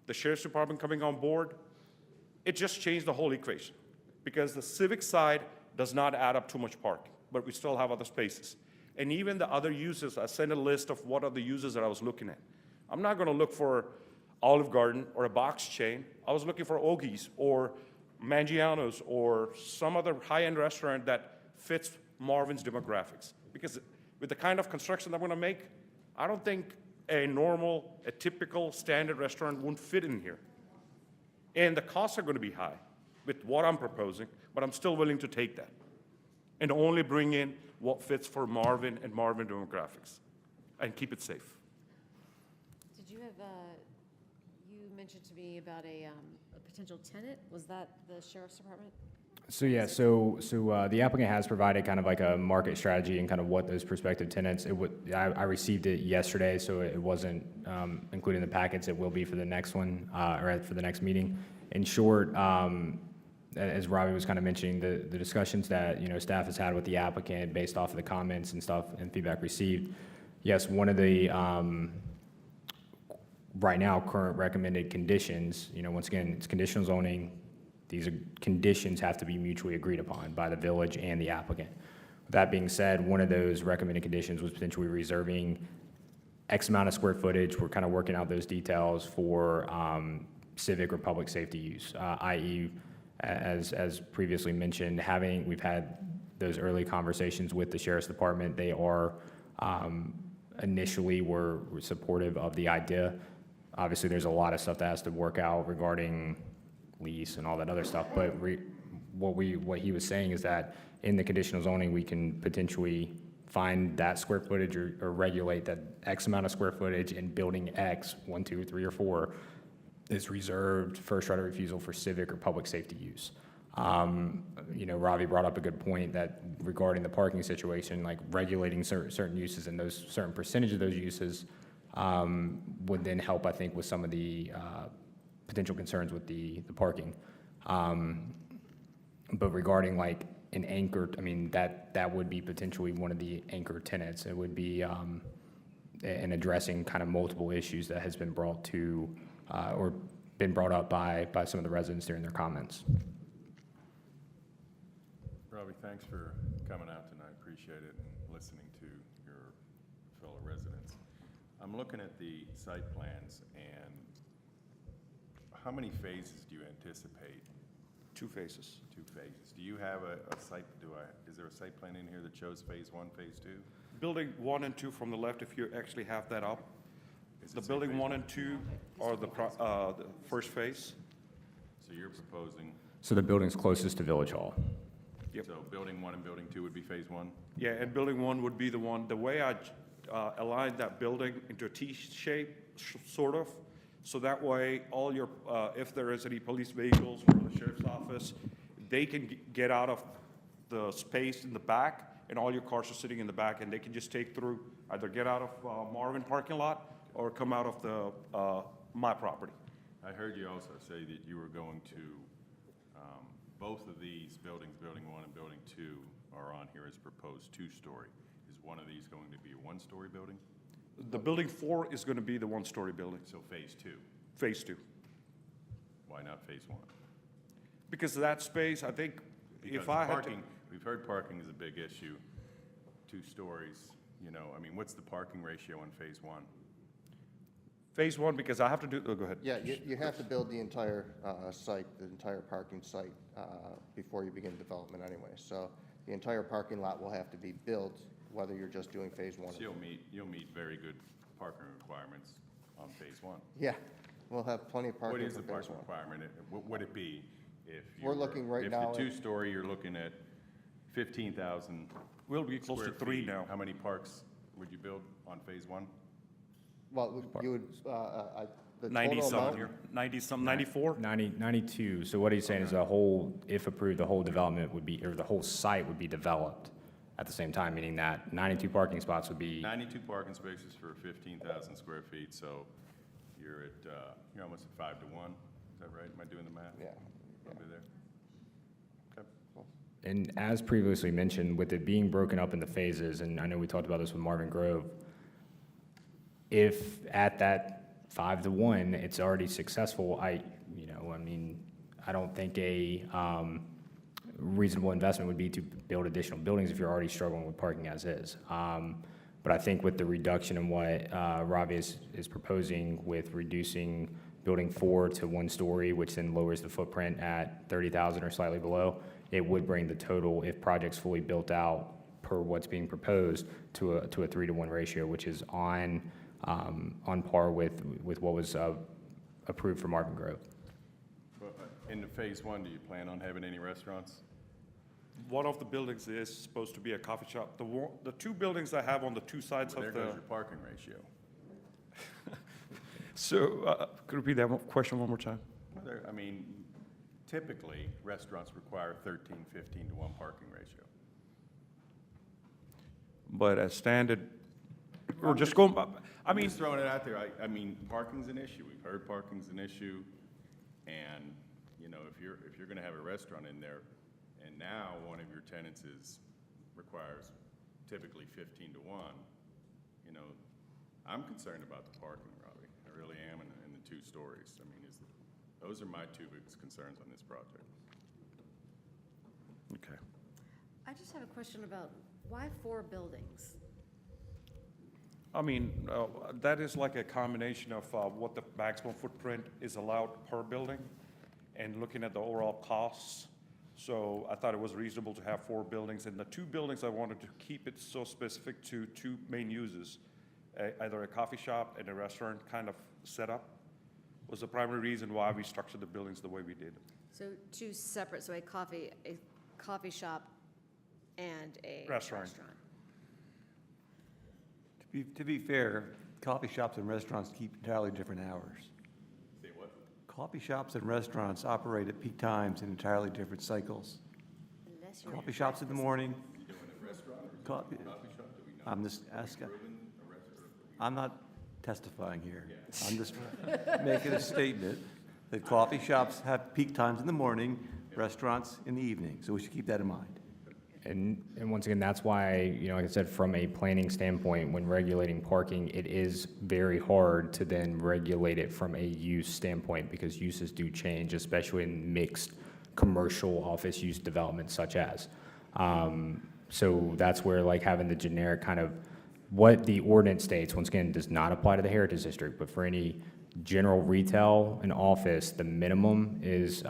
Speaker 12: the Sheriff's Department coming on board. It just changed the whole equation because the civic side does not add up too much parking, but we still have other spaces. And even the other uses, I sent a list of what are the uses that I was looking at. I'm not going to look for Olive Garden or a box chain. I was looking for Ogie's or Mangiano's or some other high-end restaurant that fits Marvin's demographics. Because with the kind of construction that I'm going to make, I don't think a typical standard restaurant wouldn't fit in here. And the costs are going to be high with what I'm proposing, but I'm still willing to take that and only bring in what fits for Marvin and Marvin demographics and keep it safe.
Speaker 2: Did you have, you mentioned to me about a potential tenant. Was that the Sheriff's Department?
Speaker 9: So yeah, so the applicant has provided kind of like a market strategy and kind of what those prospective tenants, I received it yesterday, so it wasn't included in the packets. It will be for the next one, or for the next meeting. In short, as Robbie was kind of mentioning, the discussions that, staff has had with the applicant based off of the comments and stuff and feedback received, yes, one of the, right now, current recommended conditions, once again, it's conditional zoning. These conditions have to be mutually agreed upon by the village and the applicant. With that being said, one of those recommended conditions was potentially reserving X amount of square footage. We're kind of working out those details for civic or public safety use, i.e., as previously mentioned, we've had those early conversations with the Sheriff's Department. They are initially were supportive of the idea. Obviously, there's a lot of stuff that has to work out regarding lease and all that other stuff, but what he was saying is that in the conditional zoning, we can potentially find that square footage or regulate that X amount of square footage in building X, 1, 2, 3, or 4, is reserved first right of refusal for civic or public safety use. Ravi brought up a good point that regarding the parking situation, like regulating certain uses and those certain percentage of those uses would then help, I think, with some of the potential concerns with the parking. But regarding like an anchor, that would be potentially one of the anchor tenants. It would be in addressing kind of multiple issues that has been brought to or been brought up by some of the residents during their comments.
Speaker 6: Robbie, thanks for coming out tonight. Appreciate it and listening to your fellow residents. I'm looking at the site plans, and how many phases do you anticipate?
Speaker 12: 2 phases.
Speaker 6: 2 phases. Do you have a site, is there a site plan in here that shows phase 1, phase 2?
Speaker 12: Building 1 and 2 from the left, if you actually have that up. The building 1 and 2 are the first phase.
Speaker 6: So you're proposing?
Speaker 9: So the building's closest to Village Hall.
Speaker 12: Yep.
Speaker 6: So building 1 and building 2 would be phase 1?
Speaker 12: Yeah, and building 1 would be the one, the way I aligned that building into a T shape, sort of, so that way all your, if there is any police vehicles or the sheriff's office, they can get out of the space in the back, and all your cars are sitting in the back, and they can just take through, either get out of Marvin parking lot or come out of the my property.
Speaker 6: I heard you also say that you were going to, both of these buildings, building 1 and building 2, are on here as proposed 2-story. Is one of these going to be a 1-story building?
Speaker 12: The building 4 is going to be the 1-story building.
Speaker 6: So phase 2?
Speaker 12: Phase 2.
Speaker 6: Why not phase 1?
Speaker 12: Because that space, I think,
Speaker 6: Because
Speaker 12: if I had to...
Speaker 6: parking, we've heard parking is a big issue. 2 stories, You know, I mean, what's the parking ratio on phase one?
Speaker 12: Phase one, because I have to do, oh, go ahead.
Speaker 10: Yeah, you have to build the entire site, the entire parking site, before you begin development anyway. So the entire parking lot will have to be built, whether you're just doing phase one.
Speaker 6: So you'll meet very good parking requirements on phase one.
Speaker 10: Yeah, we'll have plenty of parking
Speaker 6: What is
Speaker 10: for
Speaker 6: the
Speaker 10: phase
Speaker 6: parking
Speaker 10: one.
Speaker 6: requirement? What would it be if you
Speaker 10: We're looking right now
Speaker 6: If the
Speaker 10: at-
Speaker 6: two-story, you're looking at 15,000
Speaker 12: We'll be close to
Speaker 6: square
Speaker 12: 3
Speaker 6: feet.
Speaker 12: now.
Speaker 6: How many parks would you build on phase one?
Speaker 10: Well, you would, the
Speaker 12: 90
Speaker 10: total
Speaker 12: something,
Speaker 10: amount,
Speaker 12: 90 something, 94?
Speaker 9: 92. So what he's saying is the whole, if approved, the whole development would be, or the whole site would be developed at the same time, meaning that 92 parking spots would be,
Speaker 6: 92 parking spaces for 15,000 square feet, so you're at, you're almost at 5 to 1. Is that right? Am I doing the math?
Speaker 10: Yeah.
Speaker 6: Probably there. Okay.
Speaker 9: and as previously mentioned, with it being broken up into phases, and I know we talked about this with Marvin Grove, if at that 5 to 1, it's already successful, I don't think a reasonable investment would be to build additional buildings if you're already struggling with parking as is. But I think with the reduction in what Ravi is proposing with reducing building 4 to 1 story, which then lowers the footprint at 30,000 or slightly below, it would bring the total, if project's fully built out per what's being proposed, to a 3 to 1 ratio, which is on par with what was approved for Marvin Grove.
Speaker 6: But in the phase one, do you plan on having any restaurants?
Speaker 12: One of the buildings is supposed to be a coffee shop. The two buildings I have on the two sides
Speaker 6: Well,
Speaker 12: of
Speaker 6: there
Speaker 12: the...
Speaker 6: goes your parking ratio.
Speaker 12: So, could you repeat that question one more time?
Speaker 6: I mean, typically, restaurants require 13, 15 to 1 parking ratio.
Speaker 12: But as standard, we're just going, I
Speaker 6: I'm
Speaker 12: mean,
Speaker 6: just throwing it out there. I mean, parking's an issue. We've heard parking's an issue. And, you know, if you're gonna have a restaurant in there, and now one of your tenants requires typically 15 to 1, you know, I'm concerned about the parking, Robbie. I really am in the 2 stories. I mean, those are my 2 biggest concerns on this project.
Speaker 12: okay.
Speaker 2: I just have a question about why 4 buildings?
Speaker 12: I mean, that is like a combination of what the maximum footprint is allowed per building and looking at the overall costs. So I thought it was reasonable to have 4 buildings. And the 2 buildings, I wanted to keep it so specific to 2 main uses, either a coffee shop and a restaurant kind of setup was the primary reason why we structured the buildings the way we did.
Speaker 2: So 2 separate, so a coffee shop and a
Speaker 12: Restaurant.
Speaker 14: To be fair, coffee shops and restaurants keep entirely different hours.
Speaker 6: Say what?
Speaker 14: Coffee shops and restaurants operate at peak times in entirely different cycles.
Speaker 2: Unless you're
Speaker 14: Coffee shops in the morning.
Speaker 6: You doing a restaurant or
Speaker 14: Coffee,
Speaker 6: coffee shop? Do we know?
Speaker 14: I'm just asking,
Speaker 6: Proven a restaurant?
Speaker 14: I'm not testifying here. I'm just making a statement that coffee shops have peak times in the morning, restaurants in the evening, so we should keep that in mind.
Speaker 9: And once again, that's why, like I said, from a planning standpoint, when regulating parking, it is very hard to then regulate it from a use standpoint because uses do change, especially in mixed commercial office use developments such as. So that's where like having the generic kind of what the ordinance states, once again, does not apply to the Heritage District, but for any general retail and office, the minimum is 2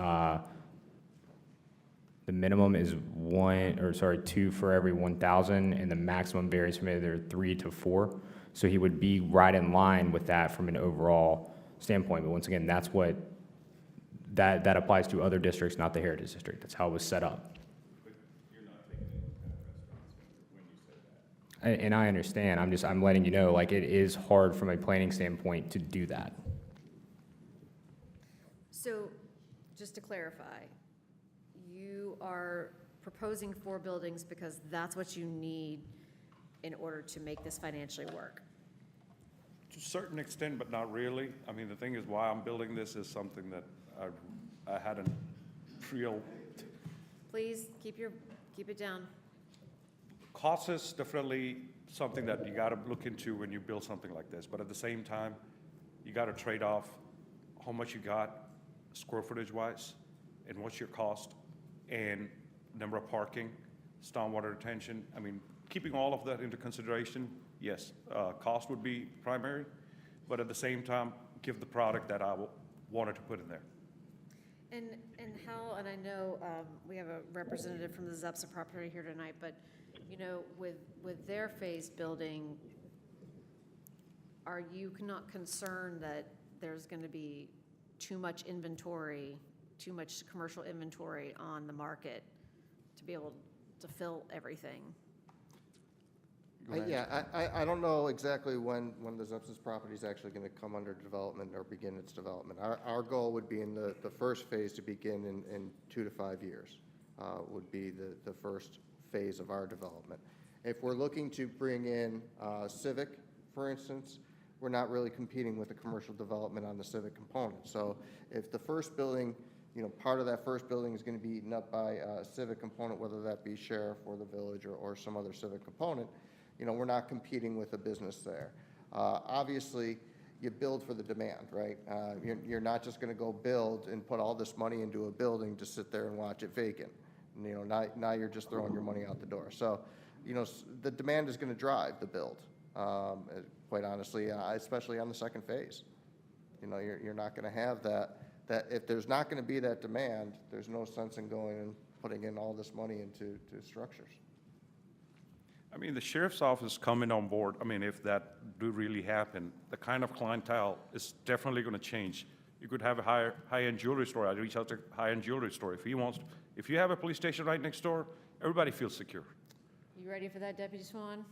Speaker 9: for every 1,000, and the maximum varies from either 3 to 4. So he would be right in line with that from an overall standpoint. But once again, that's what that applies to other districts, not the Heritage District. That's how it was set up.
Speaker 6: But you're not taking into account restaurants when you said that.
Speaker 9: And I understand. I'm letting you know, like, it is hard from a planning standpoint to do that.
Speaker 2: So, just to clarify, you are proposing 4 buildings because that's what you need in order to make this financially work?
Speaker 12: To a certain extent, but not really. I mean, the thing is, why I'm building this is something that I hadn't real.
Speaker 2: Please, keep it down.
Speaker 12: Cost is definitely something that you gotta look into when you build something like this, but at the same time, you gotta trade off how much you got square footage wise, and what's your cost, and number of parking, stormwater retention. I mean, keeping all of that into consideration, yes, cost would be primary, but at the same time, give the product that I wanted to put in there.
Speaker 2: And how, and I know we have a representative from the Zepsa property here tonight, but, you know, with their phased building, are you not concerned that there's going to be too much inventory, too much commercial inventory on the market to be able to fill everything?
Speaker 10: Yeah, I don't know exactly when the Zepsis property is actually going to come under development or begin its development. Our goal would be in the first phase to begin in 2 to 5 years, would be the first phase of our development. If we're looking to bring in Civic, for instance, we're not really competing with the commercial development on the Civic component. So if the first building, you know, part of that first building is going to be eaten up by a Civic component, whether that be sheriff or the village or some other Civic component, you know, we're not competing with a business there. Obviously, you build for the demand, right? You're not just going to go build and put all this money into a building to sit there and watch it vacant. And, you know, now you're just throwing your money out the door. So, you know, the demand is going to drive the build, quite honestly, especially on the second phase. You know, you're not going to have that if there's not going to be that demand, there's no sense in going and putting in all this money into structures.
Speaker 12: I mean, the sheriff's office coming on board, I mean, if that do really happen, the kind of clientele is definitely going to change. You could have a high-end jewelry store. I reach out to high-end jewelry store. If you have a police station right next door, everybody feels secure.
Speaker 2: You ready for that, Deputy Swan?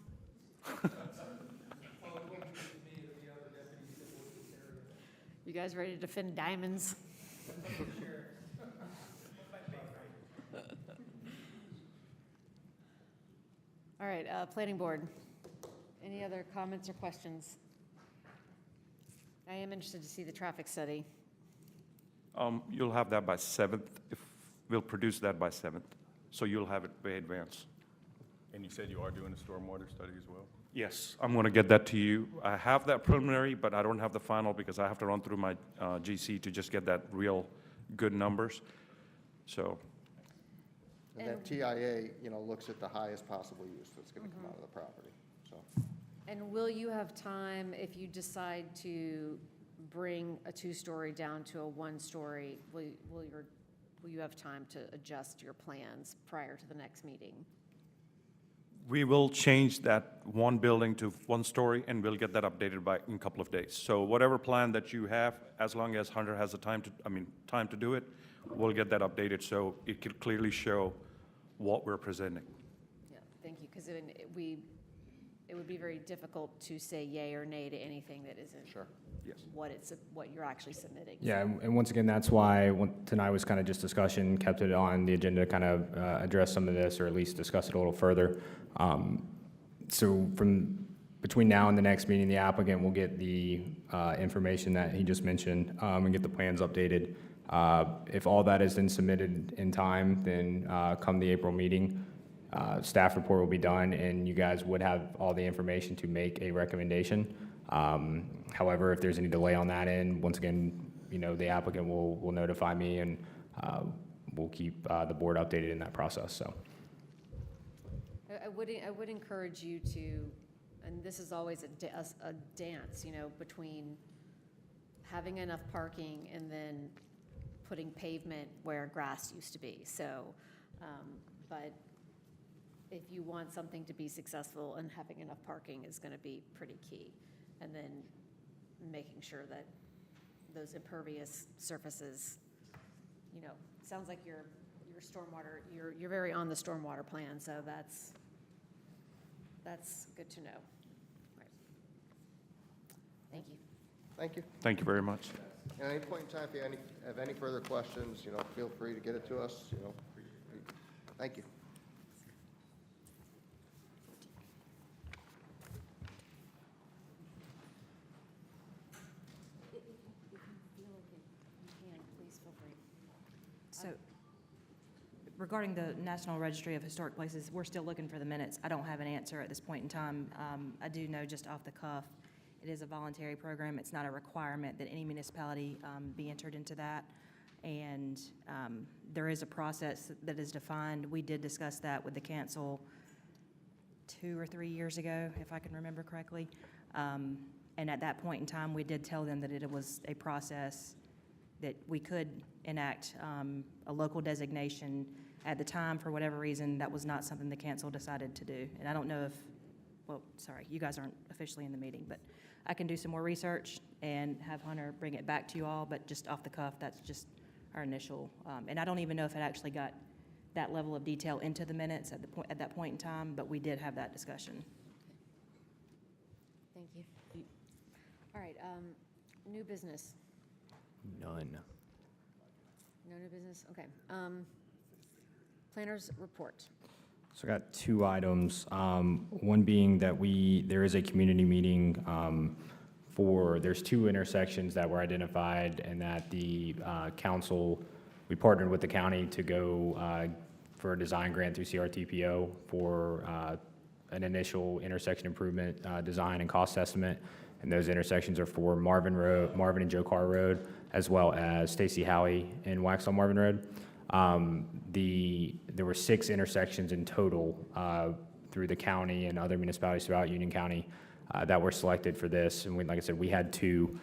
Speaker 2: You guys ready to defend diamonds? All right, Planning Board. Any other comments or questions? I am interested to see the traffic study.
Speaker 12: You'll have that by 7th. We'll produce that by 7th, so you'll have it way advance.
Speaker 6: And you said you are doing a stormwater study as well?
Speaker 12: Yes, I'm going to get that to you. I have that preliminary, but I don't have the final because I have to run through my GC to just get that real good numbers. So.
Speaker 10: And that TIA, you know, looks at the highest possible use that's going to come out of the property, so.
Speaker 2: And will you have time, if you decide to bring a 2-story down to a 1-story, will you have time to adjust your plans prior to the next meeting?
Speaker 12: We will change that one building to 1 story, and we'll get that updated in a couple of days. So whatever plan that you have, as long as Hunter has the time to do it, we'll get that updated so it can clearly show what we're presenting.
Speaker 2: Yeah, thank you, because it would be very difficult to say yay or nay to anything that isn't what you're actually submitting.
Speaker 9: Yeah, and once again, that's why tonight was kind of just discussion, kept it on the agenda to kind of address some of this or at least discuss it a little further. So between now and the next meeting, the applicant will get the information that he just mentioned and get the plans updated. If all that is then submitted in time, then come the April meeting, staff report will be done and you guys would have all the information to make a recommendation. However, if there's any delay on that end, once again, you know, the applicant will notify me and we'll keep the board updated in that process, so.
Speaker 2: I would encourage you to, and this is always a dance, you know, between having enough parking and then putting pavement where grass used to be. So, but if you want something to be successful, and having enough parking is going to be pretty key. And then making sure that those impervious surfaces, you know, sounds like your stormwater, you're very on the stormwater plan, so that's good to know. Right. Thank you.
Speaker 10: Thank you.
Speaker 12: Thank you very much.
Speaker 10: At any point in time, if you have any further questions, you know, feel free to get it to us, you know. Thank you.
Speaker 1: So regarding the National Registry of Historic Places, we're still looking for the minutes. I don't have an answer at this point in time. I do know just off the cuff, it is a voluntary program. It's not a requirement that any municipality be entered into that. And there is a process that is defined. We did discuss that with the council 2 or 3 years ago, if I can remember correctly. And at that point in time, we did tell them that it was a process that we could enact a local designation. At the time, for whatever reason, that was not something the council decided to do. And I don't know if, well, sorry, you guys aren't officially in the meeting, but I can do some more research and have Hunter bring it back to you all, but just off the cuff, that's just our initial, and I don't even know if it actually got that level of detail into the minutes at that point in time, but we did have that discussion.
Speaker 2: Thank you. All right, new business.
Speaker 9: None.
Speaker 2: No new business? Okay. Planners report.
Speaker 9: So I got 2 items. One being that there is a community meeting there's 2 intersections that were identified, and that the council, we partnered with the county to go for a design grant through CRTPO for an initial intersection improvement design and cost estimate. And those intersections are for Marvin and Joe Carr Road, as well as Stacy Howie and Waxhaw Marvin Road. There were 6 intersections in total through the county and other municipalities throughout Union County that were selected for this. And like I said, we had 2.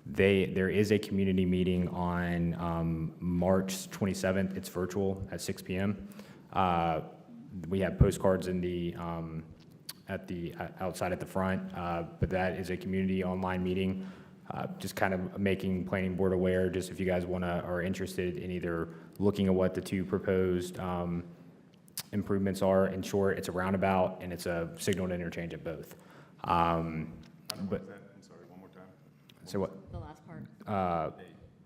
Speaker 9: There is a community meeting on March 27th. It's virtual at 6 p.m. We have postcards in the outside at the front, but that is a community online meeting. Just kind of making planning board aware, just if you guys are interested in either looking at what the 2 proposed improvements are. In short, it's a roundabout and it's a signal interchange at both. But
Speaker 6: I'm sorry, one more time.
Speaker 9: So what?
Speaker 2: The last part.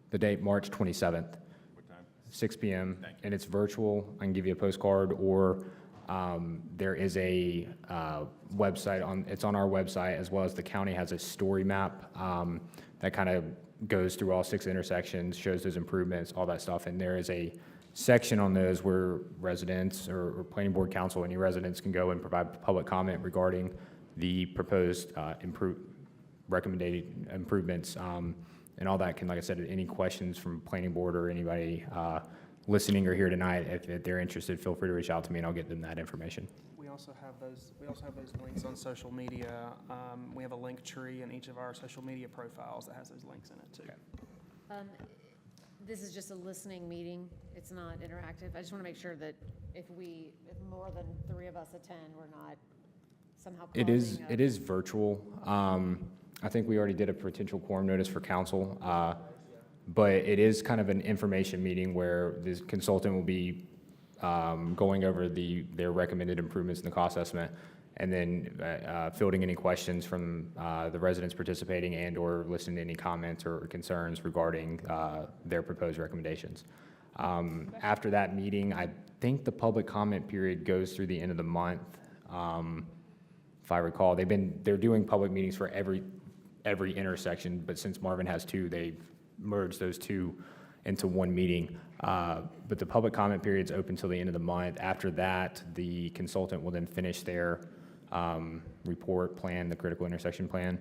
Speaker 9: The date, March 27th.
Speaker 6: What time?
Speaker 9: 6 p.m.
Speaker 6: Thank you.
Speaker 9: And it's virtual. I can give you a postcard, or there is a website it's on our website, as well as the county has a story map that kind of goes through all 6 intersections, shows those improvements, all that stuff. And there is a section on those where residents or planning board council, any residents can go and provide public comment regarding the proposed recommended improvements. And all that can, like I said, any questions from planning board or anybody listening or here tonight, if they're interested, feel free to reach out to me and I'll get them that information.
Speaker 3: We also have those links on social media. We have a link tree in each of our social media profiles that has those links in it too.
Speaker 9: Okay.
Speaker 2: This is just a listening meeting. It's not interactive. I just want to make sure that if more than 3 of us attend, we're not somehow
Speaker 9: It is virtual. I think we already did a potential quorum notice for council, but it is kind of an information meeting where the consultant will be going over their recommended improvements in the cost estimate, and then fielding any questions from the residents participating and/or listening to any comments or concerns regarding their proposed recommendations. After that meeting, I think the public comment period goes through the end of the month. If I recall, they're doing public meetings for every intersection, but since Marvin has 2, they've merged those 2 into one meeting. But the public comment period's open till the end of the month. After that, the consultant will then finish their report plan, the critical intersection plan,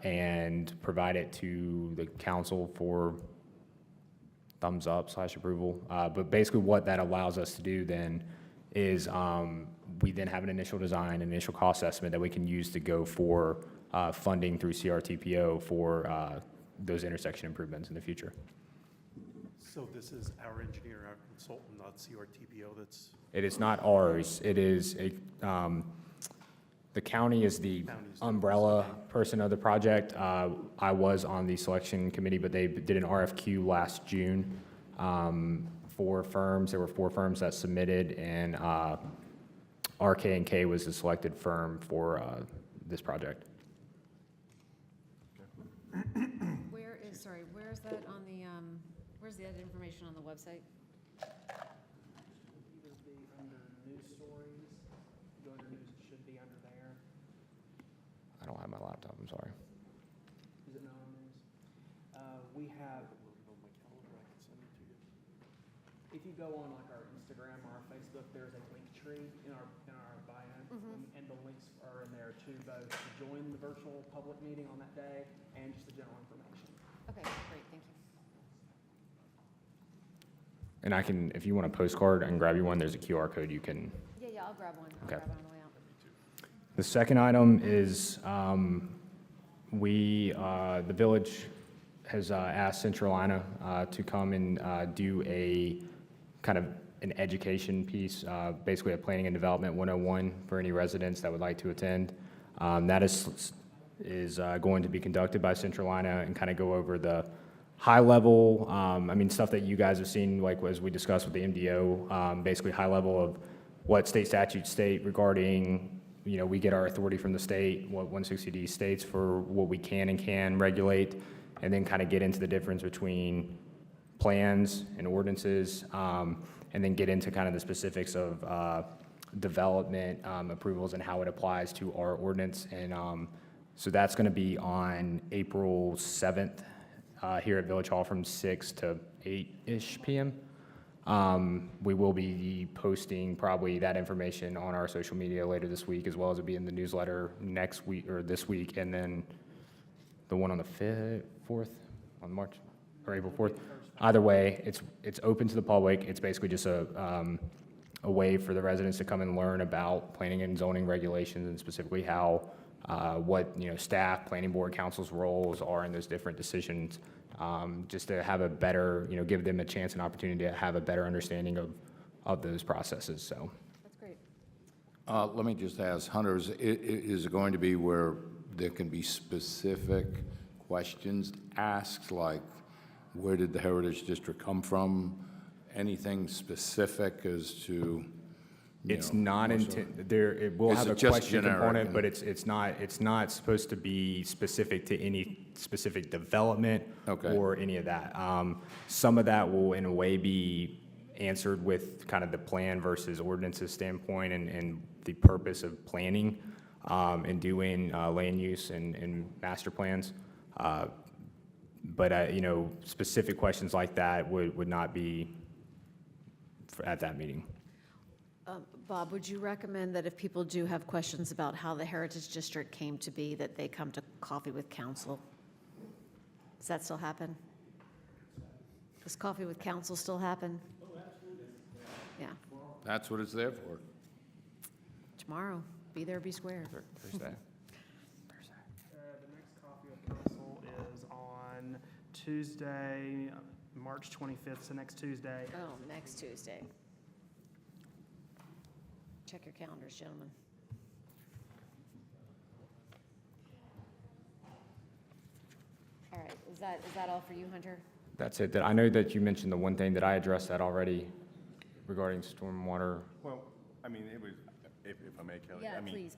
Speaker 9: and provide it to the council for thumbs up / approval. But basically what that allows us to do then is we then have an initial design, an initial cost estimate that we can use to go for funding through CRTPO for those intersection improvements in the future.
Speaker 5: So this is our engineer, our consultant, not CRTPO that's...
Speaker 9: It is not ours. It is the county is the umbrella person of the project. I was on the selection committee, but they did an RFQ last June for firms. There were 4 firms that submitted, and RK&K was the selected firm for this project.
Speaker 2: Where's that on the, where's the other information on the website?
Speaker 3: Either be under news stories, go under news, it should be under there.
Speaker 9: I don't have my laptop, I'm sorry.
Speaker 3: Is it not on news? We have, if you go on like our Instagram or our Facebook, there's a link tree in our bio, and the links are in there too, both to join the virtual public meeting on that day and just the general information.
Speaker 2: Okay, great, thank you.
Speaker 9: And I can, if you want a postcard, I can grab you one. There's a QR code you can.
Speaker 2: Yeah, I'll grab one. I'll
Speaker 9: Okay.
Speaker 2: grab one on the way out.
Speaker 9: The second item is the village has asked Centralina to come and do a kind of an education piece, basically a planning and development 101 for any residents that would like to attend. That is going to be conducted by Centralina and kind of go over the high level, stuff that you guys have seen, like as we discussed with the MDO, basically high level of what state statutes state regarding, we get our authority from the state, what 160D states for what we can and can regulate, and then kind of get into the difference between plans and ordinances, and then get into kind of the specifics of development approvals and how it applies to our ordinance. And so that's going to be on April 7th here at Village Hall from 6 to 8-ish p.m. We will be posting probably that information on our social media later this week, as well as it'll be in the newsletter next week or this week, and then the one on the 4th on March or April 4th. Either way, it's open to the public. It's basically just a way for the residents to come and learn about planning and zoning regulations, and specifically how what staff, planning board, council's roles are in those different decisions, just to have a better, give them a chance and opportunity to have a better understanding of those processes. So
Speaker 2: That's great.
Speaker 15: Let me just ask, Hunter, is it going to be where there can be specific questions asked, like where did the Heritage District come from? Anything specific as to?
Speaker 9: it's not there. It will have a question component, but it's not supposed to be specific to any specific development or any of that. Some of that will, in a way, be answered with kind of the plan versus ordinances standpoint and the purpose of planning and doing land use and master plans. But specific questions like that would not be at that meeting.
Speaker 2: Bob, would you recommend that if people do have questions about how the Heritage District came to be, that they come to Coffee with Council? Does that still happen? Does Coffee with Council still happen? Oh, absolutely. Yeah.
Speaker 15: That's what it's there for.
Speaker 2: Tomorrow, be there, be square.
Speaker 9: Thursday.
Speaker 3: The next Coffee with Council is on Tuesday, March 25th, so next Tuesday.
Speaker 2: Oh, next Tuesday. Check your calendars, gentlemen. All right, is that all for you, Hunter?
Speaker 9: That's it. I know that you mentioned the one thing that I addressed that already regarding stormwater.
Speaker 6: Well, it was, if I may, Kelly.
Speaker 2: Yeah, please.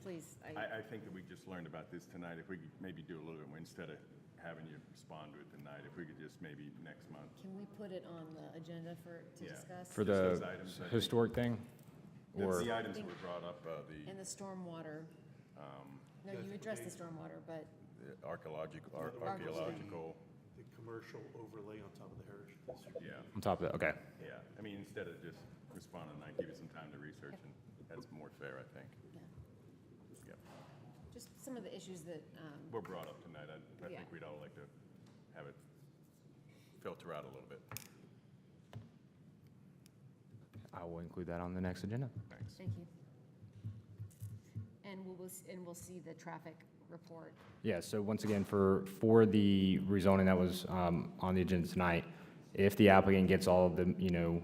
Speaker 6: I think that we just learned about this tonight. If we could maybe do a little bit more, instead of having you respond to it tonight, if we could just maybe next month.
Speaker 2: Can we put it on the agenda to discuss?
Speaker 9: For the historic thing? Or
Speaker 6: The items that were brought up,
Speaker 2: And the stormwater. No, you addressed the stormwater, but
Speaker 6: the archaeological.
Speaker 5: The commercial overlay on top of the Heritage District.
Speaker 6: Yeah.
Speaker 9: on top of that, okay.
Speaker 6: Yeah, instead of just responding tonight, give you some time to research, and that's more fair, I think. Yeah.
Speaker 2: just some of the issues that,
Speaker 6: Were brought up tonight. I
Speaker 2: Yeah.
Speaker 6: think we'd all like to have it filter out a little bit.
Speaker 9: I will include that on the next agenda.
Speaker 6: Thanks.
Speaker 2: thank you. And we'll see the traffic report.
Speaker 9: Yeah, so once again, for the rezoning that was on the agenda tonight, if the applicant gets all of the,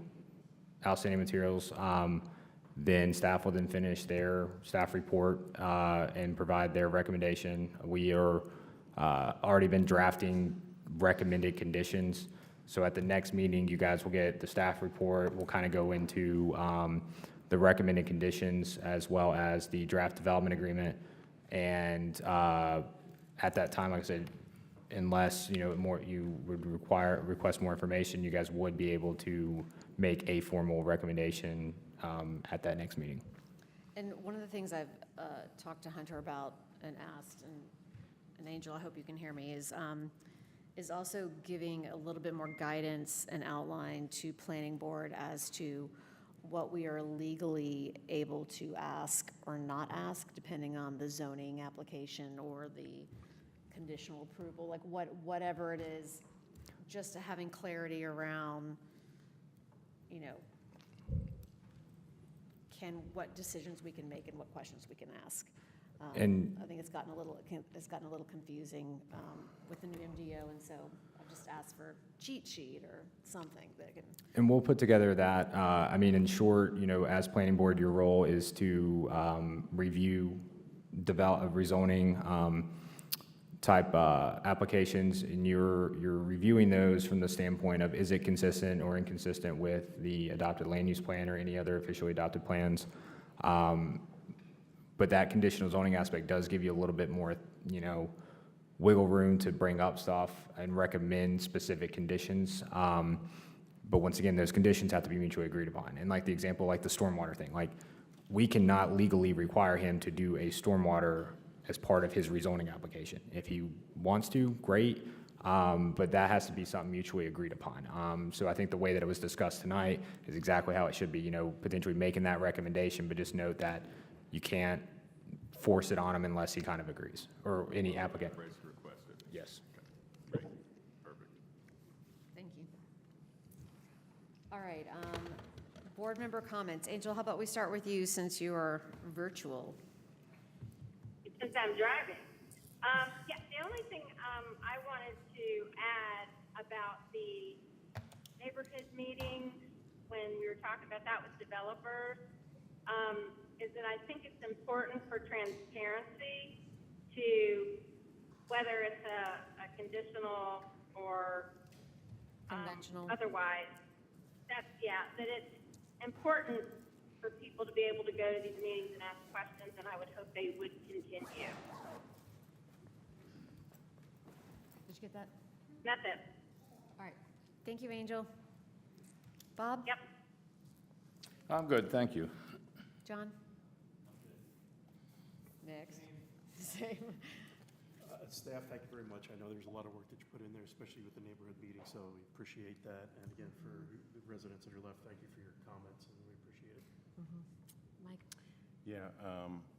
Speaker 9: outstanding materials, then staff will then finish their staff report and provide their recommendation. We are already been drafting recommended conditions. So at the next meeting, you guys will get the staff report. We'll kind of go into the recommended conditions as well as the draft development agreement. And at that time, like I said, unless you would request more information, you guys would be able to make a formal recommendation at that next meeting.
Speaker 2: And one of the things I've talked to Hunter about and asked, and Angel, I hope you can hear me, is also giving a little bit more guidance and outline to planning board as to what we are legally able to ask or not ask, depending on the zoning application or the conditional approval, like whatever it is, just to having clarity around, what decisions we can make and what questions we can ask.
Speaker 9: And-
Speaker 2: I think it's gotten a little confusing with the new MDO, and so I've just asked for a cheat sheet or something that can.
Speaker 9: And we'll put together that, I mean, in short, as planning board, your role is to review rezoning type applications, and you're reviewing those from the standpoint of, is it consistent or inconsistent with the adopted land use plan or any other officially adopted plans? But that conditional zoning aspect does give you a little bit more, wiggle room to bring up stuff and recommend specific conditions. But once again, those conditions have to be mutually agreed upon. And like the example, like the stormwater thing, like we cannot legally require him to do a stormwater as part of his rezoning application. If he wants to, great, but that has to be something mutually agreed upon. So I think the way that it was discussed tonight is exactly how it should be, potentially making that recommendation, but just note that you can't force it on him unless he kind of agrees, or any applicant.
Speaker 6: Raise the request.
Speaker 9: Yes.
Speaker 6: Great, perfect.
Speaker 2: Thank you. All right, board member comments. Angel, how about we start with you since you are virtual?
Speaker 17: Since I'm driving. Yeah, the only thing I wanted to add about the neighborhood meeting, when we were talking about that with developers, is that I think it's important for transparency to, whether it's a conditional or
Speaker 2: Conventional.
Speaker 17: otherwise, that it's important for people to be able to go to these meetings and ask questions, and I would hope they would continue.
Speaker 2: Did you get that?
Speaker 17: That's it.
Speaker 2: All right. Thank you, Angel. Bob?
Speaker 17: Yep.
Speaker 15: I'm good, thank you.
Speaker 2: John? Next. Same.
Speaker 5: Staff, thank you very much. I know there's a lot of work that you put in there, especially with the neighborhood meeting, so we appreciate that. And again, for the residents that are left, thank you for your comments, and we appreciate it.
Speaker 2: Mike?
Speaker 6: Yeah,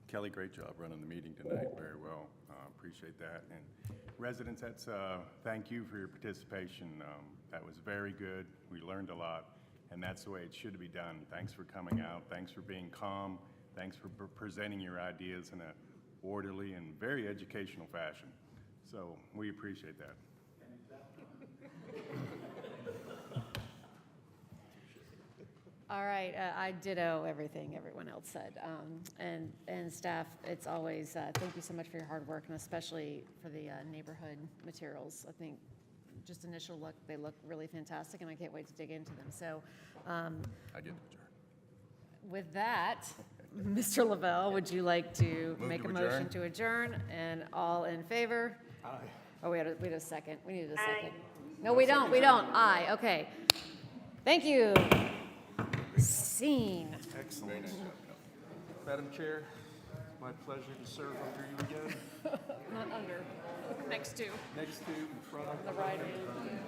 Speaker 6: Kelly, great job running the meeting tonight, very well. Appreciate that. And residents, thank you for your participation. That was very good. We learned a lot, and that's the way it should be done. Thanks for coming out. Thanks for being calm. Thanks for presenting your ideas in a orderly and very educational fashion. So we appreciate that.
Speaker 2: All right, I ditto everything everyone else said. And staff, it's always, thank you so much for your hard work, and especially for the neighborhood materials. I think just initial look, they look really fantastic, and I can't wait to dig into them. So
Speaker 6: I get the adjourn.
Speaker 2: with that, Mr. Lavelle, would you like to
Speaker 6: Move
Speaker 2: make
Speaker 6: to
Speaker 2: a motion
Speaker 6: adjourn.
Speaker 2: to adjourn? And all in favor?
Speaker 5: Aye.
Speaker 2: Oh, we had a second. We needed a
Speaker 17: Aye.
Speaker 2: second. No, we don't. Aye, okay. Thank you. Scene.
Speaker 5: Excellent. Madam Chair, my pleasure to serve under you again.
Speaker 2: Not under, next to.
Speaker 5: Next to, in front of.
Speaker 2: The right hand.